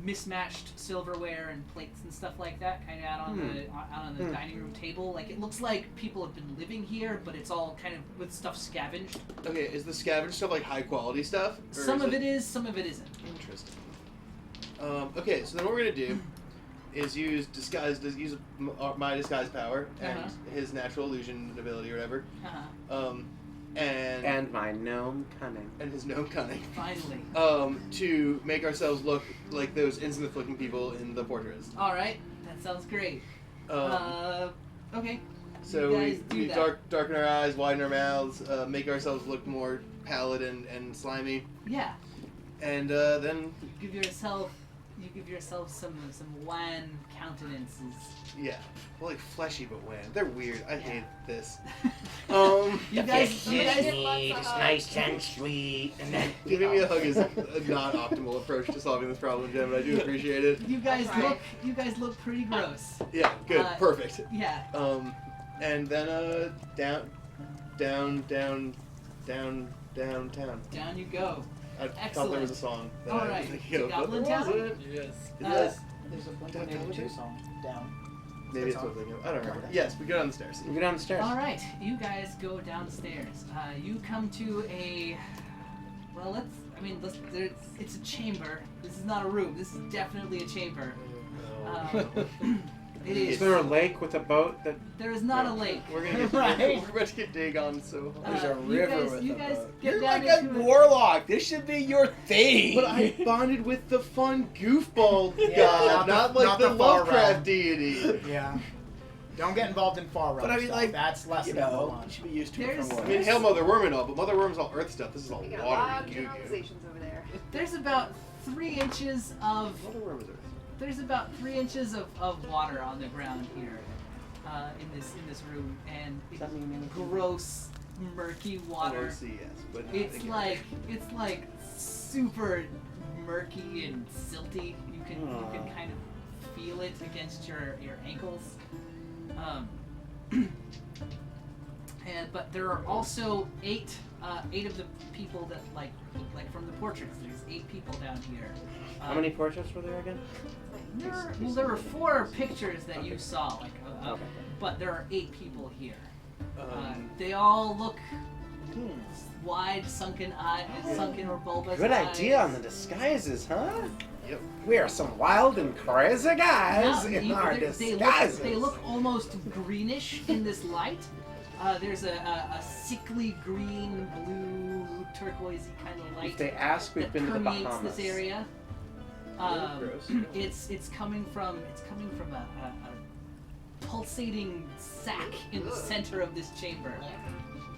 A: mismatched silverware and plates and stuff like that, kind of out on the dining room table. Like it looks like people have been living here, but it's all kind of with stuff scavenged.
F: Okay, is the scavenged stuff like high quality stuff? Or
A: Some of it is, some of it isn't.
F: Interesting. Okay, so then what we're gonna do is use my disguise power and his natural illusion ability or whatever,
B: And my gnome cunning.
F: and his gnome cunning,
A: Finally.
F: to make ourselves look like those incident-looking people in the portraits.
A: All right, that sounds great. Okay.
F: So
A: you guys do
F: we
A: that.
F: darken our eyes, widen our mouths, make ourselves look more pallid and slimy,
A: Yeah.
F: and then
A: You give yourself some wan countenances.
F: yeah, well, like fleshy but wan. They're weird. I hate this.
A: You guys,
G: It's nice and sweet. And then
F: Giving me a hug is a not optimal approach to solving this problem, Jen, but I do appreciate it.
A: you guys
D: Right.
A: look pretty gross.
F: Yeah, good, perfect.
A: Yeah.
F: And then downtown.
A: Down you go.
F: I thought there
A: Excellent.
F: was a song. That
A: All
F: I was
A: right.
F: thinking
A: To
F: of, but
A: Goblin
F: there
A: Town?
F: wasn't.
C: Yes.
F: Yes.
E: There's a Blink-182 song down.
F: Maybe it's what I'm thinking of. I don't remember. Yes, we go down the stairs.
B: We go down the stairs.
A: All right, you guys go downstairs. You come to a. Well, it's a chamber. This is not a room. This is definitely a chamber. It
B: Is
A: is.
B: there a lake with a boat that?
A: There is not a lake.
F: We're gonna get
E: Right.
F: we're about to get dig on so hard.
C: There's a
A: You
C: river
A: guys-
C: with
A: you
C: a
A: guys
C: boat.
A: get
C: You're
A: down
C: like a
A: into it.
C: warlock. This should be your thing.
F: But I bonded with the fun goofball
E: Yeah,
F: god,
E: not
F: not
E: the
F: the
E: far
F: Lovecraft
E: realm.
F: deity.
E: Yeah. Don't get involved in far realm
C: But I mean,
E: stuff.
C: like,
E: That's less
C: you
E: than
C: know,
E: one.
C: you should be used to it
A: There's-
C: from
F: I
C: work.
F: mean, hail Mother Worm and all, but Mother Worm's all Earth stuff. This is all
G: we got a
F: water
G: lot
F: and
G: of
F: goo goo.
G: generalizations over there.
A: There's about 3 inches of
F: What other room is there?
A: there's about 3 inches of water on the ground here, in this room, and
B: Does that mean anything?
A: gross, murky water.
F: See, yes, but
A: It's
F: again.
A: like super murky and silty. You can kind of feel it against your ankles. But there are also eight of the people that like from the portraits. There's 8 people down here.
B: How many portraits were there again?
A: There were 4 pictures that you saw,
B: Okay.
A: but there are 8 people here. They
F: Um,
A: all look wide, sunken or bulbous
B: Good
A: eyes.
B: idea on the disguises, huh?
F: Yep.
B: We are some wild and crazy guys
A: Now,
B: in our
A: they
B: disguises.
A: look almost greenish in this light. There's a sickly green, blue, turquoisey kind of light
B: If they ask, we've
A: that
B: been to the
A: permeates
B: Bahamas.
A: this area.
F: Gross.
A: It's coming from a pulsating sac in the center of this chamber,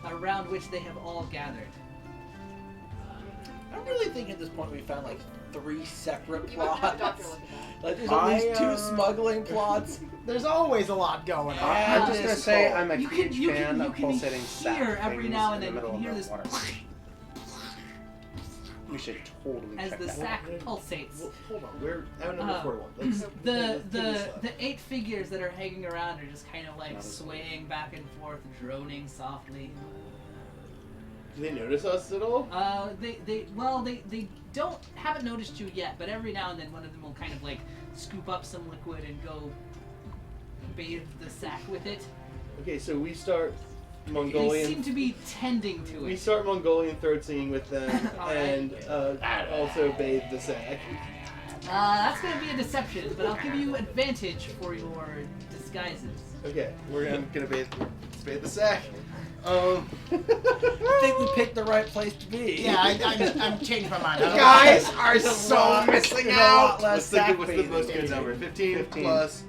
A: around which they have all gathered.
C: I really think at this point we found like 3 separate
D: You might have a doctor
C: plots.
D: look at that.
C: Like there's at least 2
B: I,
C: smuggling plots.
E: There's always a lot going on.
B: I'm just gonna
C: this
B: say
C: cold.
B: I'm a
A: You
B: huge fan
A: can
B: of pulsating
A: hear
B: sack
A: every
B: things
A: now
B: in
A: and
B: the
A: then. You
B: middle
A: can hear
B: of
A: this
B: the water. We should totally
A: as
B: check
A: the
B: that
A: sac
B: out.
A: pulsates.
F: Well, hold on. We're at number
A: Uh,
F: 41. Let's
A: The 8 figures that are hanging around are just kind of like
B: Not as
A: swaying back and forth, droning softly.
F: Do they notice us at all?
A: They haven't noticed you yet, but every now and then one of them will kind of like scoop up some liquid and go bathe the sack with it.
F: Okay, so we start
A: They
F: Mongolian.
A: seem to be tending to
F: We
A: it.
F: start Mongolian throat singing with them,
A: Alright.
F: and also bathe the sack.
A: That's going to be a deception, but I'll give you advantage for your disguises.
F: Okay, we're gonna bathe the sack.
C: I think we picked the right place to be.
E: Yeah, I'm changing my mind. I don't
B: Guys
E: like-
B: are
C: There's a
B: so
C: lot-
B: missing
C: there's a lot
B: out.
C: less
F: What's the
C: sack
F: most
C: bathing.
F: good number? 15,
B: 15.
F: plus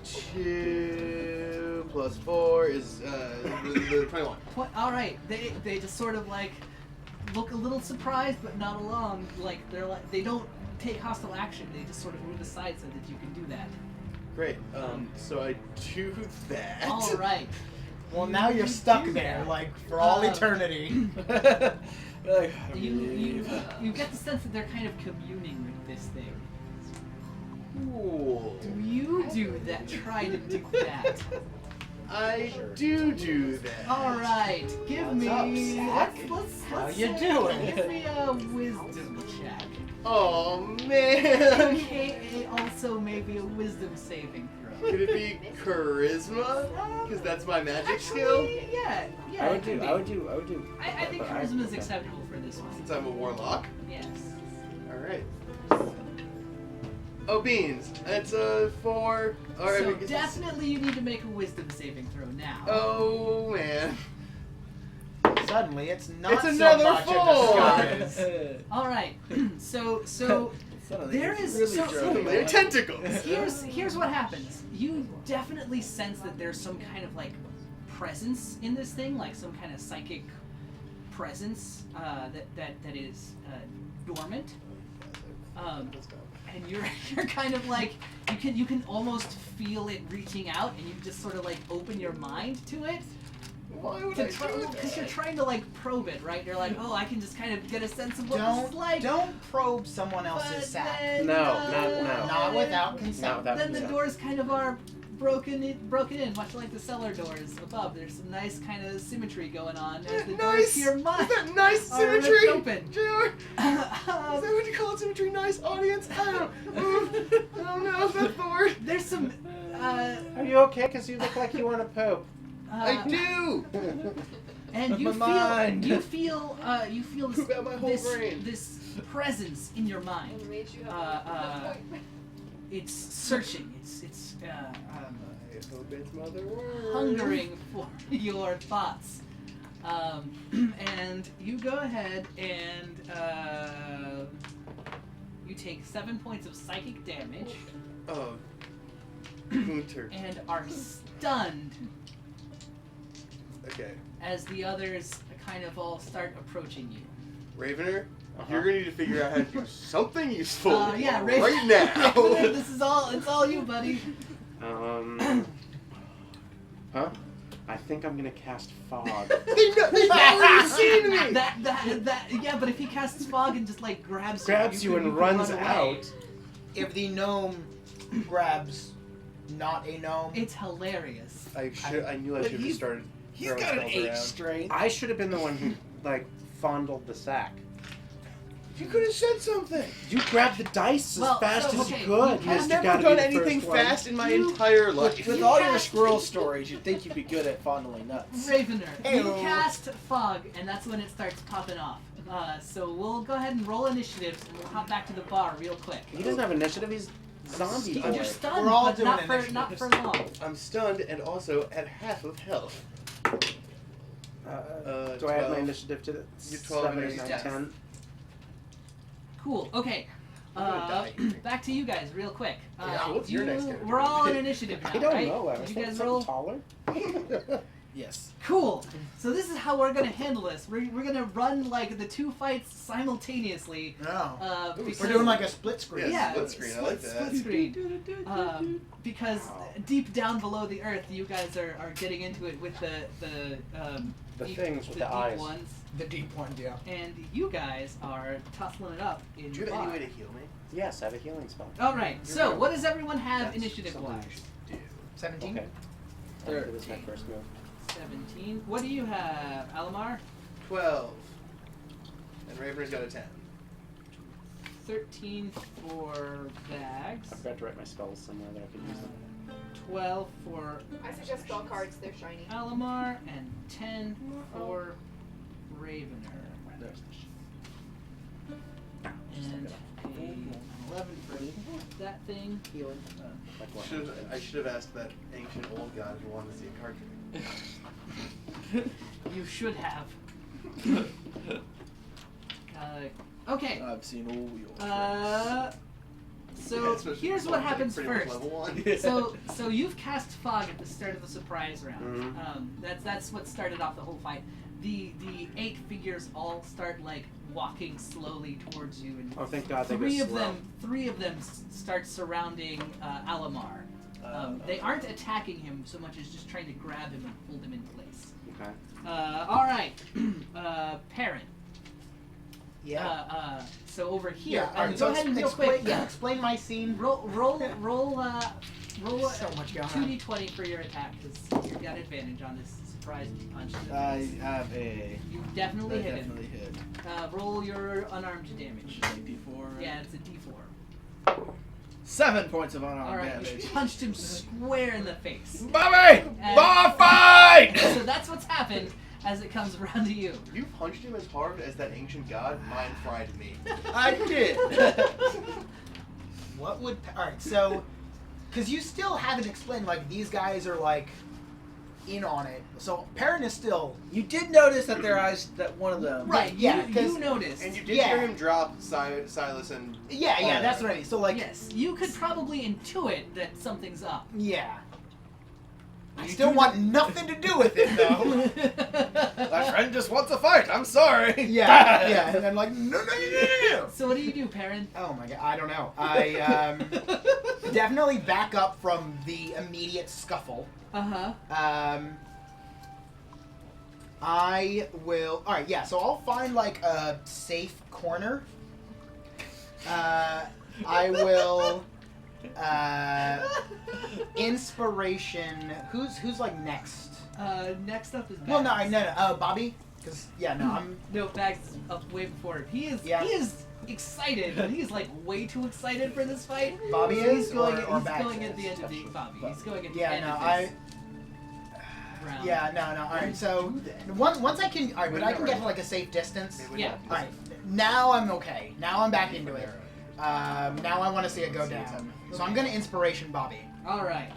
F: 2 plus 4 is the 21.
A: All right, they just sort of like look a little surprised, but not alarmed. Like they don't take hostile action. They just sort of move aside so that you can do that.
F: Great. So I do that.
A: All right.
E: Well, now you're stuck there, like for all eternity.
C: Like,
A: You get the sense that they're kind of communing with this thing.
F: Cool.
A: Do you do that? Try to do that.
F: I do that.
A: All right, give
E: What's
A: me.
E: up, Sack?
A: Let's
E: How
A: say-
E: you doing?
A: Give me a wisdom check.
F: Oh man.
A: AKA also maybe a wisdom saving throw.
F: Could it be charisma? Because that's my magic skill.
A: Yeah.
B: I would
A: it could
B: do.
A: be.
B: I would do.
A: I think
B: But
A: charisma is
B: okay.
A: acceptable for this one.
F: Since I'm a warlock.
A: Yes.
F: All right. Oh, beans. That's a 4. All right.
A: So definitely you need to make a wisdom saving throw now.
F: Oh man.
E: Suddenly, it's not
F: It's
E: so
F: another
E: much
F: four.
E: a disguise.
A: All right. So there is
F: They're tentacles.
A: here's what happens. You definitely sense that there's some kind of like presence in this thing, like some kind of psychic presence that is dormant. And you're kind of like you can almost feel it reaching out, and you just sort of like open your mind to it.
F: Why would I do
A: Because you're
F: that?
A: trying to like probe it, right? You're like, oh, I can just kind of get a sense of what this is like.
E: Don't probe someone
A: But
E: else's sack.
A: then,
B: No, no.
E: Not without consent.
B: Not without
A: Then the
B: consent.
A: doors kind of are broken in, much like the cellar doors above. There's some nice kind of symmetry going on as the doors
F: Nice.
A: to your mind
F: Is that nice
A: are ripped
F: symmetry?
A: open.
F: JR? Is that what you call it, symmetry? Nice audience? I don't know if that's the word.
A: There's some.
B: Are you okay? Because you look like you want to poop.
F: I do.
A: And you
C: My mind.
A: you feel this,
F: Poop out my whole brain.
A: this presence in your mind. It's searching. It's
F: I hope it's Mother Worm.
A: hungering for your thoughts. And you go ahead and you take 7 points of psychic damage
F: Oh, Gunter.
A: and are stunned
F: Okay.
A: as the others kind of all start approaching you.
F: Ravener, You're gonna need to figure out how to do something useful
A: Yeah,
F: right now.
A: This is it's all you, buddy.
B: Huh? I think I'm gonna cast fog.
F: They've already seen me.
A: Yeah, but if he casts fog and just like grabs
B: You
A: can
B: and
A: run
B: runs
A: away.
B: out.
E: If the gnome grabs not a gnome,
A: It's hilarious.
F: I knew I
C: But
F: should have
C: he's-
F: started.
C: He's
F: throwing
C: got an
F: spells
C: 8
F: around.
C: strength.
B: I should have been the one who like fondled the sack.
F: You could have said something.
B: You grabbed the dice as fast as
A: okay,
B: you could.
A: you
F: I've
B: Mr.
F: never
B: Gotta
F: done
B: be the
F: anything
B: first one.
F: fast in my entire life.
C: With all your squirrel stories, you'd think you'd be good at fondling nuts.
A: Ravener, you
E: Ew.
A: cast fog, and that's when it starts popping off. So we'll go ahead and roll initiatives, and we'll hop back to the bar real quick.
B: He doesn't have initiative. He's zombie boy.
A: You're stunned,
E: We're all
A: but
E: doing
A: not for long.
F: I'm stunned and also at half of health.
B: Do I add my
F: 12.
B: initiative to the
F: You're 12
B: 7,
F: and
B: 8, 9,
A: yes.
B: 10?
A: Cool. Okay.
F: I'm gonna die here.
A: Back to you guys, real quick.
F: Yeah, what's your next character?
A: We're all on initiative now,
B: I don't
A: right?
B: know. I
A: Did
B: was
A: you
B: thinking
A: guys
B: something
A: roll?
B: taller.
C: Yes.
A: Cool. So this is how we're gonna handle this. We're gonna run like the two fights simultaneously.
E: no.
A: Because
E: We're doing like a split screen.
A: yeah,
F: split screen, I like that.
A: Split screen. Because deep down below the earth, you guys are getting into it with the deep,
B: things with
A: the
B: the
A: deep
B: eyes.
A: ones,
E: The deep one, yeah.
A: and you guys are tussling it up in
F: Do
A: the
F: you have
A: bar.
F: any way to heal me?
B: Yes, I have a healing spell.
A: All right. So what does everyone have
B: That's
A: initiative
B: something
A: wise?
B: I should do.
E: 17.
B: Okay. That was my first move.
A: 17. What do you have, Alamar?
F: 12. And Ravener's got a 10.
A: 13 for Bags.
B: I forgot to write my spells somewhere that I could use them.
A: 12 for
D: I suggest spell cards, they're shiny.
A: Alamar, and 10 for Ravener.
B: There's the shit.
A: And an 11 for that thing.
E: Healing.
B: Like what?
F: I should have asked that ancient old god who wanted to see a card trick.
A: You should have. Okay.
C: I've seen all your
A: So
F: Especially
A: here's
F: for
A: what
F: something
A: happens
F: pretty much
A: first.
F: level 1.
A: So you've cast fog at the start of the surprise round.
B: Mhm.
A: That's what started off the whole fight. The 8 figures all start like walking slowly towards you, and
B: Oh, thank God they go
A: three
B: slow.
A: of them start surrounding Alamar. They aren't attacking him so much as just trying to grab him and hold him in place.
B: Okay.
A: All right, Parent.
E: Yeah.
A: So over here,
E: Yeah. Alright,
A: go
E: so
A: ahead and real
E: explain,
A: quick.
E: yeah, explain my scene.
A: Roll
E: So much going on.
A: 2d20 for your attack because you've got advantage on this surprise punch.
C: I have a.
A: You definitely
C: I
A: hit
C: definitely hit.
A: him. Roll your unarmed damage.
C: Like D4.
A: Yeah, it's a d4.
C: 7 points of unarmed
A: All right,
C: damage.
A: you punched him square in the face.
C: Bobby!
A: And-
C: Bar fight!
A: So that's what's happened as it comes around to you.
F: You punched him as hard as that ancient god mind fried me.
C: I did.
E: What would? All right. So, because you still haven't explained, like these guys are like in on it. So Perrin is still
C: You did notice that their eyes, that one of them.
E: Right, yeah,
A: You
E: 'cause-
A: noticed.
F: And you did
E: Yeah.
F: hear him drop Silas and...
E: Yeah. That's what I mean. So like,
A: Yes, you could probably intuit that something's up.
E: yeah. I
C: You
E: still
C: do
E: want nothing to do with it though.
C: My friend just wants a fight. I'm sorry.
E: yeah. And I'm like, no.
A: So what do you do, Perrin?
E: Oh my god, I don't know. I definitely back up from the immediate scuffle.
A: Uh-huh.
E: I will. All right, yeah. So I'll find like a safe corner. I will. Inspiration. Who's like next?
A: Next up is Bags.
E: Well, no. Bobby. Because I'm.
A: No, Bags is up way before him. He is
E: Yeah.
A: excited, but he's like way too excited for this fight.
E: Bobby
A: So
E: is,
A: he's going,
E: or
A: he's
E: Bags
A: going at
E: is?
A: the end of the Bobby. He's going at the
E: Yeah,
A: end
E: no,
A: of
E: I.
A: this round.
E: Yeah, no. All right, so once I can. All right, but I can get to like a safe distance.
A: Yeah.
E: All right, now I'm okay. Now I'm back into it. Now I want to see it go down. So I'm gonna inspiration Bobby.
A: All right.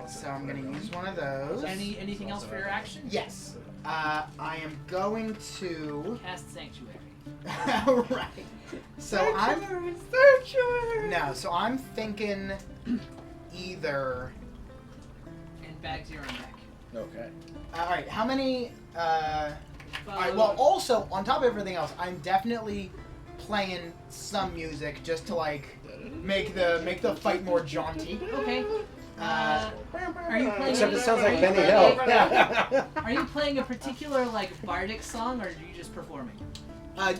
E: So I'm gonna use one of those.
A: Anything else for your action?
E: Yes. I am going to.
A: Cast Sanctuary.
E: Right. So I'm. No, so I'm thinking either.
A: And Bags, you're on deck.
C: Okay.
E: All right. How many? Alright, well, also, on top of everything else, I'm definitely playing some music just to, like, make the fight more jaunty.
A: Okay. Are you playing?
B: Except it sounds
A: are
B: like
A: you
B: Benny
A: playing-
B: Hill.
A: Are you playing a particular like bardic song, or are you just performing?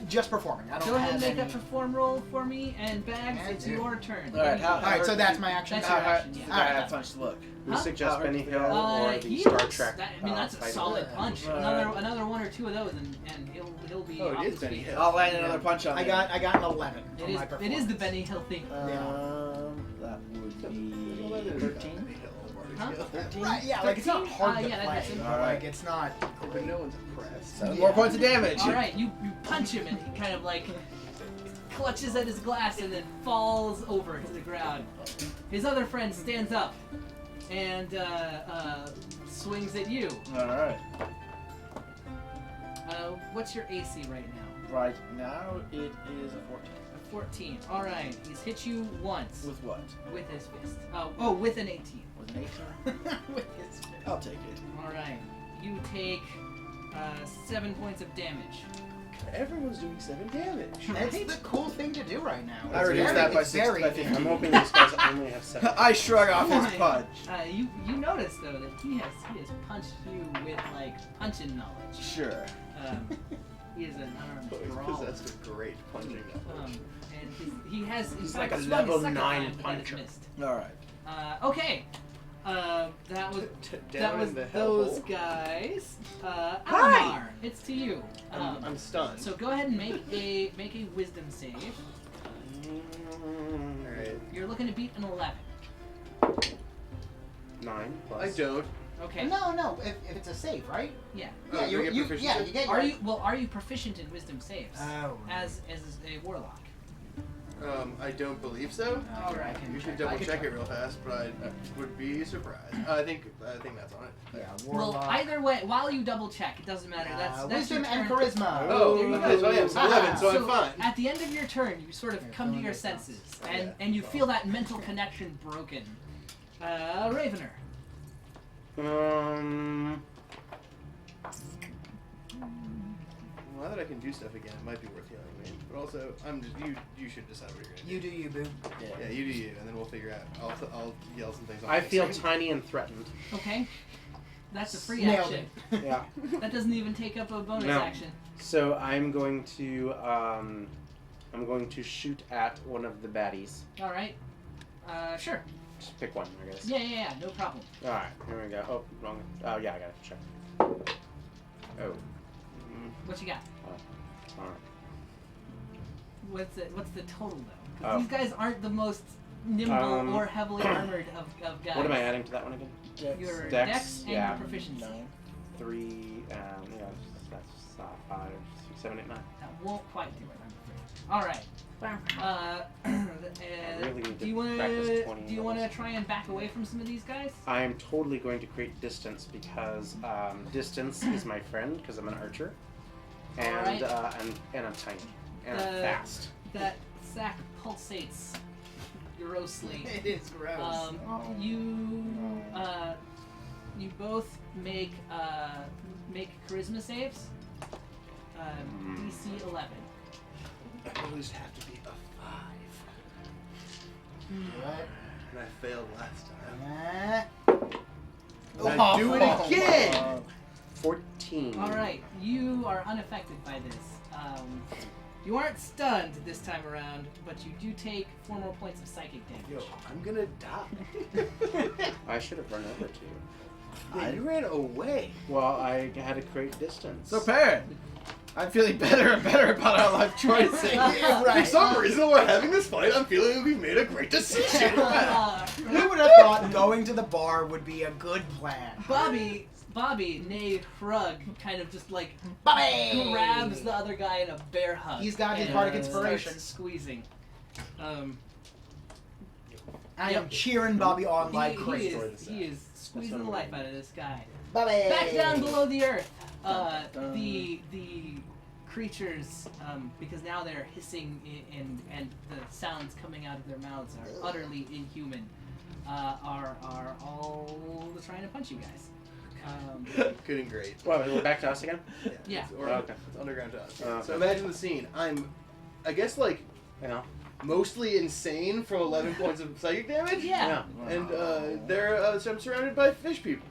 E: Just performing. I don't
A: Go ahead and
E: have
A: make
E: any...
A: a perform roll for me, and Bags,
E: Yeah,
A: it's
E: dude.
A: your turn.
C: Alright,
E: Alright, so that's my action.
A: That's your
C: How
A: action,
C: does the
A: yeah.
C: guy
E: Alright,
C: have punch look?
B: We
A: Huh?
B: suggest Benny Hill or the
A: he
B: Star
A: looks-
B: Trek.
A: I mean, that's a
B: fighter.
A: solid punch.
C: Alright.
A: Another one or two of those, and he'll be.
F: Oh, it
A: off
F: is
A: his
F: Benny
A: feet.
F: Hill.
C: I'll land another punch on
E: I
C: him.
E: got an 11
A: It
E: on
A: is.
E: my
A: It
E: performance.
A: is the Benny Hill thing.
C: That would be 13.
A: Huh?
E: Right, yeah, like, it's not
A: 13?
E: hard to
A: yeah,
E: play,
A: that's it.
E: but,
C: Alright.
E: like, it's not...
F: But no one's impressed.
C: 7 more points of damage.
A: All right, you punch him, and he kind of like clutches at his glass and then falls over to the ground. His other friend stands up and swings at you.
C: Alright.
A: What's your AC right now?
C: Right now it is a 14.
A: A 14. All right, he's hit you once
C: With what?
A: with his fist. Oh, with an 18.
C: With an 18?
E: with his...
C: I'll take it.
A: All right, you take 7 points of damage.
F: Everyone's doing 7 damage.
E: That's the cool thing to do right now.
C: I
E: It's
C: reduced
E: very-
C: that by
E: it's
C: 6
E: very-
C: by 15.
B: I'm hoping these guys only have 7.
C: I shrug off his
A: Fine.
C: punch.
A: You notice though that he has punched you with like punching knowledge.
C: Sure.
A: He is an unarmed
F: He's
A: brawler.
F: possessed with great punching knowledge.
A: And he has in
B: He's
A: fact
B: like a
A: swung his
B: level
A: second
B: 9
A: time, but that is
B: puncher.
A: missed.
C: Alright.
A: Okay. That was
F: Down
A: that was
F: in the
A: those
F: hellhole.
A: guys.
B: Hi!
A: Almar, it's to you.
F: I'm stunned.
A: So go ahead and make a wisdom save.
F: Alright.
A: You're looking to beat an 11.
B: 9 plus.
F: I don't.
A: Okay.
E: No, if it's a save, right?
A: Yeah.
F: Oh,
E: Yeah,
F: do I get
E: you
F: proficiency?
E: get
A: Are
E: your...
A: you proficient in wisdom saves
E: Oh.
A: as a warlock?
F: I don't believe so.
A: All right.
F: You should double check it real fast, but I would be surprised. I think that's on it.
E: Yeah,
A: Well,
E: warlock.
A: either way, while you double check, it doesn't matter. That's
E: wisdom
A: your
E: and
A: turn.
E: charisma.
F: Oh,
A: there you
F: okay,
A: go.
F: so I am. So 11, so I'm fine.
A: At the end of your turn, you sort of come to your senses, and
F: Yeah.
A: you feel that mental connection broken. Ravener.
F: Now that I can do stuff again, it might be worth healing me. But also, I'm just you should decide what you're gonna do.
E: You do you, boo.
F: Yeah, you do you, and then we'll figure out. I'll yell some things.
B: I feel tiny and threatened.
A: Okay. That's a free
E: Nailed
A: action.
B: Yeah.
A: That doesn't even take up a bonus
B: No.
A: action.
B: So I'm going to shoot at one of the baddies.
A: All right. Sure.
B: Just pick one, I guess.
A: Yeah, no problem.
B: All right, here we go. Oh, wrong. Oh yeah, I got to check. Oh.
A: What you got?
B: All right.
A: What's the total though? 'Cause
B: Oh.
A: these guys aren't the most nimble or heavily armored of guys.
B: What am I adding to that one again?
A: Your
B: Dex,
A: dex and
B: yeah.
A: your proficiency.
B: 3. Yeah, that's 5, 6, 7, 8, 9.
A: That won't quite do it, I'm afraid. All right.
B: really need
A: do you
B: to
A: want
B: practice 20
A: to
B: levels.
A: try and back away from some of these guys?
B: I am totally going to create distance because distance is my friend because I'm an archer, and
A: Alright.
B: and I'm tiny and I'm fast.
A: That sack pulsates grossly.
E: It is gross.
A: You both make charisma saves. DC 11.
F: I always have to be a 5,
E: What?
F: and I failed last time.
E: Oh.
F: I do it again.
B: 14.
A: All right, you are unaffected by this. You aren't stunned this time around, but you do take 4 more points of psychic
F: Yo,
A: damage.
F: I'm gonna die.
B: I should have run over to you.
F: Yeah, you ran away.
B: Well, I had to create distance.
C: So, Parrot, I'm feeling better and better about our life choices.
E: Yeah,
F: For
E: right.
F: some reason, we're having this fight. I'm feeling like we've made a great decision.
E: Who would have thought going to the bar would be a good plan?
A: Bobby, nay Hrug, kind of just like
E: Bobby!
A: grabs the other guy in a bear hug.
E: He's got his
A: and
E: bardic inspiration.
A: starts squeezing.
E: I am cheering Bobby on like
A: he
E: crazy.
A: is squeezing the life out of this guy.
E: Bobby!
A: Back down below the earth, the creatures, because now they're hissing and the sounds coming out of their mouths are utterly inhuman, are all trying to punch you guys.
F: Good and great.
B: Well, we're back to us again?
A: Yeah.
F: Or
B: Okay.
F: it's underground to us.
B: Okay.
F: So imagine the scene. I guess, like,
B: Yeah.
F: mostly insane from 11 points of psychic damage.
A: Yeah.
F: And so I'm surrounded by fish people.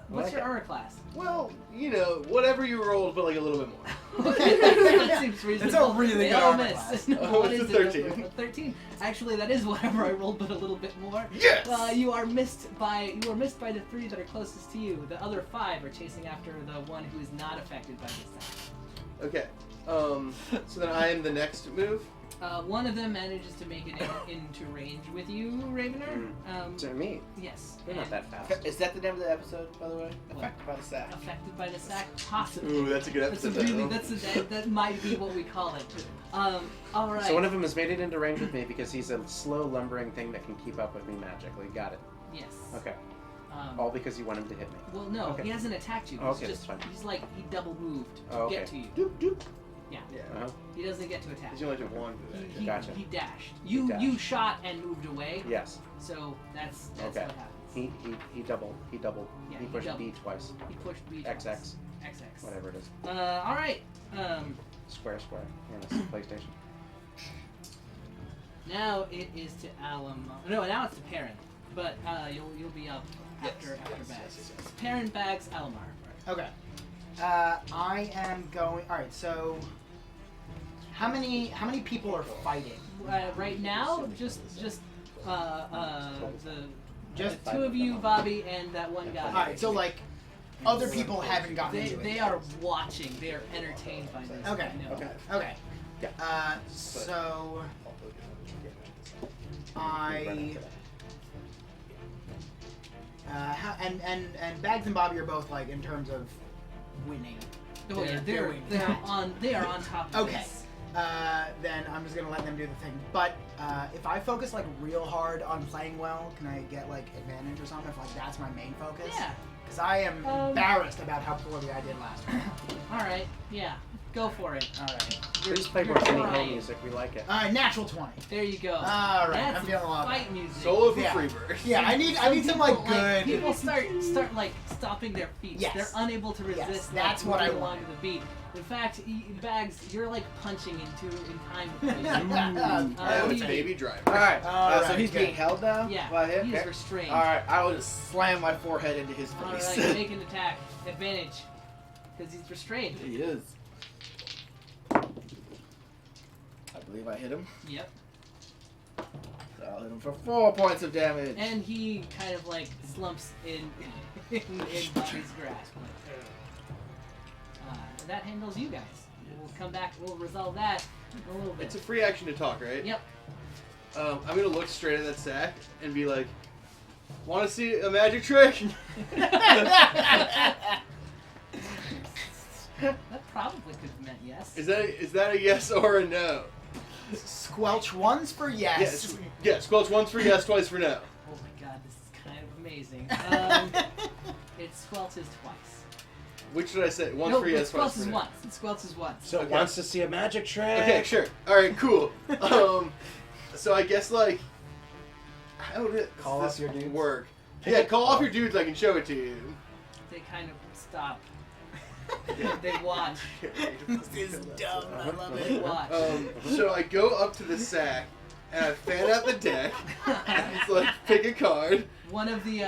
A: What's
B: like
A: your
B: it.
A: armor class?
F: Well, you know, whatever you rolled, but like a little bit more.
A: That seems reasonable.
E: It's a really
A: They
E: good
A: all
E: armor
A: miss.
E: class.
A: No,
F: Oh,
A: what
F: it's
A: is
F: a
A: it?
F: 13.
A: A 13. Actually, that is whatever I rolled, but a little bit more.
F: Yes!
A: You are missed by the 3 that are closest to you. The other 5 are chasing after the one who is not affected by this attack.
F: Okay. So then I am the next move.
A: One of them manages to make it into range with you, Ravener.
B: To me,
A: Yes.
B: you're not
A: and
B: that fast.
C: Is that the name of the episode, by the way?
A: What?
C: Affected by the sack.
A: Affected by the sack, possibly.
F: Ooh, that's a good
A: That's a
F: episode
A: really
F: title.
A: that might be what we call it. All right.
B: So one of them has made it into range with me because he's a slow lumbering thing that can keep up with me magically. Got it.
A: Yes.
B: Okay. All because you want him to hit me.
A: Well, no,
B: Okay.
A: he hasn't attacked you.
B: Oh,
A: He's
B: okay,
A: just
B: that's fine.
A: he's like he double moved to
B: Oh, okay.
A: get to you.
F: Doop, doop.
A: Yeah.
F: Yeah.
B: Uh-huh.
A: He doesn't get to attack.
F: He's only did one
A: He,
F: today.
A: he,
B: Gotcha.
A: he dashed.
B: He
A: You
B: dashed.
A: shot and moved away.
B: Yes.
A: So that's
B: Okay.
A: what happens.
B: He doubled.
A: Yeah,
B: he
A: he
B: pushed
A: doubled.
B: B twice.
A: He pushed B.
B: XX.
A: twice. XX.
B: Whatever it is.
A: All right.
B: Square. Yeah, it's PlayStation.
A: Now it is to Alum. No, now it's to Perrin. But you'll be up after Bags. It's Perrin, Bags, Alomar.
E: Okay. I am going. All right. So, how many people are fighting?
A: Right now, just the
E: Just-
A: 2 of you, Bobby, and that one guy.
E: All right. So like, other people haven't gotten into it.
A: They are watching. They are entertained by this.
E: Okay.
A: No.
B: Okay.
E: Okay.
B: Yeah.
E: So I. And Bags and Bobby are both like in terms of winning.
A: Oh yeah,
E: They're winning.
A: they are on top of
E: Okay.
A: this.
E: Then I'm just gonna let them do the thing. But if I focus like real hard on playing well, can I get like advantage or something? If like that's my main focus?
A: Yeah.
E: Because I am embarrassed about how poorly I did last week.
A: All right. Yeah. Go for it.
E: All right.
B: Please play
A: you're
B: more Kenny Hill
A: trying.
B: music. We like it.
E: Natural 20.
A: There you go.
E: All right.
A: That's
E: I'm feeling a lot
A: fight
E: better.
A: music.
F: Solo for
E: Yeah.
F: Freebird.
E: Yeah, I need some like
A: People,
E: good.
A: people start like stopping their feet.
E: Yes.
A: They're unable to resist.
E: Yes,
A: like,
E: that's what I
A: moving
E: want.
A: along to the beat. In fact, Bags, you're like punching in time with me.
F: Oh, it's
A: he-
F: Baby Driver.
C: Alright,
E: Alright,
C: so he's
E: good.
C: being held now?
A: Yeah.
C: By him?
A: He is
C: Okay.
A: restrained.
C: Alright, I will just slam my forehead into his
A: All
C: face.
A: right, make an attack. Advantage. Because he's restrained.
C: He is. I believe I hit him.
A: Yep.
C: So I'll hit him for 4 points of damage.
A: And he kind of like slumps in Bobby's grasp. That handles you guys. We'll come back. We'll resolve that in a little bit.
F: It's a free action to talk, right?
A: Yep.
F: I'm gonna look straight at that sack and be like, "Want to see a magic trick?"
A: That probably could have meant yes.
F: Is that a yes or a no?
E: Squelch ones for yes.
F: Yes. Squelch once for yes, twice for no.
A: Oh my god, this is kind of amazing. It squelches twice.
F: Which should I say? Once
A: no,
F: for yes, twice
A: squelches
F: for no.
A: once. It squelches once.
B: So
F: Okay.
B: wants to see a magic trick.
F: Okay, sure. All right, cool. So I guess like, how does
E: Call
F: this
E: off your dudes?
F: work? Yeah, call off your dudes. I can show it to you.
A: They kind of stop. They watch.
E: This is dumb. I love
A: They
E: it.
A: watch.
F: So I go up to the sack and I fan out the deck. And it's like pick a card.
A: One of the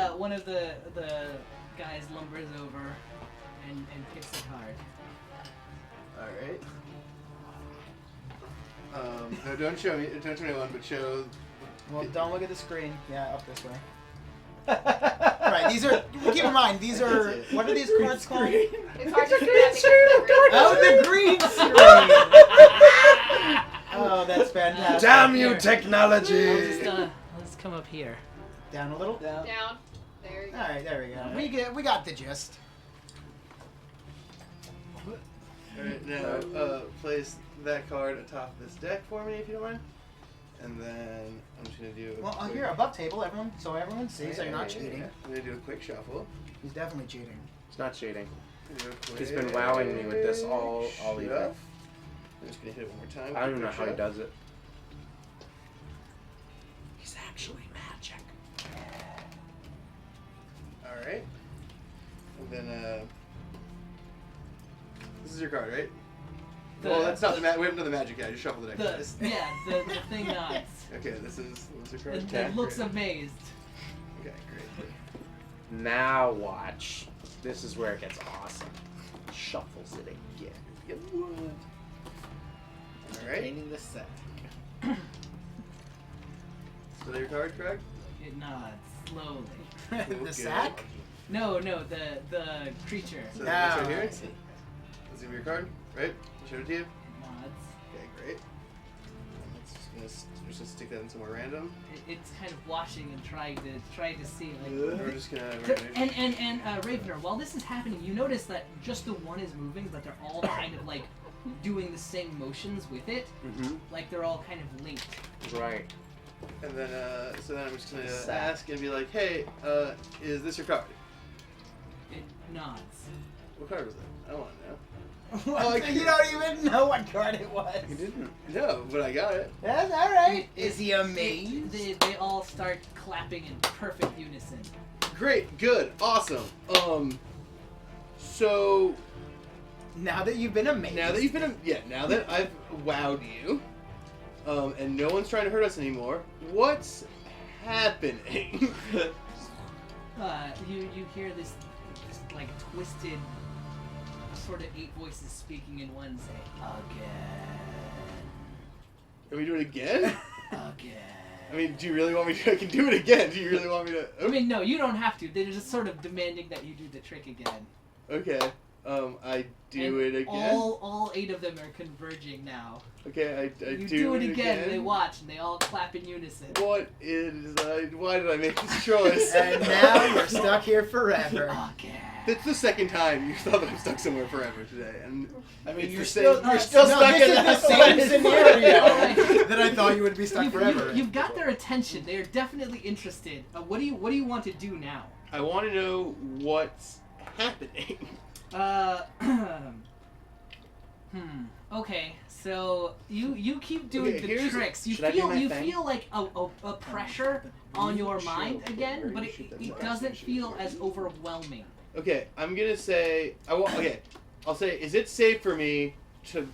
A: guys lumbers over and picks a card.
F: All right. No, don't show me. Don't show anyone, but show.
E: Well, don't look at the screen. Yeah, up this way. Right, these are. Keep in mind, these are. What are these cards called?
D: It's hard to see that
E: Oh, the green screen. Oh, that's fantastic.
B: Damn you,
A: Here.
B: technology!
A: Let's come up here.
E: Down a little.
C: Down.
D: down. There you go.
E: All right, there we go.
C: Alright.
E: We got the gist.
F: All right, now place that card atop this deck for me, if you don't mind. And then I'm just gonna do.
E: Well, here above table, everyone, so everyone sees, so you're not cheating.
F: I'm gonna do a quick shuffle.
E: He's definitely cheating.
B: It's not cheating.
F: Do a quick
B: He's been wowing me with this all evening.
F: shuff. I'm just gonna hit it one more time.
B: I don't even know
F: Quick
B: how he
F: shuff.
B: does it. He's actually magic.
F: All right. And then this is your card, right?
A: The-
F: Well, that's not the we haven't done the magic yet. I just shuffle the deck.
A: The thing nods.
F: Okay, this is your card.
A: It, it looks amazed.
F: Okay, great.
B: Now watch. This is where it gets awesome. Shuffles it again.
F: All right.
C: Painting the sack.
F: Still your card, correct?
A: It nods slowly.
F: Cool,
E: The
F: good.
E: sack?
A: No, the creature.
F: So that's right here.
E: I see.
F: This is your card, right? I showed it to you.
A: It nods.
F: Okay, great. Let's just stick that in somewhere random.
A: It's kind of watching and trying to see like.
F: We're just gonna.
A: And Ravener, while this is happening, you notice that just the one is moving, but they're all kind of like doing the same motions with it.
B: Mm-hmm.
A: Like they're all kind of linked.
B: Right.
F: And then, so then I'm just gonna
B: Sack.
F: ask and be like, hey, is this your card?
A: It nods.
F: What card was that? I don't want to know.
E: What? You don't even know what card it was.
B: You didn't.
F: No, but I got it.
E: That's all right. Is he amazed?
A: They all start clapping in perfect unison.
F: Great, good, awesome. So
E: Now that you've been amazed.
F: now that you've been, now that I've wowed you, and no one's trying to hurt us anymore, what's happening?
A: You hear this like twisted sort of 8 voices speaking in one say again.
F: Can we do it again?
A: Again.
F: I mean, do you really want me to? I can do it again. Do you really want me to?
A: I mean, no, you don't have to. They're just sort of demanding that you do the trick again.
F: Okay. I do
A: And
F: it again.
A: All 8 of them are converging now.
F: Okay, I
A: You
F: do
A: it again, and they watch, and they all clap in unison.
F: What is? Why did I make this choice?
E: And now you're stuck here forever.
A: Again.
F: That's the second time you thought that I'm stuck somewhere forever today, and
C: I mean,
F: It's
C: you're
F: the
C: still
F: same-
C: you're
E: No,
C: still
E: no,
C: stuck
E: this
C: in
E: is
C: that
E: the same
C: place.
E: scenario that I thought you would be stuck forever.
A: You've got their attention. They are definitely interested. What do you want to do now?
F: I want to know what's happening.
A: Okay, so you keep doing
F: Okay,
A: the
F: here's-
A: tricks. You
B: should I do
A: feel
B: my thing?
A: feel like a pressure on your mind again, but it doesn't feel as overwhelming.
F: Okay, I'm gonna say Okay, I'll say, is it safe for me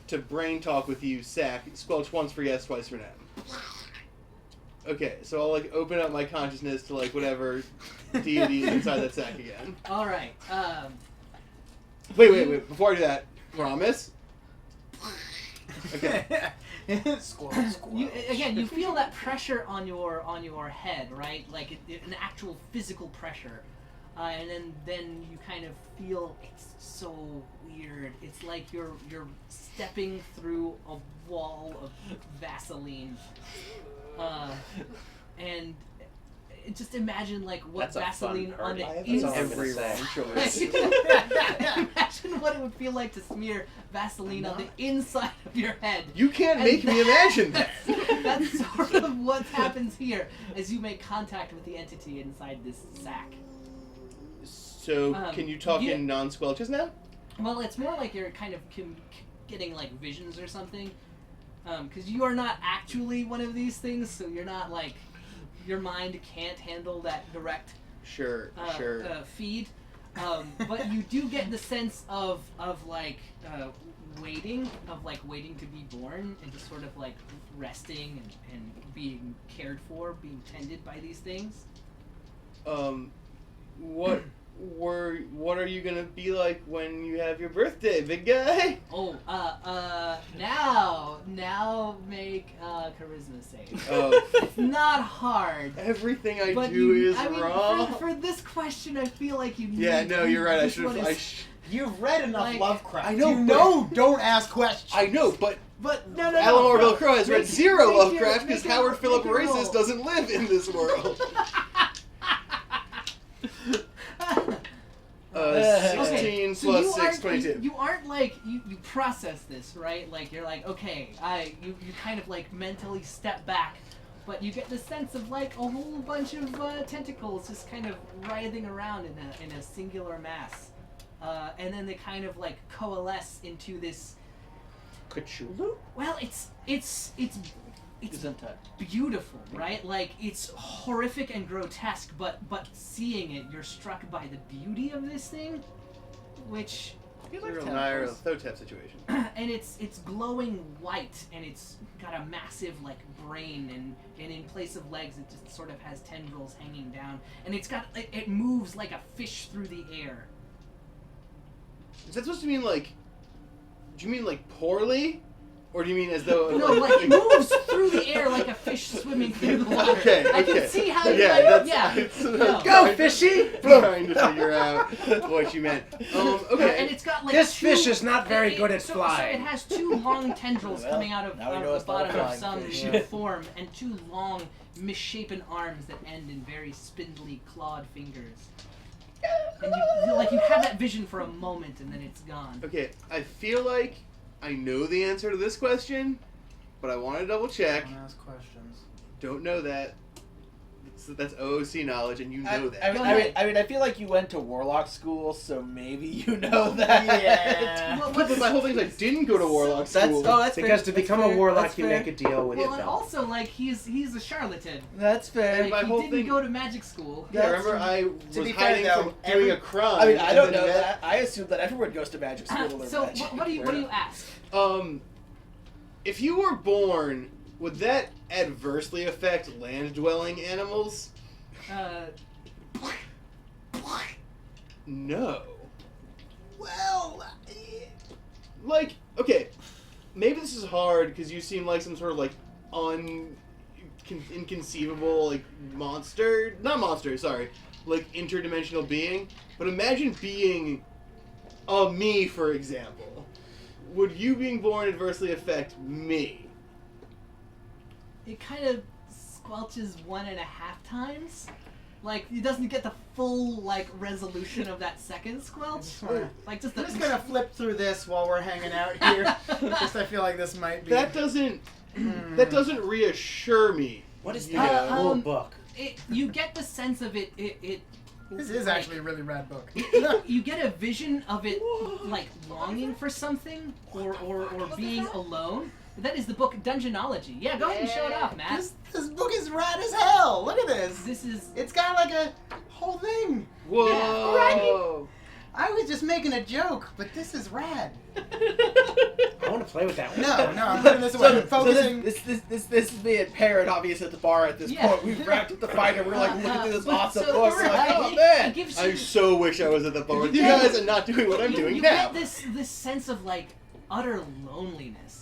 F: to brain talk with you, Sack? Squelch once for yes, twice for no. Okay, so I'll like open up my consciousness to like whatever deity is inside that sack again.
A: All right.
F: Wait. Before I do that, promise. Okay.
E: Squirrel, squirrel.
A: You feel that pressure on your head, right? Like an actual physical pressure, and then you kind of feel it's so weird. It's like you're stepping through a wall of Vaseline, and just imagine like what
B: That's a fun
A: Vaseline on
B: party.
A: the
B: That's all I'm
A: inside.
B: gonna
F: Every
B: say.
F: wrong choice.
A: Imagine what it would feel like to smear Vaseline on the inside of your head.
F: You can't
A: And
F: make me imagine that.
A: That's sort of what happens here as you make contact with the entity inside this sack.
F: So, can you talk in non-squelches now?
A: Well, it's more like you're kind of getting like visions or something, because you are not actually one of these things, so you're not like your mind can't handle that direct
F: Sure.
A: feed. But you do get the sense of waiting to be born, and just sort of like resting and being cared for, being tended by these things.
F: What are you gonna be like when you have your birthday, big guy?
A: Oh, now make a charisma save.
F: Oh,
A: It's not hard.
F: everything I
A: But
F: do
A: you,
F: is
A: I mean,
F: wrong.
A: For this question, I feel like you need.
F: Yeah, no, you're right. I
A: this
F: should
A: one
F: have.
A: is-
E: You've read enough
A: Like-
E: Lovecraft.
F: I know,
E: You
F: but-
E: know, don't ask questions.
F: I know, but
A: But no.
F: Alamar Velcro has read
A: Make-
F: zero
A: make
F: Lovecraft
A: your-
F: because
A: make
F: Howard
A: your-
F: Philip
A: make your
F: Racist
A: roll.
F: doesn't live in this world. 16
A: so
F: plus
A: you
F: 6,
A: aren't-
F: 22.
A: You aren't like you process this, right? Like you're like, okay, you kind of like mentally step back, but you get the sense of like a whole bunch of tentacles just kind of writhing around in a singular mass, and then they kind of like coalesce into this.
B: Cthulhu?
A: Well, it's
C: Gesundheit.
A: beautiful, right? Like it's horrific and grotesque, but seeing it, you're struck by the beauty of this thing, which
F: It's a real Nairo Thotep situation.
A: and it's glowing white, and it's got a massive like brain, and in place of legs, it just sort of has tendrils hanging down, and it's got it moves like a fish through the air.
F: Is that supposed to mean like? Do you mean like poorly, or do you mean as though?
A: No, like moves through the air like a fish swimming through the water.
F: Okay,
A: I can
F: okay.
A: see how.
F: Yeah,
A: like,
F: that's
A: yeah.
F: it's,
A: No.
B: Go, Fishy!
F: Trying to figure out what you meant. Okay.
A: And it's got like
B: This
A: two,
B: fish is not very good at
A: so
B: flying.
A: it has two long tendrils
C: Well,
A: coming out of
C: now we know
A: the
C: it's not a
A: bottom of
C: flying
A: some
C: fish.
A: form, and two long, misshapen arms that end in very spindly, clawed fingers. And you have that vision for a moment, and then it's gone.
F: Okay, I feel like I know the answer to this question, but I want to double check.
E: Don't ask questions.
F: Don't know that. That's OOC knowledge, and you know that.
C: I mean, I feel like you went to Warlock school, so maybe you know that.
E: Yeah.
A: Well,
F: But my whole thing is I didn't go to Warlock school.
C: That's
B: Because
C: fair.
B: to become
C: That's
B: a
C: fair.
B: warlock,
C: That's
B: you
C: fair.
B: make a deal with
A: Well,
B: the
A: and
B: devil.
A: also like he's a charlatan.
C: That's fair.
F: And my
A: Like,
F: whole
A: he didn't
F: thing-
A: go to magic school.
F: Yeah, remember I
E: To
F: was
E: be fair,
F: hiding
E: though,
F: from doing a crime.
C: I mean, I
F: and
C: don't
F: then
C: know
F: met-
C: that. I assume that everyone goes to magic school to learn
A: So
C: magic.
A: what do you ask?
F: If you were born, would that adversely affect land-dwelling animals? No.
E: Well,
F: Like, okay, maybe this is hard because you seem like some sort of like inconceivable like monster, not monster, sorry, like interdimensional being. But imagine being a me, for example. Would you being born adversely affect me?
A: It kind of squelches 1.5 times. Like, he doesn't get the full, like, resolution of that second squelch. Like, just
E: I'm
A: the...
E: just gonna flip through this while we're hanging out here. Just I feel like this might be.
F: That doesn't reassure me.
B: What is
F: You
B: that
F: know?
B: whole book?
A: You get the sense of it
E: This is
A: like,
E: actually a really rad book.
A: you get a vision of it, like, longing for something, or being alone. That is the book Dungeonology. Yeah, go ahead and show it off, Matt.
E: This book is rad as hell. Look at this.
A: This is...
E: It's got like a whole thing.
F: Whoa!
A: Yeah, right.
E: I was just making a joke, but this is rad.
B: I want to play with that one.
E: No, I'm putting this away. I'm focusing.
C: This is me and Parrot obvious at the bar at this
A: Yeah.
C: point. We've wrapped up the fight and we're like looking through this
A: but
C: awesome
A: so-
C: book.
A: so
C: We're like,
A: it-
C: oh
A: it
C: man!
A: gives
F: I
A: you-
F: so wish I was at the bar with you
A: get-
F: guys and not doing what I'm doing
A: you
F: now.
A: get this sense of, like, utter loneliness.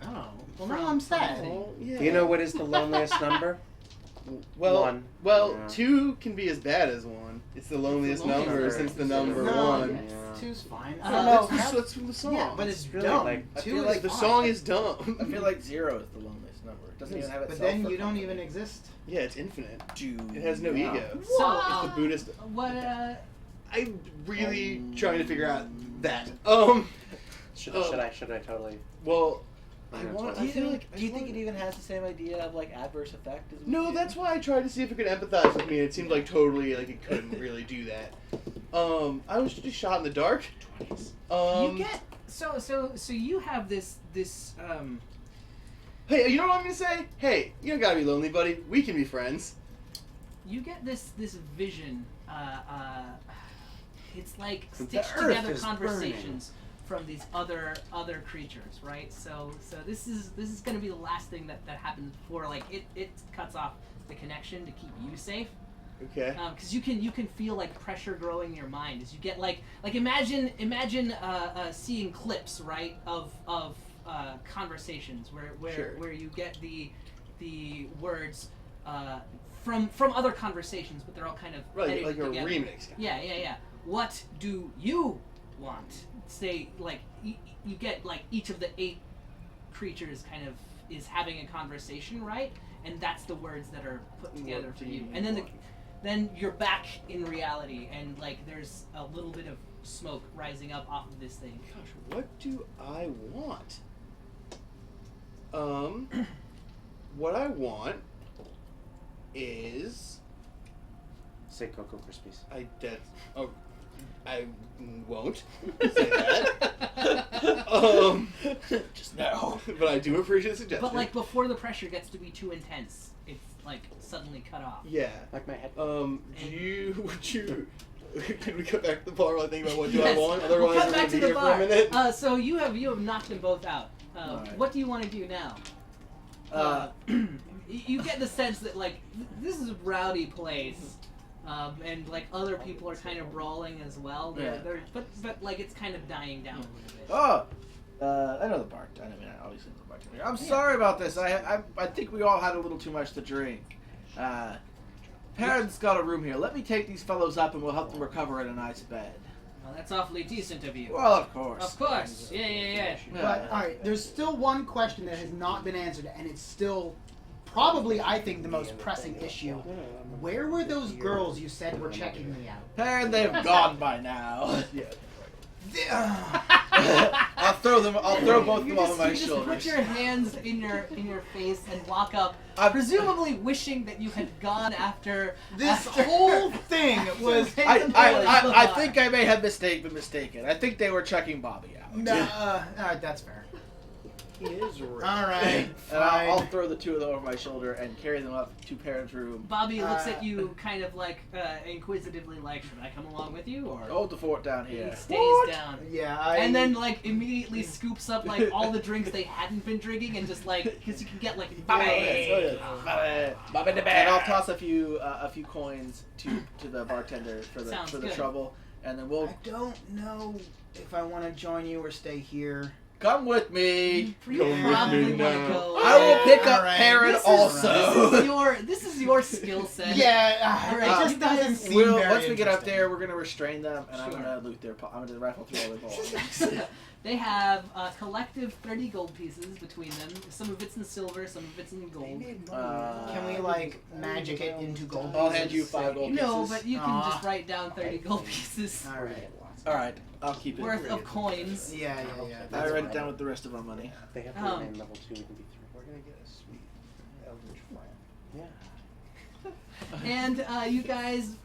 E: Oh, well now I'm sad.
F: Oh, yeah.
B: Do you know what is the loneliest number?
F: Well,
B: One.
F: well,
B: Yeah.
F: 2 can be as bad as 1. It's the loneliest
A: loneliest
F: number
A: number.
F: since the
B: It's
F: number
E: No,
F: 1.
B: Yeah.
E: Two's fine.
A: I
E: don't
A: don't
E: know.
F: That's from the song.
E: Yeah, but it's
B: really
E: dumb.
B: like-
C: I
E: Two
C: feel
E: is
C: like
F: the
E: fine.
F: song is dumb.
C: I feel like 0 is the loneliest number. It doesn't even have
E: But
C: itself.
E: then
C: for
E: you don't
C: company.
E: even exist.
F: Yeah, it's infinite.
C: Dude.
F: It has no
B: Yeah.
F: ego.
A: So,
F: It's the Buddhist.
A: what,
F: I'm really trying to figure out that.
B: Should I totally?
F: Well,
B: I'm
F: I
B: gonna
F: want.
B: try.
F: I feel like.
C: Do you think it even has the same idea of like adverse effect? As we
F: No,
C: do?
F: that's why I tried to see if it could empathize with me. And it seemed like totally like it couldn't really do that. I was just shot in the dark.
A: you get... So you have this,
F: Hey, you know what I'm gonna say? Hey, you don't gotta be lonely, buddy. We can be friends.
A: you get this vision, it's like
B: The
A: stitched
B: earth
A: together
B: is
A: conversations from these other creatures, right? So this is going to be the last thing that happens before like it cuts off the connection to keep you safe.
F: Okay.
A: Because you can feel like pressure growing in your mind as you get like imagine seeing clips, right, of conversations where
F: Sure.
A: where you get the words from other conversations, but they're all kind of
F: Right,
A: edited
F: like a
A: together.
F: remix.
A: Yeah. What do you want? Say like you get like each of the 8 creatures kind of is having a conversation, right? And that's the words that are put together
F: What
A: for
F: do
A: you.
F: you
A: And then
F: want?
A: then you're back in reality, and like there's a little bit of smoke rising up off of this thing.
F: Gosh, what do I want? What I want is
B: Say Cocoa Krispies.
F: I won't say that.
C: Just no.
F: But I do appreciate the suggestion.
A: But like before the pressure gets to be too intense, it's like suddenly cut off.
F: Yeah.
B: Like my head.
F: Would you? Can we go back to the bar while I think about what do I
A: Yes.
F: want?
A: We'll
F: Otherwise,
A: come
F: we're
A: back
F: gonna
A: to
F: be
A: the
F: here for
A: bar.
F: a minute.
A: So you have knocked them both out.
C: Alright.
A: What do you want to do now? You get the sense that like this is a rowdy place, and like other people are kind of brawling as well.
C: Yeah.
A: But like it's kind of dying down a little bit.
C: Oh, I know the bartender. I mean, obviously the bartender. I'm sorry about this. I think we all had a little too much to drink. Parents got a room here. Let me take these fellows up and we'll help them recover in a nice bed.
A: Well, that's awfully decent of you.
C: Well, of course.
A: Of course. Yeah.
E: But all right, there's still one question that has not been answered, and it's still probably, I think, the most pressing issue. Where were those girls you said were checking me out?
C: And they've gone by now. I'll throw both of them on my
A: you just
C: shoulders.
A: put your hands in your face and walk up, presumably wishing that you had gone after
E: This whole thing was.
C: I think I may have been mistaken. I think they were checking Bobby out.
E: No, all right, that's fair.
B: He is right.
E: All right,
C: And I'll
E: fine.
C: throw the two of them over my shoulder and carry them up to Parents' room.
A: Bobby looks at you kind of like inquisitively, like, should I come along with you? Or
C: Hold the fort down
A: he
C: here.
A: stays down.
E: Yeah,
A: And then like immediately scoops up like all the drinks they hadn't been drinking and just like because you can get like
C: Bobby the bear. And I'll toss a few coins to the bartender for
A: Sounds
C: the
A: good.
C: trouble, and then we'll
E: I don't know if I want to join you or stay here.
C: come with me.
A: You
B: Come with
A: probably
B: me
A: want to
B: now.
A: go.
C: I will pick up
E: Alright.
C: Perrin
A: This
C: also.
A: This is your skill set.
E: Yeah,
A: All right,
E: it
A: you
E: just doesn't
A: guys-
E: seem
C: We'll,
E: very
C: once we get up
E: interesting.
C: there, we're gonna restrain them, and I'm
A: Sure.
C: gonna loot their. I'm gonna rifle through all their balls.
A: They have a collective 30 gold pieces between them. Some of it's in silver, some of it's in gold.
E: Can we like magic it into gold?
C: I'll hand you
E: pieces?
C: 5 gold
A: No,
C: pieces.
A: but you can just write down 30 gold pieces
E: All right.
C: All right, I'll keep it.
A: worth of coins.
E: Yeah.
C: I write it down with the rest of our money.
B: They have
A: Um,
B: remain level 2, we can be 3. We're gonna get a sweet eldritch friend. Yeah.
A: And you guys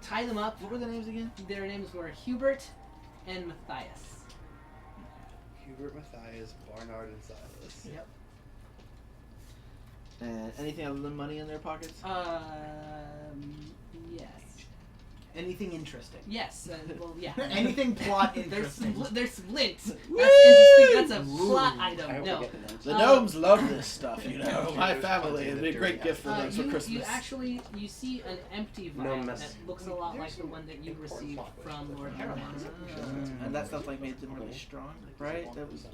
A: tie them up.
C: What were the names again?
A: Their names were Hubert and Matthias.
F: Hubert, Matthias, Barnard, and Silas.
A: Yep.
C: And anything other than money in their pockets?
A: Yes.
E: Anything interesting?
A: Yes. Well, yeah.
E: Anything plot
A: There's
E: interesting?
A: there's lint. That's interesting. That's a plot
B: I
A: item.
B: hope
A: No.
B: we get the names.
C: The gnomes love this stuff, you know. My family, it'd be a great gift for them for
A: You
C: Christmas.
A: actually you see an empty
B: No
A: vial
B: mess.
A: that looks a lot like the one that you received from Lord Harrowman.
C: And that stuff like made them really strong, right? That was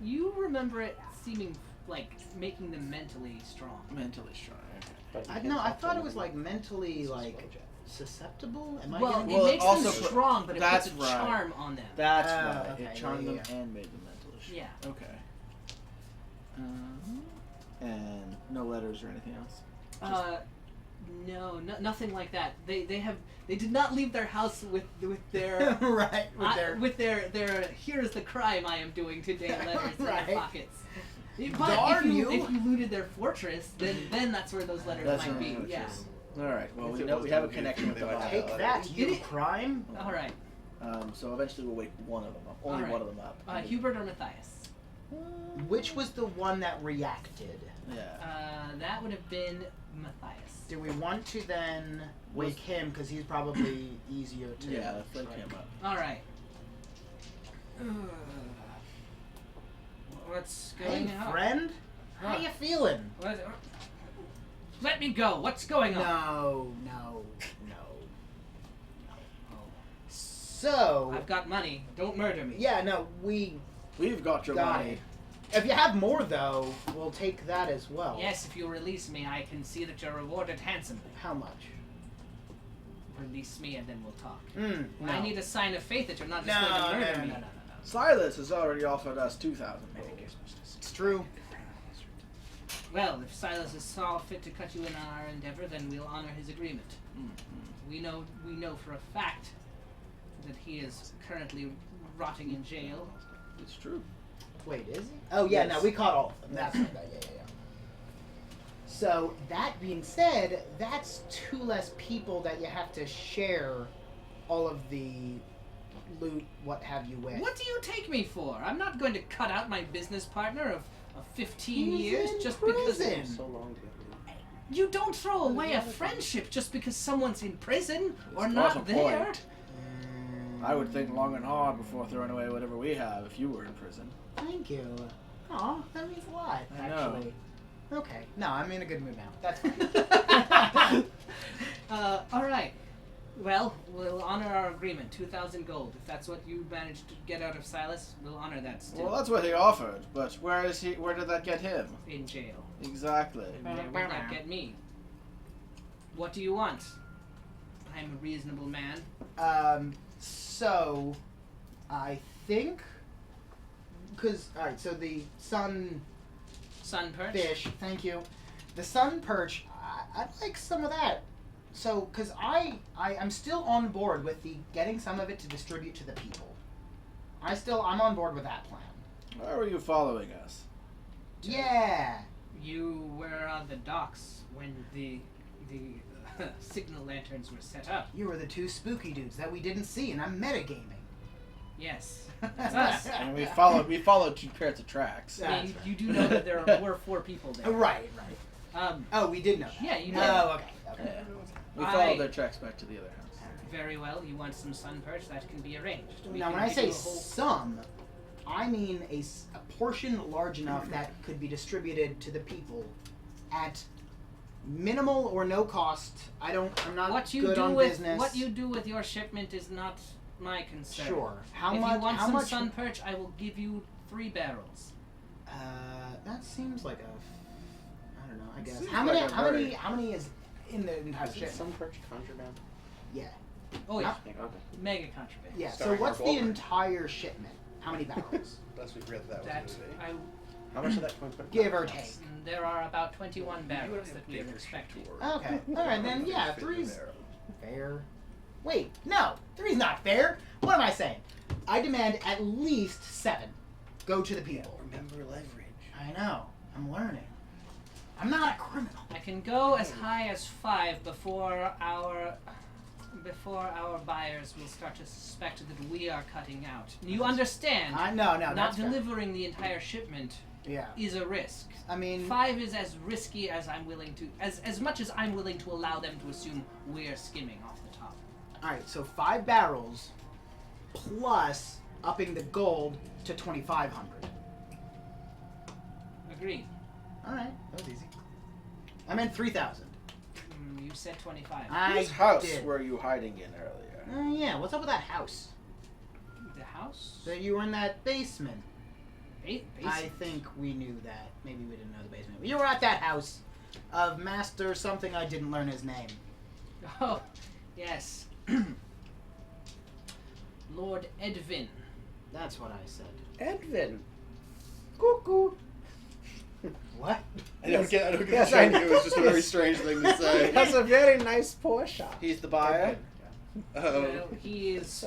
A: You remember it seeming like making them mentally strong.
C: mentally strong.
E: I thought it was like mentally like susceptible. Am I
A: Well,
E: getting
A: it
C: Well,
A: makes
C: also
A: them
C: put-
A: strong, but it
C: that's
A: puts a
C: right.
A: charm on them.
C: That's
E: Ah,
C: right.
E: okay,
C: It charmed
E: yeah,
C: them
E: yeah.
C: and made them mentally strong.
A: Yeah.
C: Okay. And no letters or anything else.
A: No, nothing like that. They did not leave their house with their
E: right
A: with their here's the crime I am doing today letters in
E: Right.
A: their pockets. But
E: Darn
A: if
E: you.
A: you looted their fortress, then that's where those letters
C: That's
A: might be.
C: right.
A: Yeah.
C: All right. Well, we have a connection with the
F: Take
C: Bible.
E: Take that, you
A: It-
E: crime.
A: All right.
C: So eventually we'll wake one of them up. Only
A: Alright.
C: one of them up.
A: Hubert or Matthias?
E: Which was the one that reacted?
C: Yeah.
A: That would have been Matthias.
E: Do we want to then wake him because he's probably easier to?
C: Yeah. Let's wake him up.
A: All right. What's going
E: Hey,
A: on?
E: friend. How you feeling?
A: Let me go. What's going on?
E: No. So,
A: I've got money. Don't murder me.
E: yeah, no, we
C: We've got your
E: got
C: money.
E: it. If you have more, though, we'll take that as well.
A: Yes, if you release me, I can see that you're rewarded handsomely.
E: How much?
A: Release me and then we'll talk.
E: No.
A: I need a sign of faith that you're not just
E: No,
A: going to murder
E: no,
A: me.
E: no, no.
C: Silas has already offered us 2,000 gold.
E: It's true.
A: Well, if Silas is saw fit to cut you in on our endeavor, then we'll honor his agreement. We know for a fact that he is currently rotting in jail.
C: It's true.
E: Wait, is he? Oh, yeah,
C: Yes.
E: no, we caught all of them. That's right. Yeah. So, that being said, that's 2 less people that you have to share all of the loot, what have you, with.
A: What do you take me for? I'm not going to cut out my business partner of 15
E: He's
A: years
E: in
A: just
E: prison.
A: because.
B: So long to
A: You don't throw away a friendship just because someone's in prison or
C: It's
A: not
C: not a
A: there.
C: point. I would think long and hard before throwing away whatever we have if you were in prison.
E: Thank you. Aw, that means a lot,
C: I know.
E: actually. Okay. No, I'm in a good mood now. That's fine.
A: All right. Well, we'll honor our agreement. 2,000 gold. If that's what you managed to get out of Silas, we'll honor that still.
C: Well, that's what he offered, but where is he? Where did that get him?
A: In jail.
C: Exactly.
A: And where will that get me? What do you want? I'm a reasonable man.
E: So, I think, because, alright, so the sun
A: Sun perch?
E: fish, thank you. The sun perch, I'd like some of that. So, because I'm still on board with the getting some of it to distribute to the people. I'm on board with that plan.
C: Where were you following us?
E: Yeah.
A: You were on the docks when the signal lanterns were set up.
E: You were the two spooky dudes that we didn't see, and I'm metagaming.
A: Yes. That's us.
C: And we followed two pairs of tracks.
E: Yeah.
A: I mean, you do know that there were 4 people there.
E: Right. Oh, we did know that.
A: Yeah, you did.
E: Oh, okay.
C: Yeah. We followed their tracks back to the other house.
A: Very well. You want some sun perch? That can be arranged. We
E: Now,
A: can
E: when I
A: give
E: say
A: you a whole-
E: some, I mean a portion large enough that could be distributed to the people at minimal or no cost. I'm not
A: what you
E: good
A: do
E: on
A: with
E: business.
A: what you do with your shipment is not my concern.
E: Sure. How
A: if
E: much?
A: you want
E: how
A: some
E: much?
A: sun perch, I will give you 3 barrels.
E: That seems like I don't know. I guess.
C: Seems
E: How
C: like
E: many?
C: a
E: How
C: very-
E: many? How many is in the entire
B: Is it
E: ship?
B: some perch contraband?
E: Yeah.
A: Oh yeah,
B: Okay.
A: mega contraband.
E: Yeah. So
F: Starring
E: what's
F: Mark
E: the
F: Wahlberg.
E: entire shipment? How many barrels?
F: Unless we forget that
A: That
F: was a movie.
A: I
B: How much of that can we put? in
E: Give
B: our
E: or
B: house?
E: take.
A: there are about 21 barrels that we are expecting.
E: Okay. All right then. Yeah. Three's fair. Wait. No. Three's not fair. What am I saying? I demand at least 7. Go to the people.
F: Remember leverage.
E: I know. I'm learning. I'm not a criminal.
A: I can go as high as 5 before our buyers will start to suspect that we are cutting out. You understand?
E: No.
A: not
E: That's fair.
A: delivering the entire shipment
E: Yeah.
A: is a risk.
E: I mean.
A: 5 is as risky as I'm willing to, as much as I'm willing to allow them to assume we're skimming off the top.
E: All right. So 5 barrels, plus upping the gold to 2,500.
A: Agreed.
E: All right. That was easy. I meant 3,000.
A: You said 25.
C: Whose house
E: did.
C: were you hiding in earlier?
E: Yeah. What's up with that house?
A: The house?
E: That you were in that basement. I
A: Basement.
E: think we knew that. Maybe we didn't know the basement. You were at that house of Master something. I didn't learn his name.
A: Oh, yes. Lord Edvin.
E: That's what I said.
B: Edvin. Cuckoo.
E: What?
F: I don't get the
B: Yes,
F: joke.
B: I know.
F: It was just a very strange thing to
B: He
F: say.
B: has a very nice Porsche.
C: He's the buyer.
A: Well, he is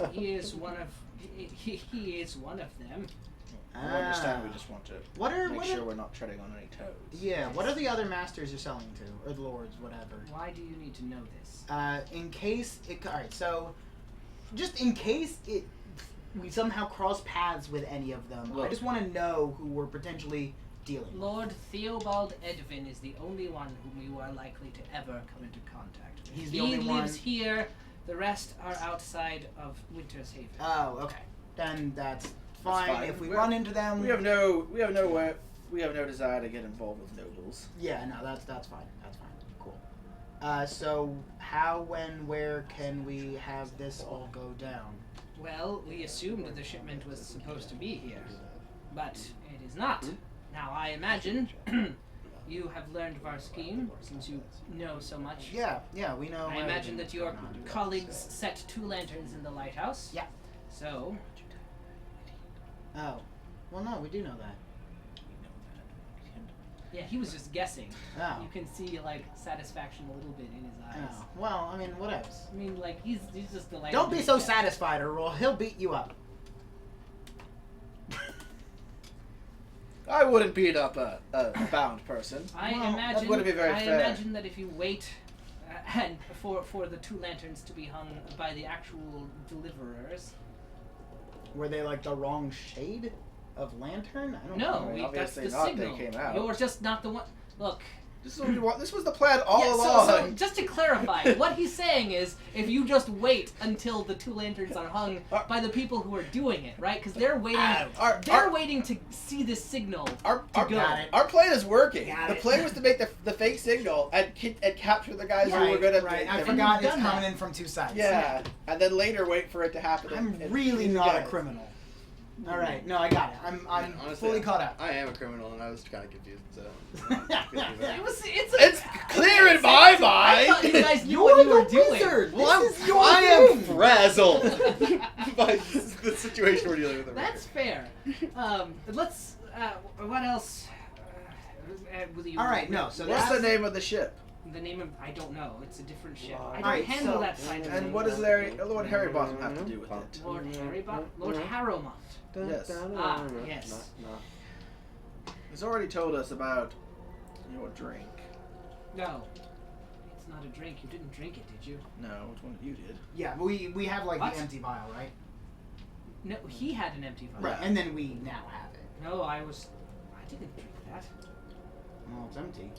A: one of he is one of them.
C: I understand. We just want to
E: What are
C: make
E: what
C: sure
E: are,
C: we're not treading on any toes.
E: Yeah. What are the other masters you're selling to, or the lords, whatever?
A: Why do you need to know this?
E: In case it. All right. So, just in case we somehow cross paths with any of them, I
C: Look.
E: just want to know who we're potentially dealing with.
A: Lord Theobald Edvin is the only one whom you are likely to ever come into contact with.
E: He's the
A: he
E: only
A: lives
E: one-
A: here. The rest are outside of Winter's Haven.
E: Oh, okay. Then that's fine.
C: fine.
E: If we
C: We're-
E: run into them,
C: We have no desire to get involved with nobles.
E: Yeah, no, that's fine. That's fine. Cool. So how, when, where can we have this all go down?
A: Well, we assumed the shipment was supposed to be here, but it is not. Now, I imagine you have learned of our scheme since you know so much.
E: Yeah, we know.
A: I imagine
E: everything
A: that your
E: that's going on.
A: colleagues set 2 lanterns in the lighthouse.
E: Yeah.
A: So,
E: Oh, well, no, we do know that.
A: yeah, he was just guessing.
E: Oh.
A: You can see, like, satisfaction a little bit in his eyes.
E: Oh. Well, I mean, what else?
A: I mean, like, he's just delighted.
E: Don't be
A: with
E: so
A: that.
E: satisfied, or he'll beat you up.
C: I wouldn't beat up a bound person.
A: I
E: Well,
A: imagine.
C: that wouldn't be very
A: I
C: fair.
A: imagine that if you wait and for the 2 lanterns to be hung by the actual deliverers.
E: Were they like the wrong shade of lantern? I don't
A: No,
E: know.
C: I mean,
A: that's the
C: obviously not,
A: signal.
C: they came out.
A: You're just not the one. Look.
C: This was the plan all
A: Yeah,
C: along.
A: so just to clarify, what he's saying is, if you just wait until the 2 lanterns are hung by the people who are doing it, right? Because they're waiting. They're waiting to see this signal
C: Our
A: go.
C: our plan is working.
E: Got
C: The
E: it.
C: plan was to make the fake signal and capture the guys who were gonna.
E: Right. I
C: and-
E: forgot it's
A: done
E: coming
A: that.
E: in from 2 sides.
C: Yeah, and then later wait for it to happen.
E: I'm
C: and
E: really
C: shoot
E: not a
C: guys.
E: criminal. All right. No, I got it. I'm
F: Honestly,
E: fully caught up.
F: I am a criminal, and I was kind of confused. So.
C: It's clear in my
A: I thought you
C: mind.
A: guys knew
E: You're
A: what you
E: the
A: were doing.
E: wizard.
F: Well,
E: This is your
F: I am
E: thing.
F: frazzled by the situation we're dealing with.
A: That's fair. Let's. What else? Will you?
E: All right. No. So
C: What's
E: that's
C: the name of the ship?
A: The name of I don't know. It's a different ship. I don't
E: Alright,
A: handle
E: so-
A: that side of
C: And
A: things.
C: what does Lord Harrybottom have to do with it?
A: Lord Lord Harrowmont.
C: Yes.
A: Ah, yes.
C: He's already told us about your drink.
A: No, it's not a drink. You didn't drink it, did you?
C: No, which one you did?
E: Yeah, but we have like
A: What?
E: the empty vial, right?
A: No, he had an empty vial.
E: Right. And then we now have it.
A: No, I didn't drink that.
E: Well, it's empty.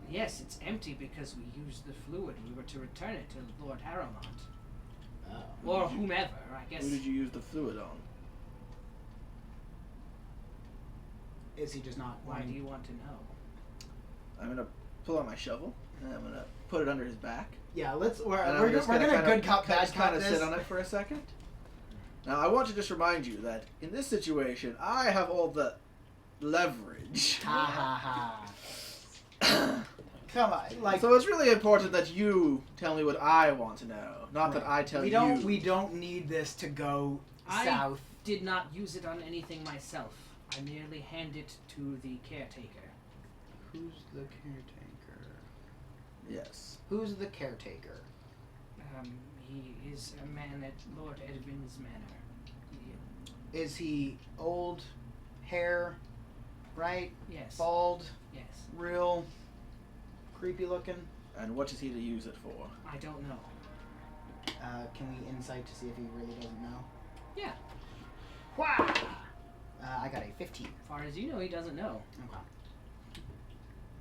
A: Yes, it's empty because we used the fluid. We were to return it to Lord Harrowmont.
E: Oh.
A: Or whomever, I guess.
C: Who did you use the fluid on?
E: Is he just not?
A: Why do you want to know?
C: I'm gonna pull out my shovel and I'm gonna put it under his back.
E: Yeah. Let's. We're
C: And I'm
E: gonna
C: just kinda
E: good cop bad
C: just
E: cop
C: kind of
E: this.
C: sit on it for a second. Now I want to just remind you that in this situation I have all the leverage.
E: Ha ha ha. Come on, like
C: So it's really important that you tell me what I want to know, not that I tell
E: we
C: you.
E: don't. We don't need this to go
A: I
E: south.
A: did not use it on anything myself. I merely hand it to the caretaker.
E: Who's the caretaker?
C: Yes.
E: Who's the caretaker?
A: He is a man at Lord Edwin's manor.
E: Is he old, hair, right?
A: Yes.
E: Bald,
A: Yes.
E: real, creepy looking?
C: And what is he to use it for?
A: I don't know.
E: Can we insight to see if he really doesn't know?
A: Yeah.
E: Wow. I got a 15.
A: As far as you know, he doesn't know.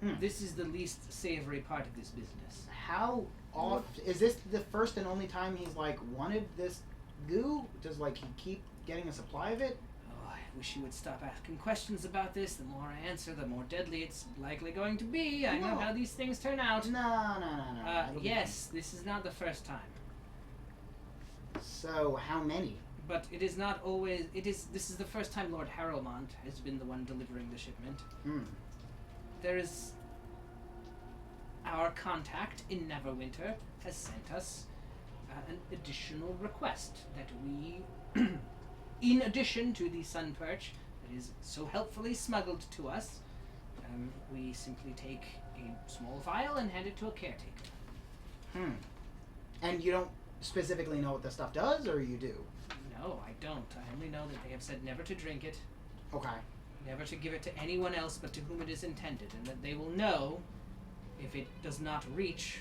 E: Okay.
A: This is the least savory part of this business.
E: How off is this the first and only time he's like wanted this goo? Does like he keep getting a supply of it?
A: Oh, I wish you would stop asking questions about this. The more I answer, the more deadly it's likely going to be. I know
E: No.
A: how these things turn out.
E: No. It'll be
A: Yes, this is not the first time.
E: fine. So how many?
A: But it is not always. This is the first time Lord Harrowmont has been the one delivering the shipment. There is. Our contact in Neverwinter has sent us an additional request that we, in addition to the sun perch that is so helpfully smuggled to us, we simply take a small vial and hand it to a caretaker.
E: And you don't specifically know what the stuff does, or you do?
A: No, I don't. I only know that they have said never to drink it,
E: Okay.
A: never to give it to anyone else but to whom it is intended, and that they will know if it does not reach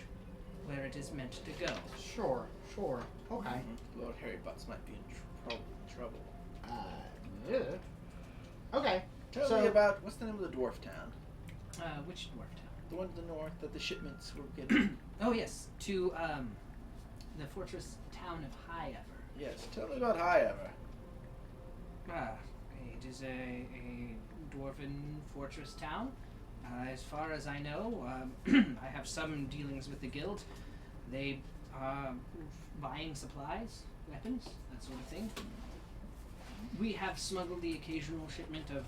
A: where it is meant to go.
E: Sure. Okay.
C: Lord Harrybottom might be in trouble.
E: Okay.
C: Tell
E: So-
C: me about what's the name of the dwarf town?
A: Which dwarf town?
C: The one to the north that the shipments were getting.
A: Oh yes, to the fortress town of Highever.
C: Yes. Tell me about Highever.
A: It is a dwarven fortress town. As far as I know, I have some dealings with the guild. They are buying supplies, weapons, that sort of thing. We have smuggled the occasional shipment of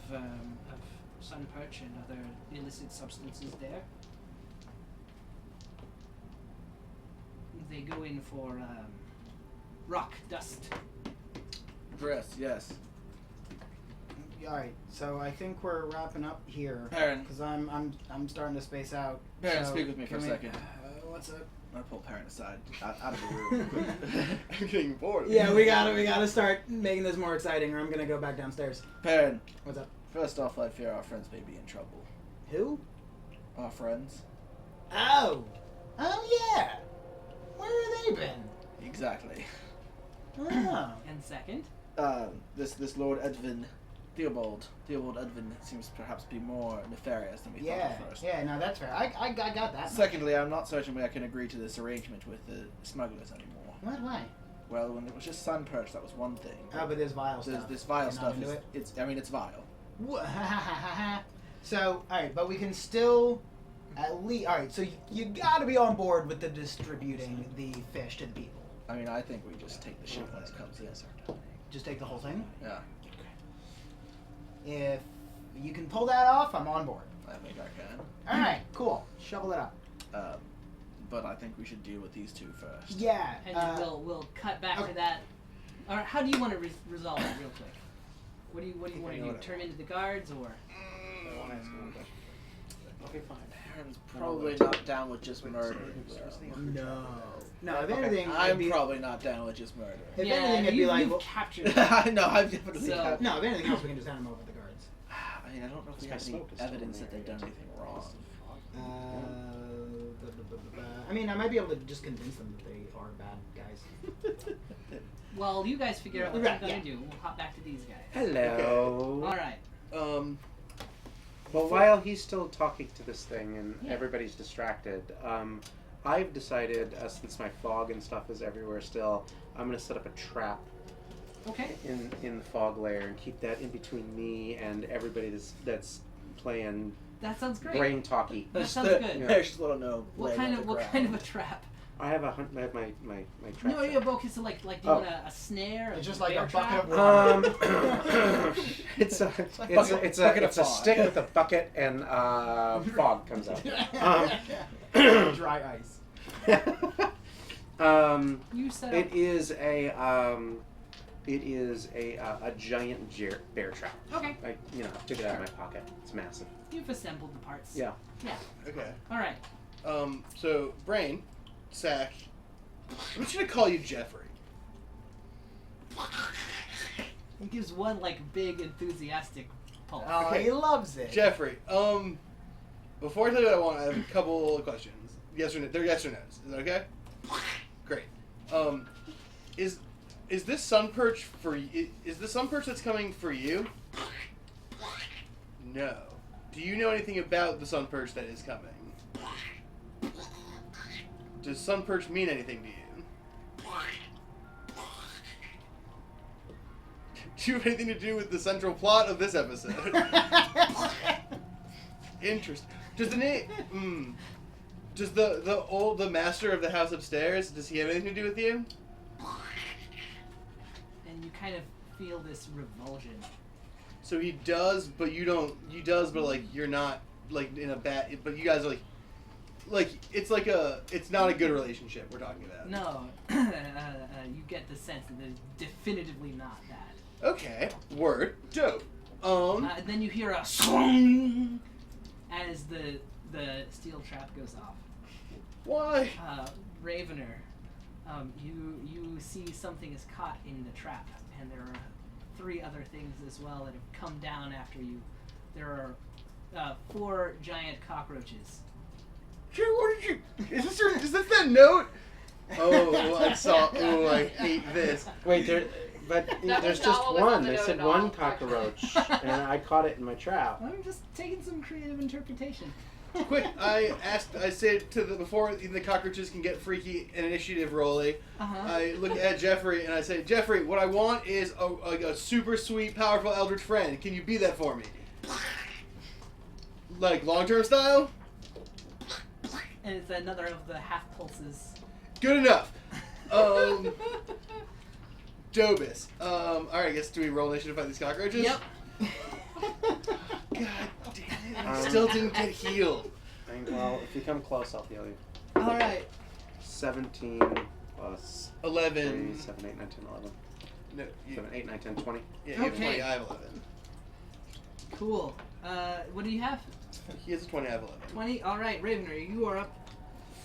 A: sun perch and other illicit substances there. They go in for rock dust.
C: Dress, yes.
E: All right. So I think we're wrapping up here
C: Perrin.
E: because I'm starting to space out.
C: Perrin,
E: So
C: speak with me for a
E: can
C: second.
E: What's up?
C: I pull Perrin aside out of the room.
F: I'm getting bored.
E: Yeah, we gotta start making this more exciting, or I'm gonna go back downstairs.
C: Perrin,
E: What's up?
C: first off, I fear our friends may be in trouble.
E: Who?
C: Our friends?
E: Oh, Oh yeah. Where have they been?
C: Exactly.
E: Oh.
A: And second,
C: This Lord Edwin, Theobald Edwin seems perhaps to be more nefarious than we
E: Yeah.
C: thought at first.
E: Yeah. No, that's fair. I got that. much.
C: Secondly, I'm not certain I can agree to this arrangement with the smugglers anymore.
E: What? Why?
C: Well, when it was just sun perch, that was one thing.
E: Oh, but there's vile stuff.
C: This vile
E: You're not
C: stuff
E: into
C: is
E: it?
C: it's vile.
E: So, all right, but we can still at least. All right, so you got to be on board with the distributing the fish to the people.
C: I mean, I think we just take the ship when it comes in.
E: Just take the whole thing.
C: Yeah,
E: If you can pull that off, I'm on board.
C: I think I can.
E: All right, cool. Shovel it up.
C: But I think we should deal with these two first.
E: Yeah.
A: and we'll cut back to that. Or how do you want to resolve it real quick? What do you want to do? Turn into the guards or?
F: Okay, fine.
C: Aaron's probably not down with just murder.
E: No. No. If anything,
C: I'm
E: it'd be,
C: probably not down with just murder.
E: if anything, it'd be like.
A: you've
E: Well,
A: captured.
C: I know, I've definitely
A: So-
C: had.
E: no, if anything else, we can just hand them over to the guards.
C: I mean, I don't know if we have any
B: Smoke is still
C: evidence
B: in
C: that
B: there,
C: they've done
B: yeah.
C: anything wrong.
E: I mean, I might be able to just convince them that they are bad guys.
A: Well, you guys figure out what
E: Right,
A: you're gonna
E: yeah.
A: do. We'll hop back to these guys.
B: Hello.
A: All right.
B: Well, while he's still talking to this thing and
A: Yeah.
B: everybody's distracted, I've decided, since my fog and stuff is everywhere still, I'm going to set up a trap
A: Okay.
B: in the fog layer and keep that in between me and everybody that's playing
A: That sounds great.
B: brain talky.
A: That sounds good.
B: Yeah.
C: There's just let them know.
A: What kind of a trap?
B: I have I have my trap.
A: No, yeah,
B: set.
A: but okay, so like do you
B: Oh.
A: want a snare?
E: It's just
A: a
E: like
A: bear
E: a bucket
A: trap?
E: of water.
B: It's a
C: bucket of fog.
B: stick with a bucket and fog comes out.
E: Dry ice.
A: You set up.
B: It is a giant bear trap.
A: Okay.
B: I took it out of my pocket. It's massive.
A: You've assembled the parts.
B: Yeah.
A: Yeah.
F: Okay.
A: All right.
F: So Brain, Sack. I'm just gonna call you Jeffrey.
A: He gives one like big enthusiastic pulse.
E: Oh,
F: Okay.
E: he loves it.
F: Jeffrey. Before I tell you what I want, I have a couple of questions. Yes or no? They're yes or no's. Is that okay? Great. Is this sun perch for you? Is the sun perch that's coming for you? No. Do you know anything about the sun perch that is coming? Does sun perch mean anything to you? Do you have anything to do with the central plot of this episode? Interesting. Does the name? Does the master of the house upstairs? Does he have anything to do with you?
A: And you kind of feel this revulsion.
F: So he does, but you don't. He does, but like you're not like in a bad. But you guys are like it's not a good relationship we're talking about.
A: No, you get the sense that it's definitively not that.
F: Okay. Word. Dope.
A: Then you hear a swing as the steel trap goes off.
F: Why?
A: Ravener, you see something is caught in the trap, and there are 3 other things as well that have come down after you. There are 4 giant cockroaches.
F: What did you? Is this that note? Oh, I saw. Oh, I hate this.
B: Wait, there's
D: That was
B: just
D: not what was on
B: one.
D: the
B: They
D: note
B: said
D: at
B: one
D: all,
B: cockroach,
D: actually.
B: and I caught it in my trap.
A: I'm just taking some creative interpretation.
F: Quick! I said before the cockroaches can get freaky an initiative rolly. I look at Jeffrey and I say, Jeffrey, what I want is a super sweet, powerful eldritch friend. Can you be that for me? Like long-term style?
A: And it's another of the half pulses.
F: Good enough. Dobus. Alright, I guess do we roll initiative to fight these cockroaches?
A: Yep.
F: God damn it. I still didn't get healed.
B: Well, if you come close, I'll heal you.
A: All right.
B: 17 plus
F: 11.
B: 3, 7, 8, 9, 10, 11.
F: No, you,
B: 7, 8, 9, 10, 20.
F: yeah, you have
A: Okay.
F: 20, I have 11.
A: Cool. What do you have?
F: He has a 20, I have 11.
A: 20. All right, Ravener, you are up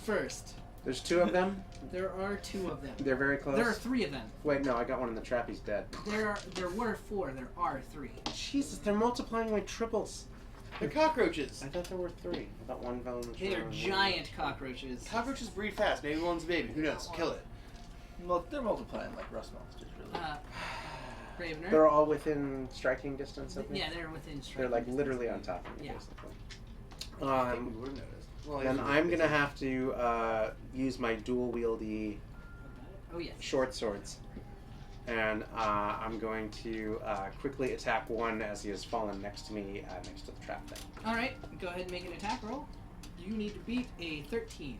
A: first.
B: There's 2 of them.
A: There are 2 of them.
B: They're very close.
A: There are 3 of them.
B: Wait, no, I got one in the trap. He's dead.
A: There were 4. There are 3.
B: Jesus, they're multiplying like triples.
F: They're cockroaches.
B: I thought there were 3. I thought one fell in the
A: They are giant cockroaches.
F: Cockroaches breed fast. Maybe one's a baby. Who knows? Kill it.
C: Well, they're multiplying like rust monsters, really.
A: Ravener.
B: They're all within striking distance of me?
A: Yeah, they're within strike.
B: They're like literally on top of me,
A: Yeah.
B: basically.
F: I think we would have noticed. Well,
B: Then I'm gonna have to use my dual wieldy
A: Oh yes.
B: short swords. And I'm going to quickly attack one as he has fallen next to me, next to the trap thing.
A: All right, go ahead and make an attack roll. You need to beat a 13.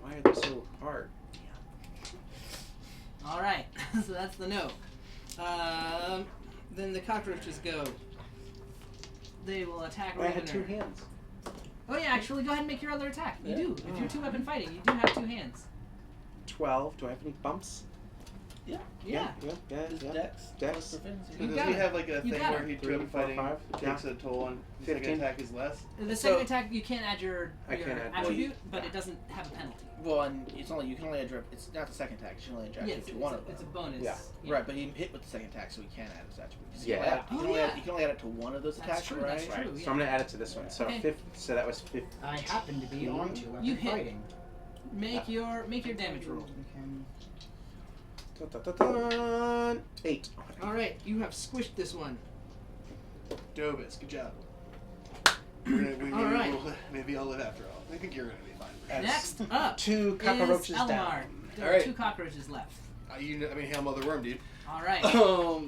B: Why are they so hard?
A: All right, so that's the no. Then the cockroaches go. They will attack
B: I had
A: Ravener.
B: 2 hands.
A: Oh yeah, actually, go ahead and make your other attack. You
C: Yeah.
A: do. If you're 2-weapon fighting, you do have 2 hands.
B: 12. Do I have any bumps?
A: Yeah.
B: Yeah.
C: Just Dex.
B: Dex.
C: Plus proficiency.
F: So
A: You
F: does
A: got
F: he
A: it.
F: have like a
A: You
F: thing
A: got
F: where
A: it.
F: he
B: 3,
F: two-weapon
B: 4,
F: fighting
B: 5.
F: takes a toll and the
B: 15.
F: second attack is less?
A: The
C: So-
A: second attack, you can't add your
B: I can't add-
A: attribute,
B: well,
A: but
B: yeah.
A: it doesn't have a penalty.
C: Well, and it's only you can only add your. It's not the second attack. You can only add
A: Yeah,
C: your
A: it's,
C: to
A: it's,
C: one
A: a,
C: of them.
A: it's a bonus.
B: Yeah.
C: Right, but he hit with the second attack, so he can't add his attribute. 'Cause
B: Yeah.
C: You can only add,
A: Oh,
C: you can only add,
A: yeah.
C: you can only add it to one of those
A: That's
C: attacks,
A: true,
C: right?
A: that's true.
C: Right.
A: Yeah.
B: So I'm gonna add it to this one. So
A: Okay.
B: so that was 15.
E: I happen to be on 2 weapon
A: You hit.
E: fighting.
A: Make your damage roll.
B: Dun. 8.
A: All right, you have squished this one.
F: Dobus, good job.
A: All right.
F: Maybe I'll live after all. I think you're gonna be fine.
A: Next up
B: 2 cockroaches
A: is Elmar.
B: down.
A: There
F: All
A: are
F: right.
A: 2 cockroaches left.
F: Hail Mother Worm, dude.
A: All right.
B: Are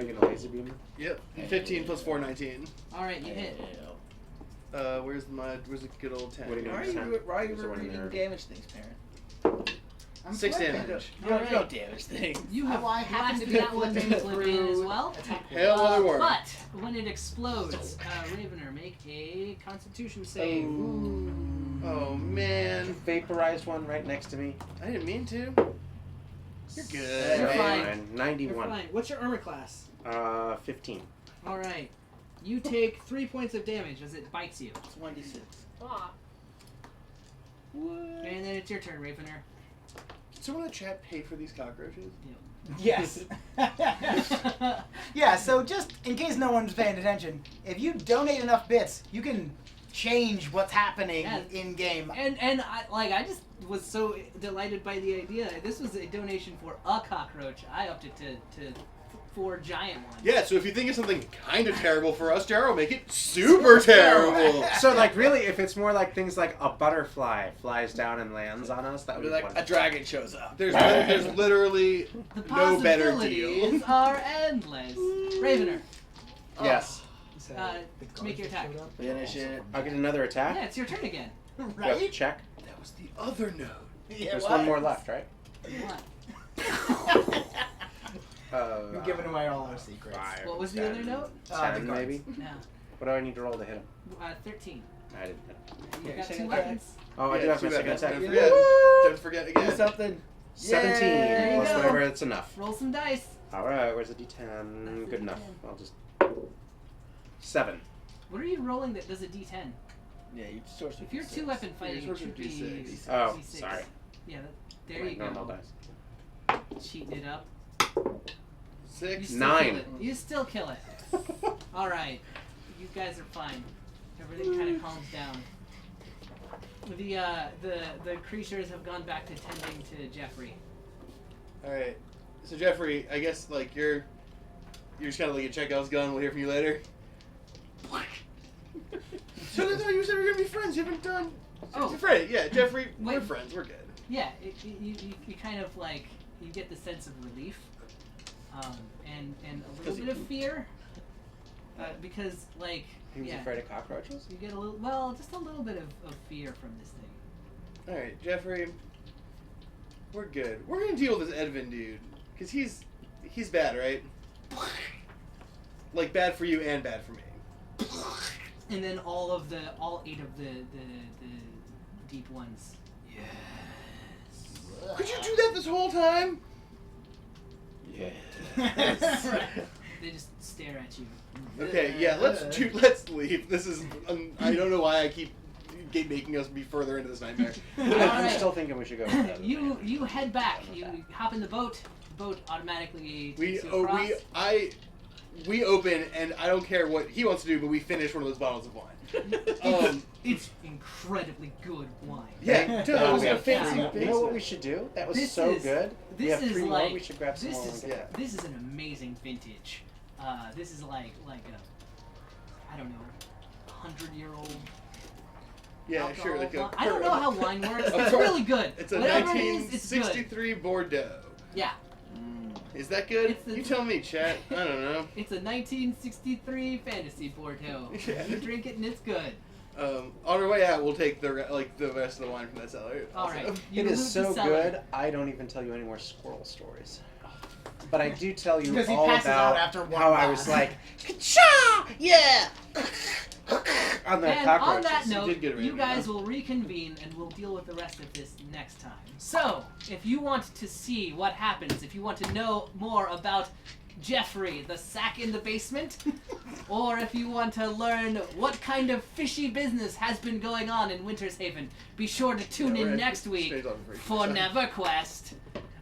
B: you gonna laser beam them?
F: Yep. 15 plus 4, 19.
A: All right, you hit.
F: Where's the good old 10?
B: What are you
C: Why are
B: doing?
C: you, why are you
B: Is there one in
C: reading
B: there?
C: damage things, parent?
E: I'm
F: 6
E: flipping.
F: damage.
C: You don't,
A: Alright.
C: you don't damage things.
A: You have
E: I happen to
A: blasted
E: be
A: that one
E: flipping
A: slip in as
E: through
A: well.
E: attack
F: Hail Mother Worm.
A: But when it explodes, Ravener, make a Constitution save.
F: Oh man,
B: Vaporized one right next to me.
F: I didn't mean to. You're good.
A: You're
F: man.
A: fine. You're
B: 91.
A: fine. What's your armor class?
B: 15.
A: All right. You take 3 points of damage as it bites you.
C: It's 1d6.
D: Aw.
C: What?
A: And then it's your turn, Ravener.
F: Did someone in the chat pay for these cockroaches?
E: Yes. Yeah, so just in case no one's paying attention, if you donate enough bits, you can change what's happening
A: Yeah.
E: in game.
A: And I just was so delighted by the idea. This was a donation for a cockroach. I upped it to 4 giant ones.
F: Yeah, so if you think of something kind of terrible for us, Jarrow, make it super terrible.
B: So, like, really, if it's more like things like a butterfly flies down and lands on us, that would
C: Be
B: be
C: like
B: wonderful.
C: a dragon shows up.
F: There's literally
A: The
F: no better
A: possibilities
F: deal.
A: are endless. Ravener,
B: Yes.
A: make your attack.
C: Finish it.
B: I'll get another attack.
A: Yeah, it's your turn again.
B: Do I have to
E: Right?
B: check.
F: That was the other note.
E: Yeah,
B: There's
E: what?
B: one more left, right?
A: What?
E: You're giving away all our secrets.
B: 5,
A: What was the other note?
B: 10,
E: The cards.
B: maybe?
A: No.
B: What do I need to roll to hit him?
A: 13.
B: I didn't hit him.
A: You got
C: second
A: 2
C: attack.
A: weapons.
B: Oh, I do
F: Yeah,
B: have my
F: two
B: second
F: weapons.
B: attack.
F: Don't
C: Yeah.
F: forget.
C: Woo!
F: Don't forget
C: Do
F: again.
C: something.
B: 17
A: There you
B: plus
A: go.
B: whatever, it's enough.
A: Roll some dice.
B: Alright, where's the d10? Good enough. I'll just... 7.
A: What are you rolling that does a D10?
C: Yeah, you source
A: If you're 2-weapon fighting, it
F: source
A: should
F: would
A: be
F: be six.
B: Oh,
A: D6.
B: sorry.
A: Yeah, there
B: My
A: you
B: normal
A: go.
B: dice.
A: Cheating it up.
F: 6.
A: You still
B: 9.
A: Kill it. You still kill it. All right, you guys are fine. Everything kind of calms down. The creatures have gone back to tending to Jeffrey.
F: Alright. So Jeffrey, I guess like you're just kinda like a Chekhov's gun, we'll hear from you later. So no, you said we were gonna be friends, you haven't done
A: Oh.
F: Freddy, yeah, Jeffrey, we're
A: Wait.
F: friends, we're good.
A: Yeah, you kind of like you get the sense of relief, and a little bit of fear, because like
B: He was
A: yeah,
B: afraid of cockroaches?
A: you get just a little bit of fear from this thing.
F: Alright, Jeffrey, we're good. We're gonna deal with this Edvin dude. Cause he's bad, right? Like bad for you and bad for me.
A: And then all 8 of the deep ones.
F: Could you do that this whole time?
B: Yeah.
A: They just stare at you.
F: Okay, yeah, let's leave. This is I don't know why I keep making us be further into this nightmare.
B: I'm
A: Alright.
B: still thinking we should go with that.
A: You head back. You hop in the boat. The boat automatically takes you across.
F: we open, and I don't care what he wants to do, but we finish one of those bottles of wine.
A: It's incredibly good wine.
F: Yeah, dude,
B: Oh,
F: it was
B: we
F: a
B: have
F: fancy
B: three. You know what
F: basement.
B: we should do? That was
A: This
B: so
A: is-
B: good. We
A: This
B: have
A: is
B: 3 more.
A: like
B: We should grab some
A: this
B: more. when
A: is
B: we get back.
A: this is an amazing vintage. This is like a I don't know 100-year-old.
F: Yeah, sure. Like a,
A: I don't know how wine works.
F: Of
A: It's
F: course.
A: really good.
F: It's a
A: Whatever it is, it's good.
F: 1963 Bordeaux.
A: Yeah,
F: Is that good?
A: It's the-
F: You tell me, chat. I don't know.
A: it's a 1963 fantasy Bordeaux.
F: Yeah.
A: You drink it and it's good.
F: On our way out, we'll take the rest of the wine from that cellar.
A: All
F: also.
A: right. You
B: It is
A: loot
B: so
A: the cellar.
B: good. I don't even tell you any more squirrel stories. But I do tell you
E: Because he
B: all
E: passes
B: about
E: out after one
B: how I
E: glass.
B: was like, "Ka-cha! Yeah!" on the
A: And
B: cockroaches.
A: on that
F: You
A: note,
F: did get a
A: you
F: rating,
A: guys
F: huh?
A: will reconvene and we'll deal with the rest of this next time. So, if you want to see what happens, if you want to know more about Jeffrey, the sack in the basement, or if you want to learn what kind of fishy business has been going on in Winter's Haven, be sure to tune
F: Yeah,
A: in
F: we're
A: next week
F: straight on for
A: for
F: each side.
A: NeverQuest.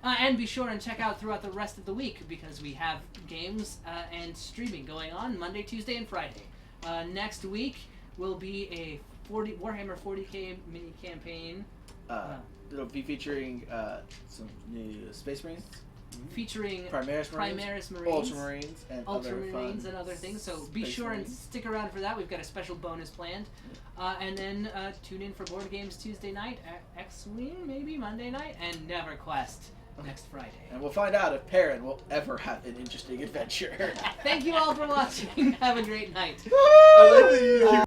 A: And be sure and check out throughout the rest of the week because we have games and streaming going on Monday, Tuesday, and Friday. Next week will be a Warhammer 40k mini campaign
C: It'll be featuring some new Space Marines,
A: featuring
C: Primaris Marines,
A: Primaris Marines,
C: Ultramarines, and other
A: Ultramarines,
C: fun
A: and other things. So be
C: Space
A: sure and
C: Marines.
A: stick around for that. We've got a special bonus planned. And then tune in for Board Games Tuesday night, X-Wing maybe Monday night, and NeverQuest next Friday.
C: And we'll find out if Perrin will ever have an interesting adventure.
A: Thank you all for watching. Have a great night.
F: I like that you.
B: Thank